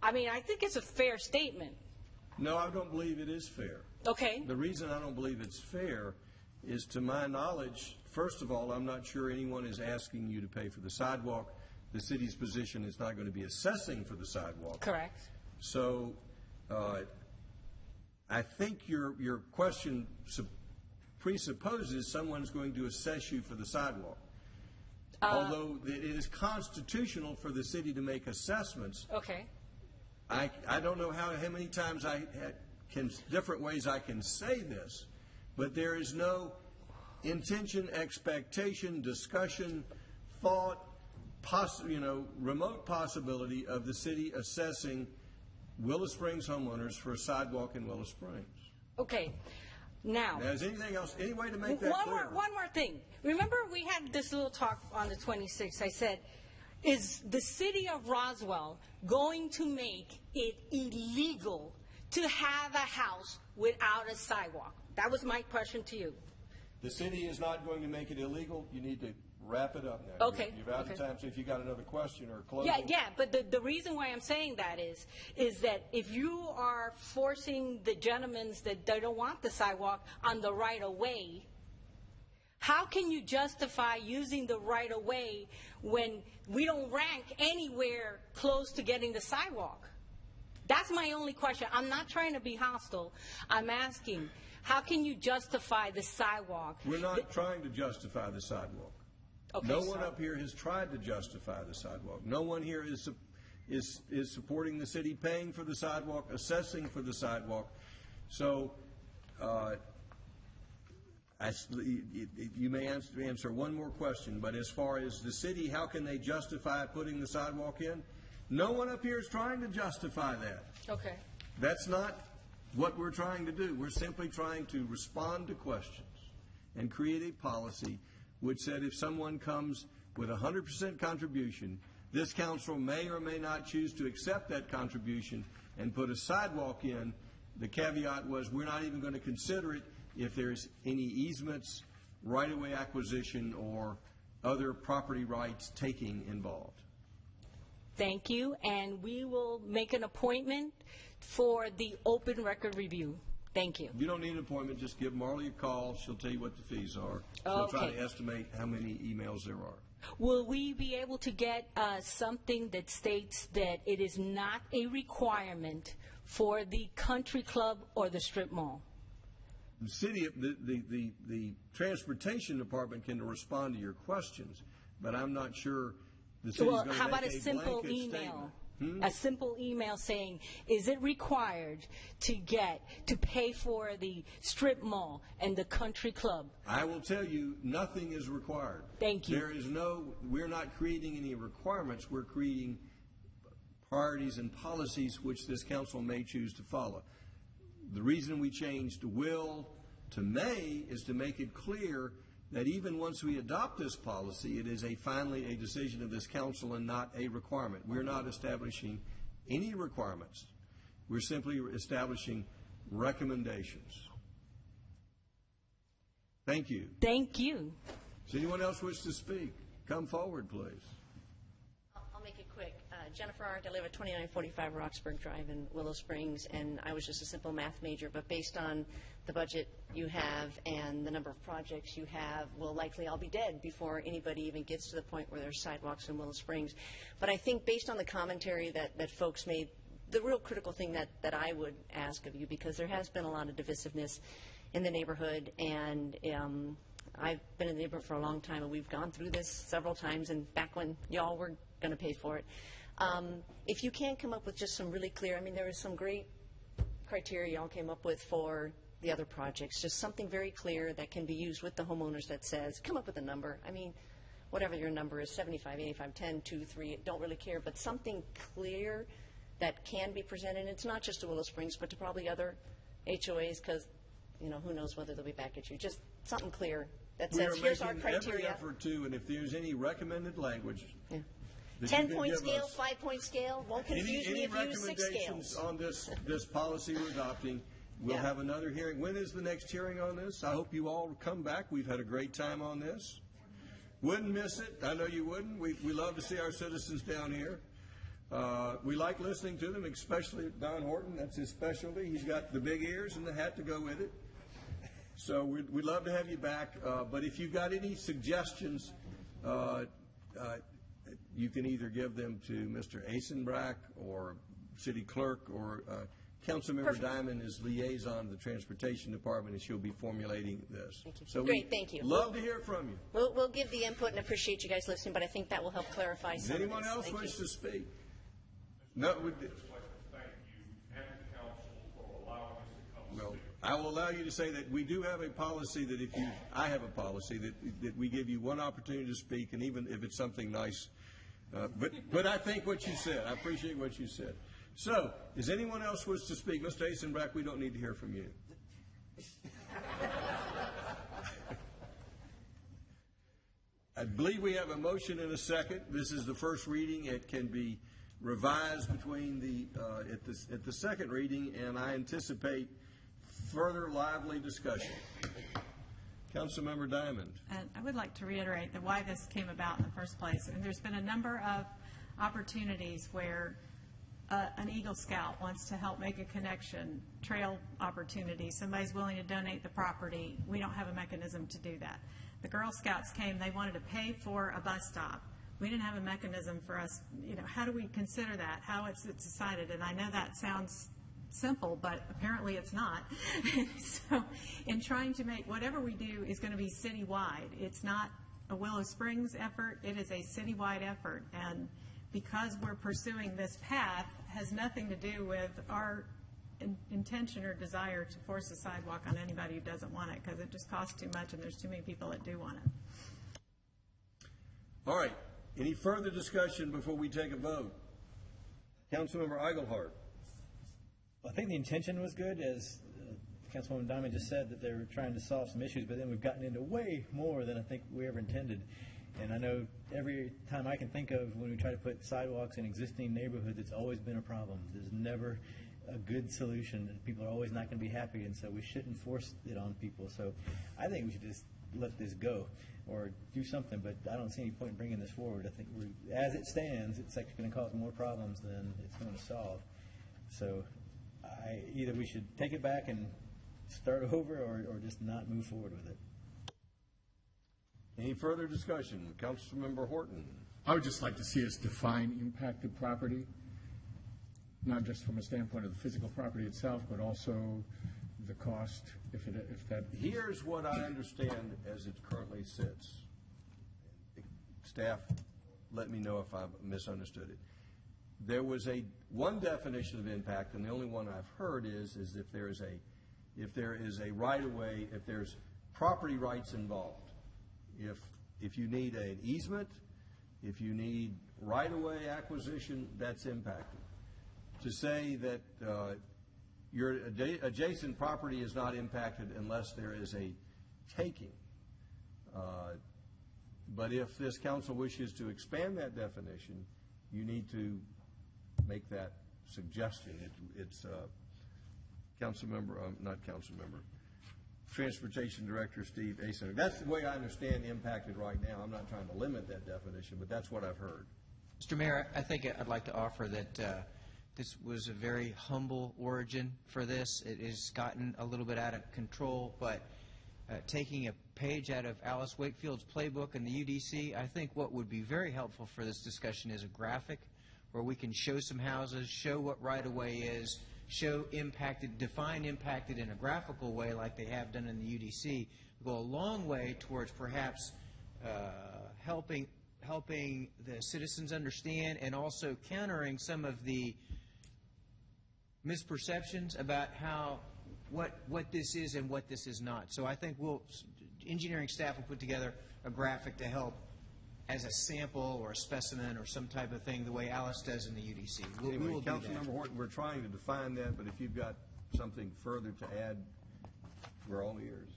I mean, I think it's a fair statement. No, I don't believe it is fair. Okay. The reason I don't believe it's fair is, to my knowledge, first of all, I'm not sure anyone is asking you to pay for the sidewalk. The city's position is not going to be assessing for the sidewalk. Correct. So I think your question presupposes someone's going to assess you for the sidewalk. Although it is constitutional for the city to make assessments. Okay. I don't know how many times different ways I can say this, but there is no intention, expectation, discussion, thought, remote possibility of the city assessing Willow Springs homeowners for a sidewalk in Willow Springs. Okay. Now, is anything else, any way to make that clear? One more thing. Remember we had this little talk on the 26th. I said, is the city of Roswell going to make it illegal to have a house without a sidewalk? That was my question to you. The city is not going to make it illegal. You need to wrap it up now. Okay. You're out of time, so if you got another question or closing. Yeah, but the reason why I'm saying that is that if you are forcing the gentlemen that they don't want the sidewalk on the right-of-way, how can you justify using the right-of-way when we don't rank anywhere close to getting the sidewalk? That's my only question. I'm not trying to be hostile. I'm asking, how can you justify the sidewalk? We're not trying to justify the sidewalk. Okay, no one up here has tried to justify the sidewalk. No one here is supporting the city paying for the sidewalk, assessing for the sidewalk. So you may answer one more question, but as far as the city, how can they justify putting the sidewalk in? No one up here is trying to justify that. Okay. That's not what we're trying to do. We're simply trying to respond to questions and create a policy which said if someone comes with 100% contribution, this council may or may not choose to accept that contribution and put a sidewalk in. The caveat was we're not even going to consider it if there's any easements, right-of-way acquisition, or other property rights taking involved. Thank you, and we will make an appointment for the open record review. Thank you. You don't need an appointment. Just give Marley a call. She'll tell you what the fees are. She'll try to estimate how many emails there are. Will we be able to get something that states that it is not a requirement for the country club or the strip mall? The city, the transportation department can respond to your questions, but I'm not sure the city's going to how make about a simple blanket email? statement. A simple email saying, is it required to pay for the strip mall and the country club? I will tell you, nothing is required. Thank you. We're not creating any requirements. We're creating priorities and policies which this council may choose to follow. The reason we changed will to may is to make it clear that even once we adopt this policy, it is finally a decision of this council and not a requirement. We're not establishing any requirements. We're simply establishing recommendations. Thank you. Thank you. Does anyone else wish to speak? Come forward, please. I'll make it quick. Jennifer Arndt, I live at 2945 Roxburgh Drive in Willow Springs, and I was just a simple math major, but based on the budget you have and the number of projects you have, well, likely I'll be dead before anybody even gets to the point where there's sidewalks in Willow Springs. But I think based on the commentary that folks made, the real critical thing that I would ask of you, because there has been a lot of divisiveness in the neighborhood, and I've been in the neighborhood for a long time, and we've gone through this several times, and back when y'all were going to pay for it. If you can't come up with just some really clear, I mean, there is some great criteria y'all came up with for the other projects, just something very clear that can be used with the homeowners that says, come up with a number. I mean, whatever your number is, 75, 85, 10, 2, 3, don't really care, but something clear that can be presented. It's not just to Willow Springs, but to probably other HOAs, because, you know, who knows whether they'll be back at you. Just something clear that says, here's our criteria. We are making every effort to, and if there's any recommended language. Yeah. 10-point scale, 5-point scale, won't confuse me if you use 6 scales. On this policy we're adopting, we'll have another hearing. When is the next hearing on this? I hope you all come back. We've had a great time on this. Wouldn't miss it. I know you wouldn't. We love to see our citizens down here. We like listening to them, especially Don Horton. That's his specialty. He's got the big ears and the hat to go with it. So we'd love to have you back. But if you've got any suggestions, you can either give them to Mr. Asenbrack or City Clerk, or Councilmember Diamond is liaison to the Transportation Department, and she'll be formulating this. Thank you. So Great, thank you. Love to hear from you. We'll give the input and appreciate you guys listening, but I think that will help clarify some of this. Does anyone else Thank wish you. to speak? No. Well, I will allow you to say that we do have a policy that I have a policy that we give you one opportunity to speak, and even if it's something nice. But I think what you said, I appreciate what you said. So, does anyone else wish to speak? Mr. Asenbrack, we don't need to hear from you. I believe we have a motion and a second. This is the first reading. It can be revised between at the second reading, and I anticipate further lively discussion. Councilmember Diamond. And I would like to reiterate that why this came about in the first place. And there's been a number of opportunities where an Eagle Scout wants to help make a connection, trail opportunity. Somebody's willing to donate the property. We don't have a mechanism to do that. The Girl Scouts came, they wanted to pay for a bus stop. We didn't have a mechanism for us, how do we consider that, how it's decided? And I know that sounds simple, but apparently it's not. So in trying to make whatever we do is going to be citywide. It's not a Willow Springs effort, it is a citywide effort. And because we're pursuing this path has nothing to do with our intention or desire to force a sidewalk on anybody who doesn't want it, because it just costs too much and there's too many people that do want it. All right. Any further discussion before we take a vote? Councilmember Eichelhart. I think the intention was good, as Councilwoman Diamond just said, that they were trying to solve some issues, but then we've gotten into way more than I think we ever intended. And I know every time I can think of when we try to put sidewalks in existing neighborhoods, it's always been a problem. There's never a good solution, and people are always not going to be happy, and so we shouldn't force it on people. So I think we should just let this go or do something, but I don't see any point in bringing this forward. I think as it stands, it's actually going to cause more problems than it's going to solve. So either we should take it back and start over or just not move forward with it. Any further discussion? Councilmember Horton. I would just like to see us define impacted property, not just from a standpoint of the physical property itself, but also the cost, if that... Here's what I understand as it currently sits. Staff, let me know if I've misunderstood it. There was one definition of impact, and the only one I've heard is if there is a right-of-way, if there's property rights involved, if you need an easement, if you need right-of-way acquisition, that's impacted. To say that your adjacent property is not impacted unless there is a taking. But if this council wishes to expand that definition, you need to make that suggestion. It's Transportation Director Steve Asen. That's the way I understand impacted right now. I'm not trying to limit that definition, but that's what I've heard. Mr. Mayor, I think I'd like to offer that this was a very humble origin for this. It has gotten a little bit out of control, but taking a page out of Alice Wakefield's playbook and the UDC, I think what would be very helpful for this discussion is a graphic where we can show some houses, show what right-of-way is, show impacted, define impacted in a graphical way like they have done in the UDC, go a long way towards perhaps helping the citizens understand and also countering some of the misperceptions about what this is and what this is not. So I think engineering staff will put together a graphic to help as a sample or a specimen or some type of thing, the way Alice does in the UDC. We will do that. Councilmember Horton, we're trying to define that, but if you've got something further to add, we're all ears.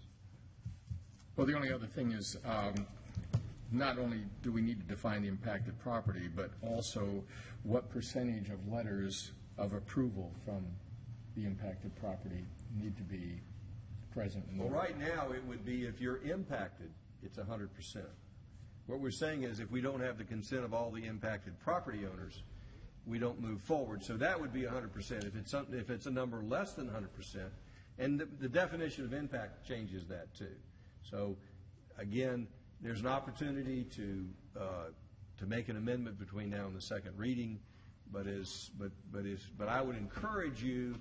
Well, the only other thing is, not only do we need to define the impacted property, but also what percentage of letters of approval from the impacted property need to be present in the Well, right now, it would be if you're impacted, it's 100%. What we're saying is if we don't have the consent of all the impacted property owners, we don't move forward. So that would be 100%. If it's a number less than 100%, and the definition of impact changes that too. So again, there's an opportunity to make an amendment between now and the second reading, but I would encourage you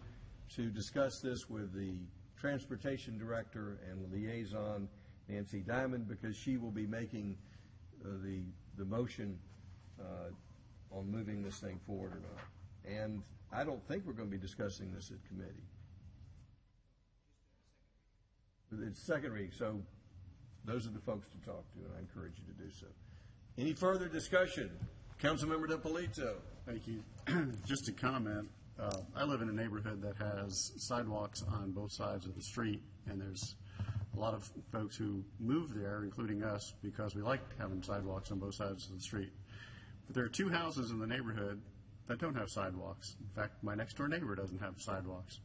to discuss this with the Transportation Director and liaison Nancy Diamond, because she will be making the motion on moving this thing forward or not. And I don't think we're going to be discussing this at committee. It's second reading, so those are the folks to talk to, and I encourage you to do so. Any further discussion? Councilmember DiPolito. Thank you. Just to comment, I live in a neighborhood that has sidewalks on both sides of the street, and there's a lot of folks who move there, including us, because we like having sidewalks on both sides of the street. But there are two houses in the neighborhood that don't have sidewalks. In fact, my next door neighbor doesn't have sidewalks.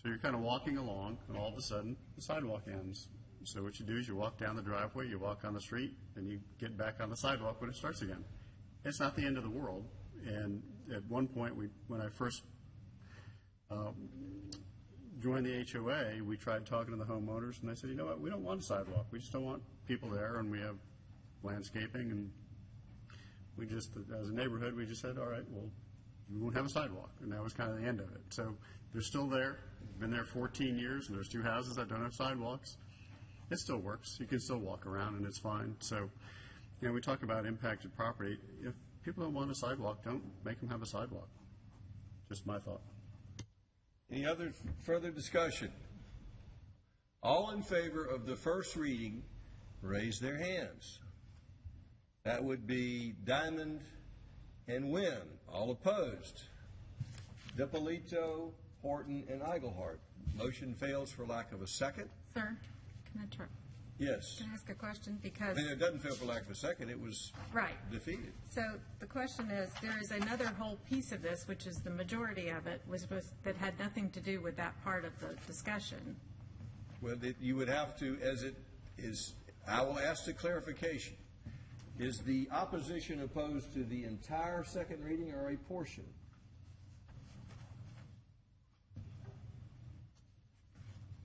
So you're kind of walking along, and all of a sudden, the sidewalk ends. So what you do is you walk down the driveway, you walk on the street, and you get back on the sidewalk when it starts again. It's not the end of the world. And at one point, when I first joined the HOA, we tried talking to the homeowners, and they said, you know what, we don't want a sidewalk. We just don't want people there, and we have landscaping, and we just, as a neighborhood, we just said, all right, well, we won't have a sidewalk. And that was kind of the end of it. So they're still there. Been there 14 years, and there's two houses that don't have sidewalks. It still works. You can still walk around, and it's fine. So, you know, we talk about impacted property. If people don't want a sidewalk, don't make them have a sidewalk. Just my thought. Any other further discussion? All in favor of the first reading, raise their hands. That would be Diamond and Wynn. All opposed? DiPolito, Horton, and Eigelhart. Motion fails for lack of a second. Sir, can I try? Yes. Can I ask a question? Because I mean, it doesn't fail for lack of a second. It was defeated. So the question is, there is another whole piece of this, which is the majority of it, that had nothing to do with that part of the discussion. Well, you would have to, as it is, I will ask the clarification. Is the opposition opposed to the entire second reading or a portion?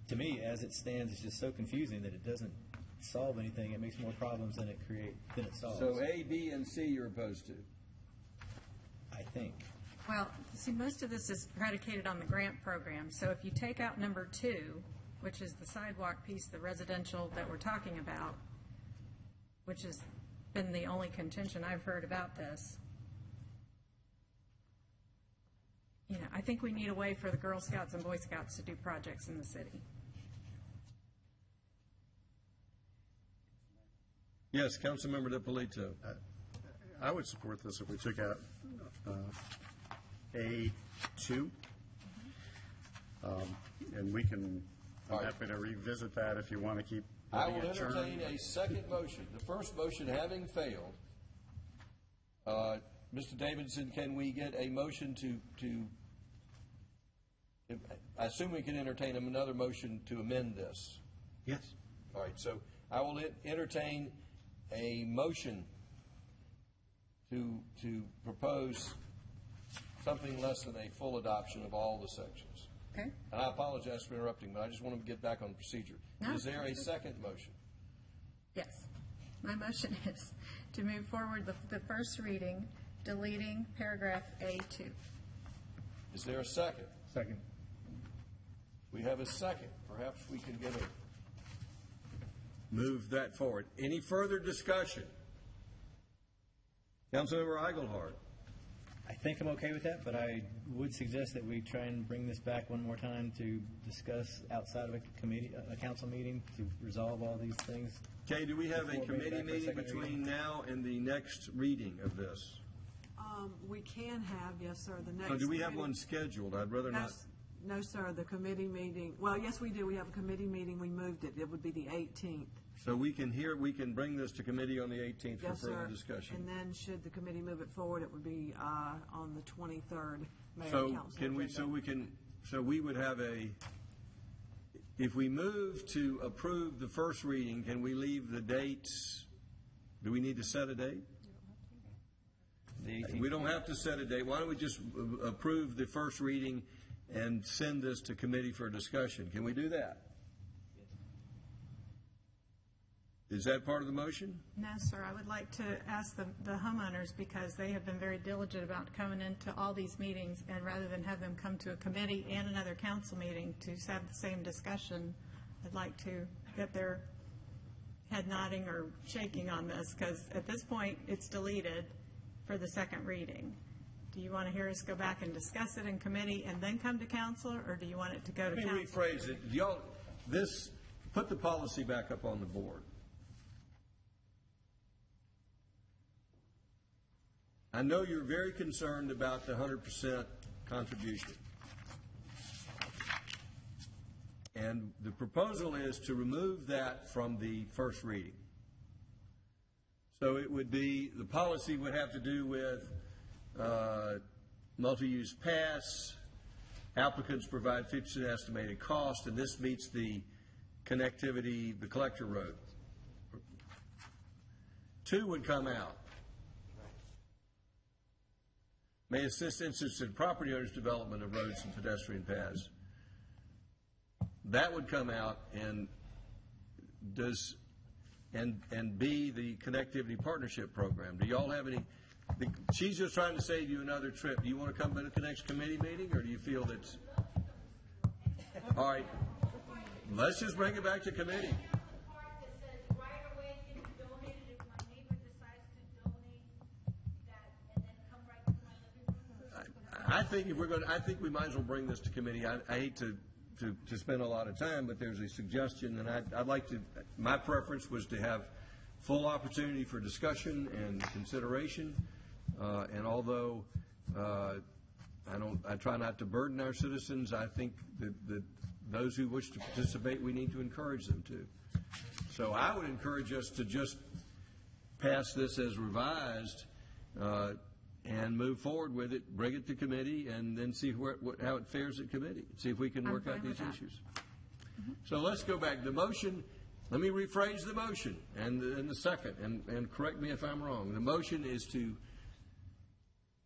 To me, as it stands, it's just so confusing that it doesn't solve anything. It makes more problems than it solves. So A, B, and C you're opposed to? I think. Well, see, most of this is predicated on the grant program. So if you take out number 2, which is the sidewalk piece, the residential that we're talking about, which has been the only contention I've heard about this, you know, I think we need a way for the Girl Scouts and Boy Scouts to do projects in the city. Yes, Councilmember DiPolito. I would support this if we took out A2. And we can, I'm happy to revisit that if you want to keep I letting will it churn. entertain a second motion. The first motion having failed, Mr. Davidson, can we get a motion I assume we can entertain another motion to amend this? Yes. All right, so I will entertain a motion to propose something less than a full adoption of all the sections. Okay. And I apologize for interrupting, but I just want to get back on procedure. No, Is there a that's good. second motion? Yes. My motion is to move forward the first reading, deleting paragraph A2. Is there a second? Second. We have a second. Perhaps we can get move that forward. Any further discussion? Councilmember Eichelhardt. I think I'm okay with that, but I would suggest that we try and bring this back one more time to discuss outside of a council meeting to resolve all these things. Okay, do we have a before bringing it committee back for a meeting second between reading? now and the next reading of this? We can have, yes, sir, the next. Or do we have committee- one scheduled? I'd rather No, not. No, sir, the committee meeting, well, yes, we do. We have a committee meeting. We moved it. It would be the 18th. So we can bring this to committee on the 18th for Yes, further sir. discussion. And then should the committee move it forward, it would be on the 23rd, Mayor and So Council. can we, so we would have if we move to approve the first reading, can we leave the dates? Do we need to set a date? We don't have to set a date. Why don't we just approve the first reading and send this to committee for discussion? Can we do that? Is that part of the motion? No, sir. I would like to ask the homeowners, because they have been very diligent about coming into all these meetings, and rather than have them come to a committee and another council meeting to have the same discussion, I'd like to get their head nodding or shaking on this, because at this point, it's deleted for the second reading. Do you want to hear us go back and discuss it in committee and then come to council, or do you want it to go to Let me council? rephrase it. Put the policy back up on the board. I know you're very concerned about the 100% contribution. And the proposal is to remove that from the first reading. So it would be, the policy would have to do with multi-use pass, applicants provide 50% estimated cost, and this meets the connectivity, the collector road. 2 would come out. May assist instances in property owners' development of roads and pedestrian paths. That would come out, and B, the connectivity partnership program. Do y'all have any? She's just trying to save you another trip. Do you want to come to the next committee meeting, or do you feel that's all right? Let's just bring it back to committee. I think we might as well bring this to committee. I hate to spend a lot of time, but there's a suggestion, and I'd like to. My preference was to have full opportunity for discussion and consideration. And although I try not to burden our citizens, I think that those who wish to participate, we need to encourage them to. So I would encourage us to just pass this as revised. And move forward with it, bring it to committee, and then see how it fares at committee. See if we can work out these issues. So let's go back. The motion Let me rephrase the motion and the second, and correct me if I'm wrong. The motion is to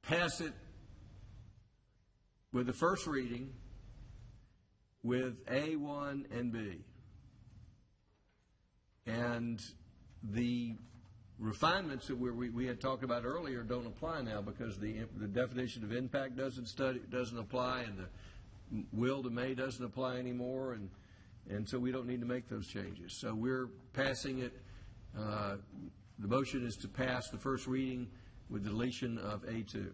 pass it with the first reading with A1 and B. And the refinements that we had talked about earlier don't apply now because the definition of impact doesn't apply, and the will to may doesn't apply anymore, and so we don't need to make those changes. So we're passing it. The motion is to pass the first reading with deletion of A2.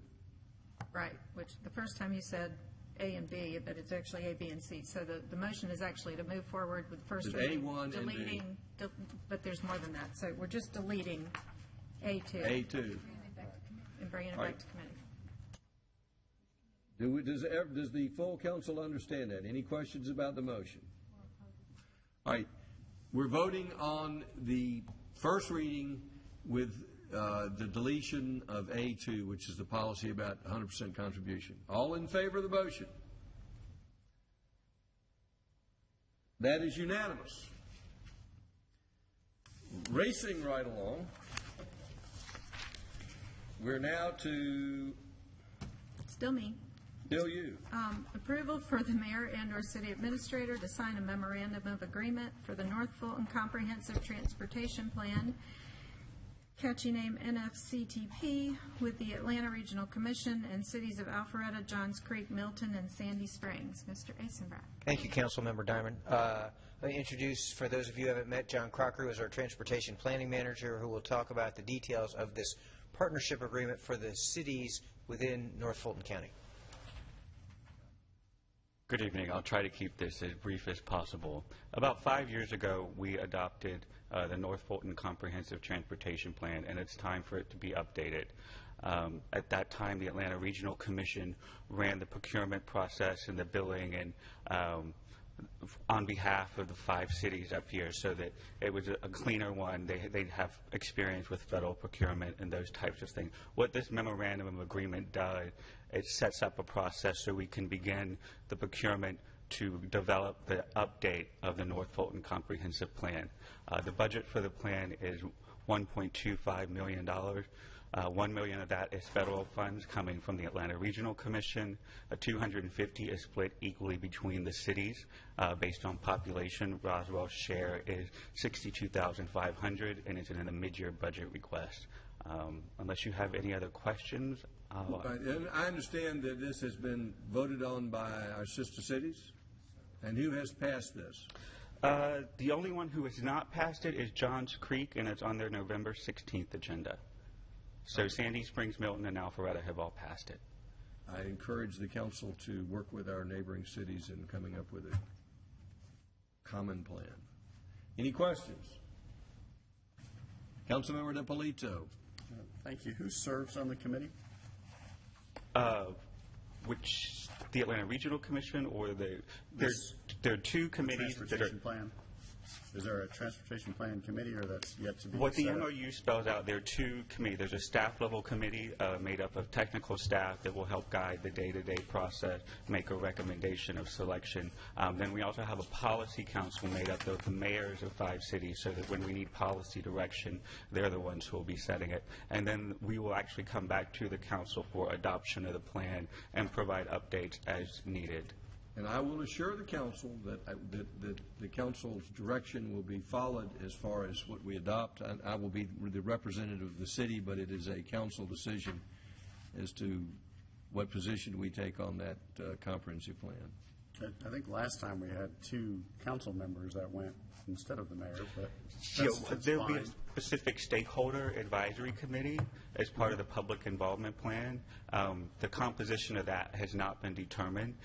Right, which the first time you said A and B, but it's actually A, B, and C. So the motion is actually to move forward with first It's reading, A1 and B. deleting, but there's more than that. So we're just deleting A2. A2. And bringing it All back right. to committee. Does the full council understand that? Any questions about the motion? All right. We're voting on the first reading with the deletion of A2, which is the policy about 100% contribution. All in favor of the motion? That is unanimous. Racing right along, we're now to Still me. Bill you. Approval for the mayor and/or city administrator to sign a memorandum of agreement for the North Fulton Comprehensive Transportation Plan, catchy name NFCTP, with the Atlanta Regional Commission and cities of Alpharetta, Johns Creek, Milton, and Sandy Springs. Mr. Eisenbach. Thank you, Councilmember Diamond. Let me introduce, for those of you who haven't met, John Crocker, who is our Transportation Planning Manager, who will talk about the details of this partnership agreement for the cities within North Fulton County. Good evening. I'll try to keep this as brief as possible. About 5 years ago, we adopted the North Fulton Comprehensive Transportation Plan, and it's time for it to be updated. At that time, the Atlanta Regional Commission ran the procurement process and the billing and on behalf of the 5 cities up here, so that it was a cleaner one. They'd have experience with federal procurement and those types of things. What this memorandum of agreement does, it sets up a process so we can begin the procurement to develop the update of the North Fulton Comprehensive Plan. The budget for the plan is $1.25 million. $1 million of that is federal funds coming from the Atlanta Regional Commission. $250 is split equally between the cities based on population. Roswell's share is $62,500, and it's in a mid-year budget request. Unless you have any other questions. Right. And I understand that this has been voted on by our sister cities. And who has passed this? The only one who has not passed it is Johns Creek, and it's on their November 16th agenda. So Sandy Springs, Milton, and Alpharetta have all passed it. I encourage the council to work with our neighboring cities in coming up with a common plan. Any questions? Councilmember DiPolito. Thank you. Who serves on the committee? Which, the Atlanta Regional Commission, or there are 2 committees that are... Transportation plan. Is there a transportation plan committee, or that's yet to be What the set up? MOU spells out, there are 2 committees. There's a staff level committee made up of technical staff that will help guide the day-to-day process, make a recommendation of selection. Then we also have a policy council made up of the mayors of 5 cities, so that when we need policy direction, they're the ones who will be setting it. And then we will actually come back to the council for adoption of the plan and provide updates as needed. And I will assure the council that the council's direction will be followed as far as what we adopt. I will be the representative of the city, but it is a council decision as to what position we take on that comprehensive plan. I think last time we had 2 council members that went instead of the mayor, but There will be a fine. specific stakeholder advisory committee as part of the public involvement plan. The composition of that has not been determined,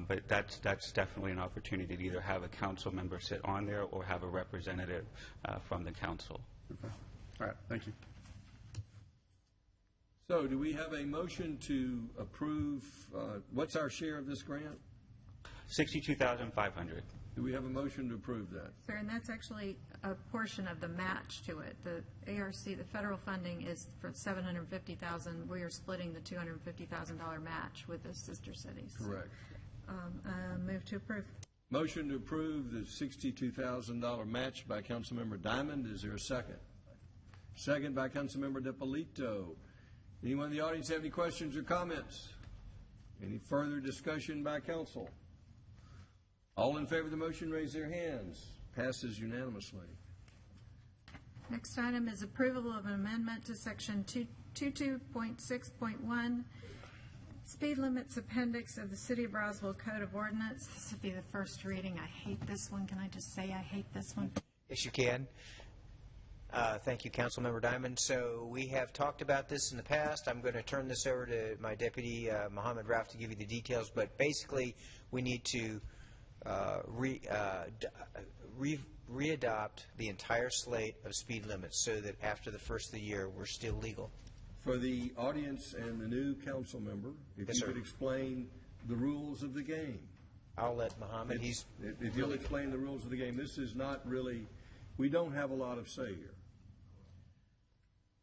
but that's definitely an opportunity to either have a council member sit on there or have a representative from the council. Okay. All right. Thank you. So do we have a motion to approve, what's our share of this grant? $62,500. Do we have a motion to approve that? Sir, and that's actually a portion of the match to it. The ARC, the federal funding is for $750,000. We are splitting the $250,000 match with the sister cities. Correct. Move to approve. Motion to approve the $62,000 match by Councilmember Diamond. Is there a second? Second by Councilmember DiPolito. Anyone in the audience have any questions or comments? Any further discussion by council? All in favor of the motion, raise their hands. Passes unanimously. Next item is approval of an amendment to section 22.6.1, speed limits appendix of the City of Roswell Code of Ordinance. This would be the first reading. I hate this one. Can I just say I hate this one? Yes, you can. Thank you, Councilmember Diamond. So we have talked about this in the past. I'm going to turn this over to my deputy, Mohammed Raff, to give you the details. But basically, we need to readopt the entire slate of speed limits so that after the first of the year, we're still legal. For the audience and the new council member, if Yes, you sir. could explain the rules of the game. I'll let Mohammed. If you'll explain the rules of the game. This is not really, we don't have a lot of say here.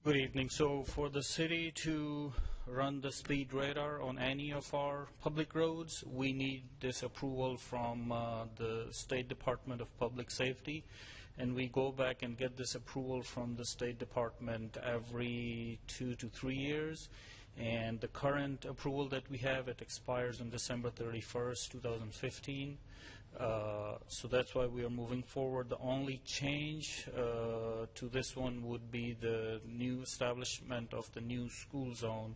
Good evening. So for the city to run the speed radar on any of our public roads, we need this approval from the State Department of Public Safety. And we go back and get this approval from the State Department every 2 to 3 years. And the current approval that we have, it expires on December 31st, 2015. So that's why we are moving forward. The only change to this one would be the new establishment of the new school zone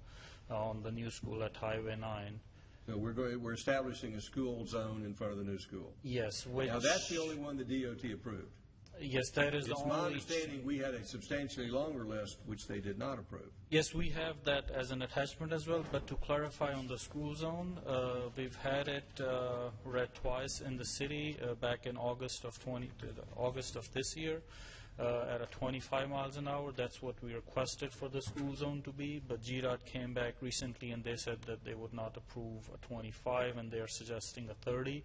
on the new school at Highway 9. So we're establishing a school zone in front of the new school. Yes. Now, that's the only one the DOT approved. Yes, that is the It's only. my understanding we had a substantially longer list, which they did not approve. Yes, we have that as an attachment as well, but to clarify on the school zone, we've had it read twice in the city back in August of this year at a 25 miles an hour. That's what we requested for the school zone to be, but GDOT came back recently and they said that they would not approve a 25 and they are suggesting a 30.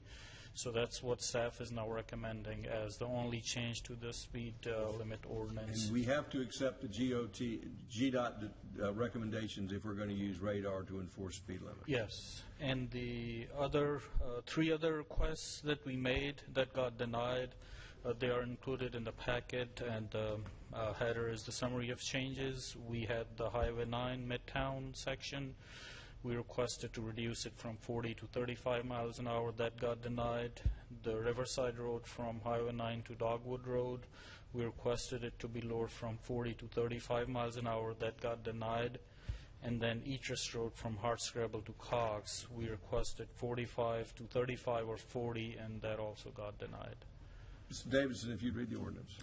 So that's what staff is now recommending as the only change to the speed limit ordinance. And we have to accept the GDOT recommendations if we're going to use radar to enforce speed limits. Yes, and the other 3 other requests that we made that got denied, they are included in the packet, and header is the summary of changes. We had the Highway 9 Midtown section. We requested to reduce it from 40 to 35 miles an hour. That got denied. The Riverside Road from Highway 9 to Dogwood Road, we requested it to be lowered from 40 to 35 miles an hour. That got denied. And then Eatrice Road from Hardscrabble to Cox, we requested 45 to 35 or 40, and that also got denied. Mr. Davidson, if you'd read the ordinance.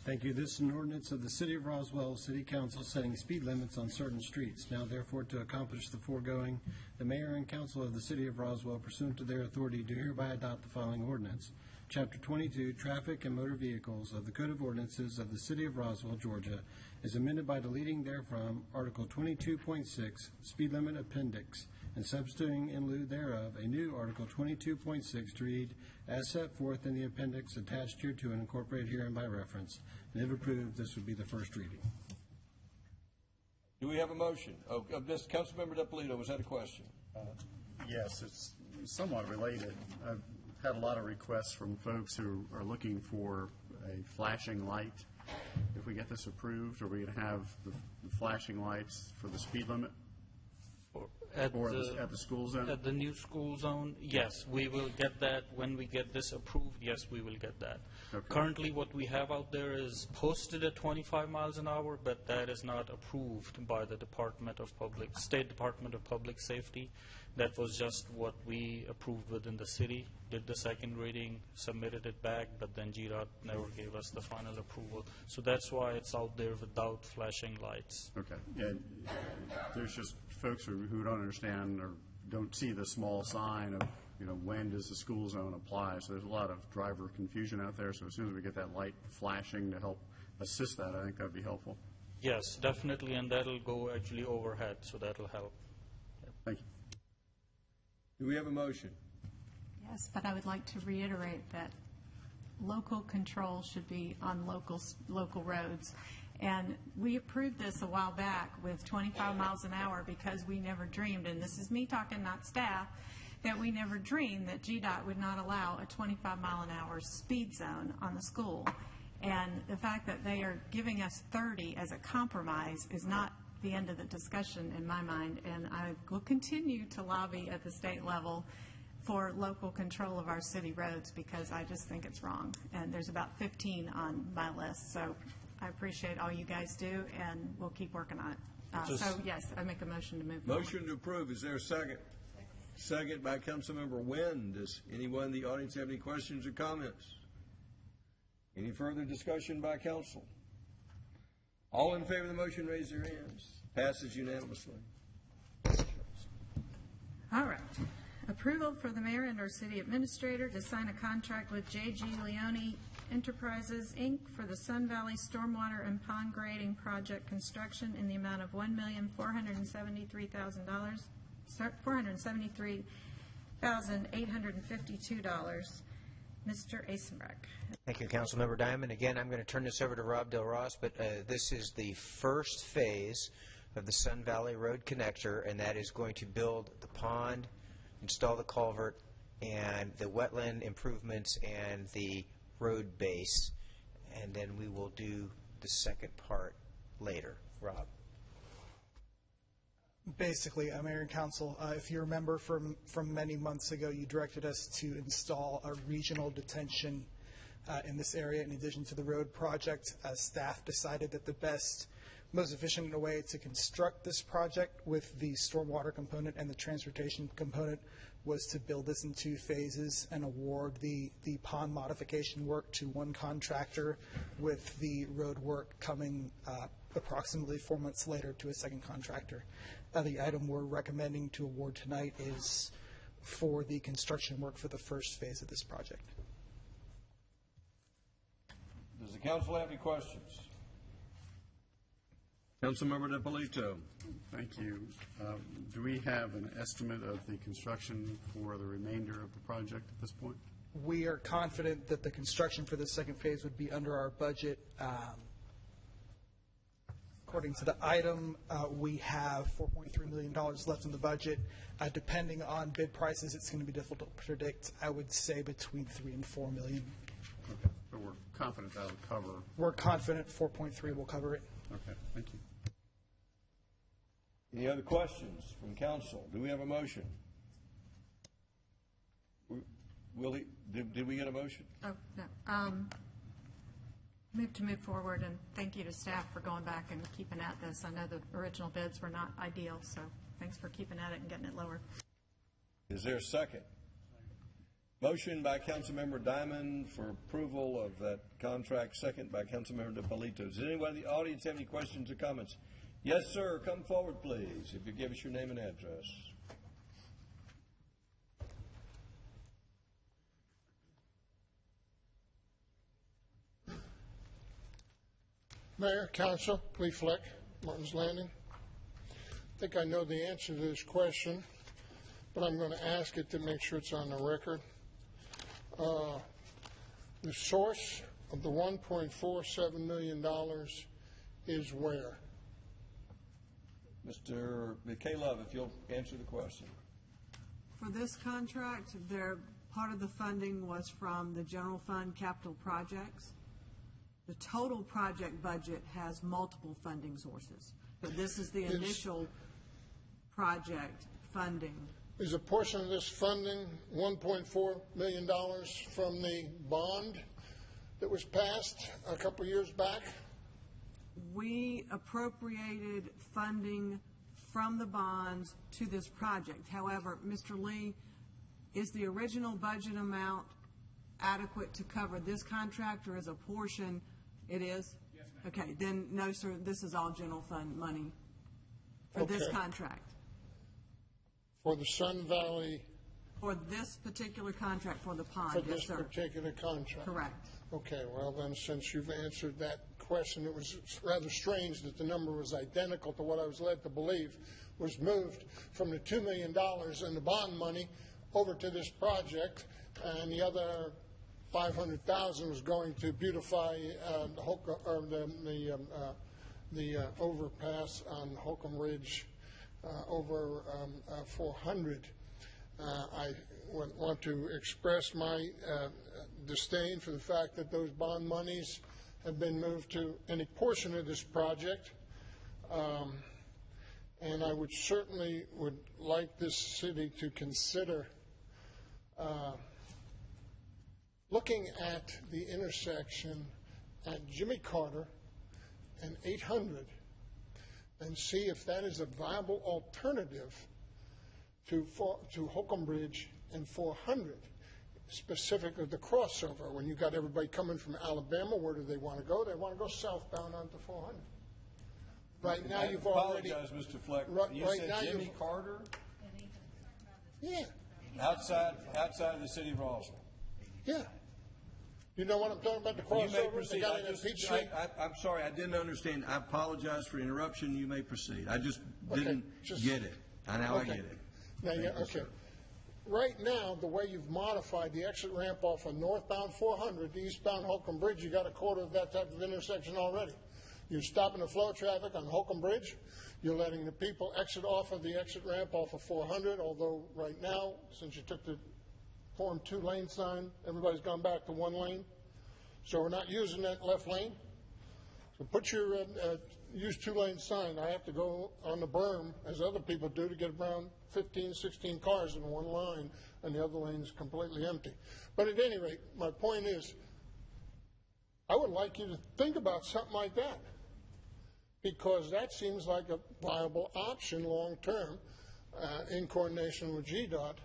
Thank you. This is an ordinance of the City of Roswell, City Council setting speed limits on certain streets. Now therefore, to accomplish the foregoing, the mayor and council of the City of Roswell, pursuant to their authority, do hereby adopt the following ordinance. Chapter 22, Traffic and Motor Vehicles of the Code of Ordinances of the City of Roswell, Georgia, is amended by deleting therefrom Article 22.6, Speed Limit Appendix, and substituting in lieu thereof a new Article 22.6 to read, as set forth in the appendix attached hereto and incorporated herein by reference. And if approved, this would be the first reading. Do we have a motion? This Councilmember DiPolito, was that a question? Yes, it's somewhat related. I've had a lot of requests from folks who are looking for a flashing light. If we get this approved, are we going to have the flashing lights for the speed limit? At the school zone? At the new school zone, yes, we will get that. When we get this approved, yes, we will get that. Okay. Currently, what we have out there is posted at 25 miles an hour, but that is not approved by the State Department of Public Safety. That was just what we approved within the city, did the second reading, submitted it back, but then GDOT never gave us the final approval. So that's why it's out there without flashing lights. Okay. Yeah, there's just folks who don't understand or don't see the small sign of, when does the school zone apply. So there's a lot of driver confusion out there. So as soon as we get that light flashing to help assist that, I think that would be helpful. Yes, definitely, and that'll go actually overhead, so that'll help. Thank you. Do we have a motion? Yes, but I would like to reiterate that local control should be on local roads. And we approved this a while back with 25 miles an hour because we never dreamed, and this is me talking, not staff, that we never dreamed that GDOT would not allow a 25-mile-an-hour speed zone on the school. And the fact that they are giving us 30 as a compromise is not the end of the discussion in my mind, and I will continue to lobby at the state level for local control of our city roads, because I just think it's wrong. And there's about 15 on my list, so I appreciate all you guys do, and we'll keep working on it. So, yes, I make a motion to move forward. Motion to approve. Is there a second? Second by Councilmember Wynn. Does anyone in the audience have any questions or comments? Any further discussion by council? All in favor of the motion, raise their hands. Passes unanimously. All right. Approval for the mayor and our city administrator to sign a contract with J.G. Leone Enterprises, Inc. for the Sun Valley Stormwater and Pond Grading Project construction in the amount of $1,473,852. Mr. Asenbrock. Thank you, Councilmember Diamond. Again, I'm going to turn this over to Rob Del Ross, but this is the first phase of the Sun Valley Road Connector, and that is going to build the pond, install the culvert, and the wetland improvements and the road base, and then we will do the second part later. Rob. Basically, Mayor and Council, if you remember from many months ago, you directed us to install a regional detention in this area in addition to the road project. Staff decided that the best, most efficient way to construct this project with the stormwater component and the transportation component was to build this in 2 phases and award the pond modification work to one contractor, with the road work coming approximately 4 months later to a second contractor. The item we're recommending to award tonight is for the construction work for the first phase of this project. Does the council have any questions? Councilmember Napolito. Thank you. Do we have an estimate of the construction for the remainder of the project at this point? We are confident that the construction for the second phase would be under our budget. According to the item, we have $4.3 million left in the budget. Depending on bid prices, it's going to be difficult to predict. I would say between $3 and $4 million. Okay, but we're confident that will cover. We're confident 4.3 will cover it. Okay, thank you. Any other questions from council? Do we have a motion? Willie, did we get a motion? Oh, no. Move to move forward, and thank you to staff for going back and keeping at this. I know the original bids were not ideal, so thanks for keeping at it and getting it lower. Is there a second? Motion by Councilmember Diamond for approval of that contract, second by Councilmember Napolito. Does anyone in the audience have any questions or comments? Yes, sir. Come forward, please, if you give us your name and address. Mayor, Council, Lee Fleck, Martin's Landing. I think I know the answer to this question, but I'm going to ask it to make sure it's on the record. The source of the $1.47 million is where? Mr. McKay-Love, if you'll answer the question. For this contract, part of the funding was from the general fund capital projects. The total project budget has multiple funding sources, but this is the initial project funding. Is a portion of this funding $1.4 million from the bond that was passed a couple years back? We appropriated funding from the bonds to this project. However, Mr. Lee, is the original budget amount adequate to cover this contract, or is a portion? It is? Yes, ma'am. Okay, then no, sir, this is all general fund money for this contract. For the Sun Valley? For this particular contract for the pond, For yes, this sir. particular contract? Correct. Okay, well then, since you've answered that question, it was rather strange that the number was identical to what I was led to believe was moved from the $2 million in the bond money over to this project, and the other $500,000 was going to beautify the overpass on Holcomb Ridge over 400. I want to express my disdain for the fact that those bond monies have been moved to any portion of this project. And I would certainly like this city to consider looking at the intersection at Jimmy Carter and 800 and see if that is a viable alternative to Holcomb Bridge and 400, specifically the crossover. When you got everybody coming from Alabama, where do they want to go? They want to go southbound onto 400. Right now, you've already. I apologize, Mr. Fleck. You right said now Jimmy Carter? Yeah. Outside of the city of Roswell. Yeah. You know what I'm talking about? The You may crossover. proceed. The guy in Peach Street. I'm sorry, I didn't understand. I apologize for interruption. You may proceed. I just didn't get it. Now I get it. Now, okay. Right now, the way you've modified the exit ramp off of northbound 400 to eastbound Holcomb Bridge, you got a quarter of that type of intersection already. You're stopping the flow of traffic on Holcomb Bridge. You're letting the people exit off of the exit ramp off of 400, although right now, since you took the Form 2 lane sign, everybody's gone back to 1 lane. So we're not using that left lane. So put your use 2 lane sign. I have to go on the berm, as other people do, to get around 15, 16 cars in 1 line, and the other lane is completely empty. But at any rate, my point is, I would like you to think about something like that, because that seems like a viable option long term in coordination with GDOT.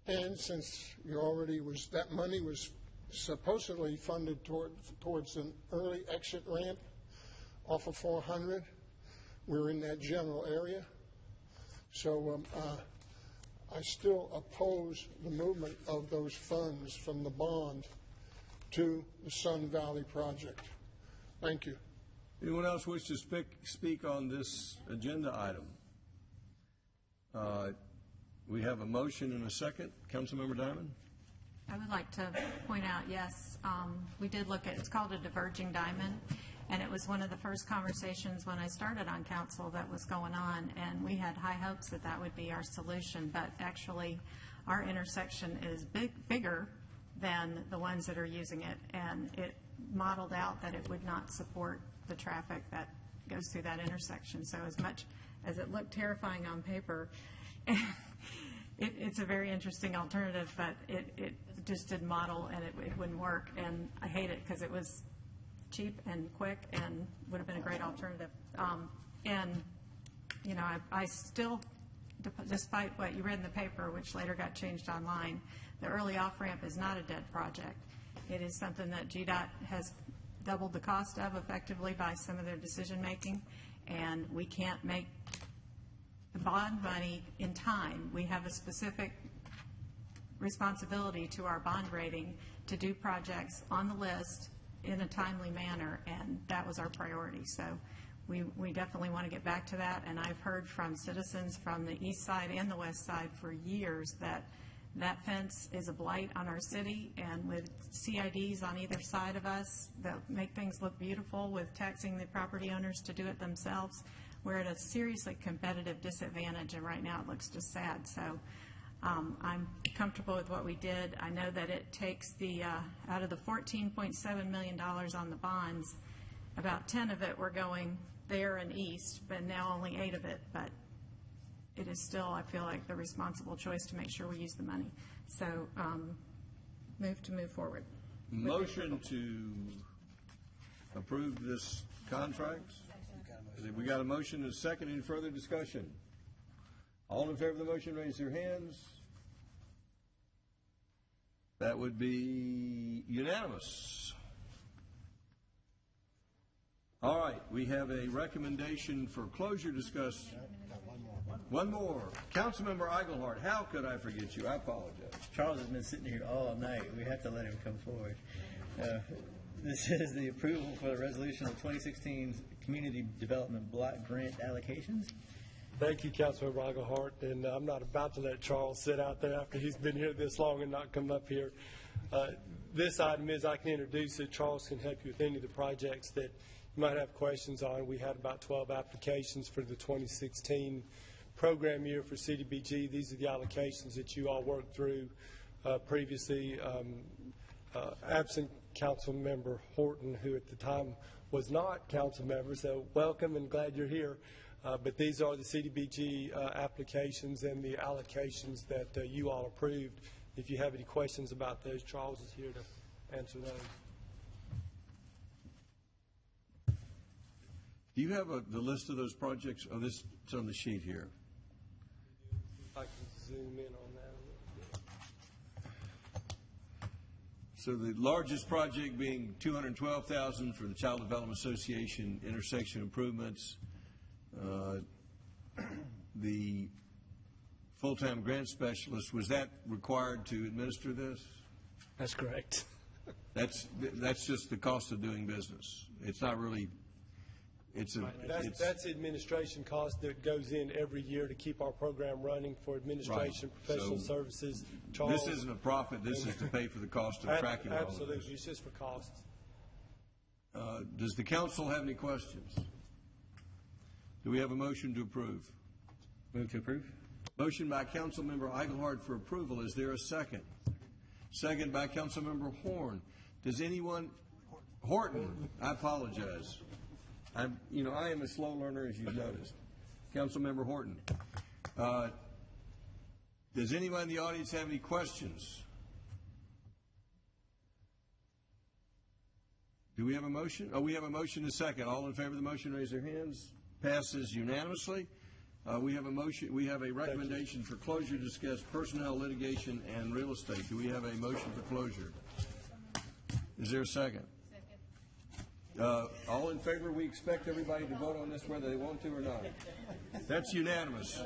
And since you already that money was supposedly funded towards an early exit ramp off of 400, we're in that general area. So I still oppose the movement of those funds from the bond to the Sun Valley project. Thank you. Anyone else wish to speak on this agenda item? We have a motion and a second. Councilmember Diamond? I would like to point out, yes, we did look at, it's called a diverging diamond, and it was one of the first conversations when I started on council that was going on, and we had high hopes that that would be our solution, but actually our intersection is bigger than the ones that are using it, and it modeled out that it would not support the traffic that goes through that intersection. So as much as it looked terrifying on paper, it's a very interesting alternative, but it just didn't model, and it wouldn't work. And I hate it because it was cheap and quick and would have been a great alternative. And, you know, I still, despite what you read in the paper, which later got changed online, the early off-ramp is not a dead project. It is something that GDOT has doubled the cost of effectively by some of their decision-making, and we can't make the bond money in time. We have a specific responsibility to our bond rating to do projects on the list in a timely manner, and that was our priority. So we definitely want to get back to that, and I've heard from citizens from the east side and the west side for years that that fence is a blight on our city, and with CIDs on either side of us that make things look beautiful with taxing the property owners to do it themselves, we're at a seriously competitive disadvantage, and right now it looks just sad. So I'm comfortable with what we did. I know that it takes the, out of the $14.7 million on the bonds, about 10 of it were going there and east, but now only 8 of it, but it is still, I feel like, the responsible choice to make sure we use the money. So move forward. Motion to approve this contract. We got a motion and a second. Any further discussion? All in favor of the motion, raise their hands. That would be unanimous. All right, we have a recommendation for closure discuss. One more. Councilmember Eichelhart, how could I forget you? I apologize. Charles has been sitting here all night. We have to let him come forward. This is the approval for the resolution of 2016's Community Development Block Grant allocations. Thank you, Councilmember Eichelhart, and I'm not about to let Charles sit out there after he's been here this long and not come up here. This item is, I can introduce it. Charles can help you with any of the projects that you might have questions on. We had about 12 applications for the 2016 program year for CDBG. These are the allocations that you all worked through previously. Absent Council Member Horton, who at the time was not council member, so welcome and glad you're here. But these are the CDBG applications and the allocations that you all approved. If you have any questions about those, Charles is here to answer those. Do you have the list of those projects? Oh, it's on the sheet here. If I can zoom in on that a little bit. So the largest project being $212,000 for the Child Development Association intersection improvements. The full-time grant specialist, was that required to administer this? That's correct. That's just the cost of doing business. It's not really. That's administration cost that goes in every year to keep our program running for administration, Right. professional So services. Charles, this isn't a profit. This is to pay for the cost of tracking all of this. Absolutely, it's just for costs. Does the council have any questions? Do we have a motion to approve? Move to approve. Motion by Councilmember Eichelhardt for approval. Is there a second? Second by Councilmember Horn. Does anyone? Horton. I apologize. I am a slow learner, as you've noticed. Councilmember Horton. Does anyone in the audience have any questions? Do we have a motion? Oh, we have a motion and a second. All in favor of the motion, raise their hands. Passes unanimously. We have a motion. We have a recommendation for closure to discuss personnel, litigation, and real estate. Do we have a motion for closure? Is there a second? All in favor? We expect everybody to vote on this whether they want to or not. That's unanimous.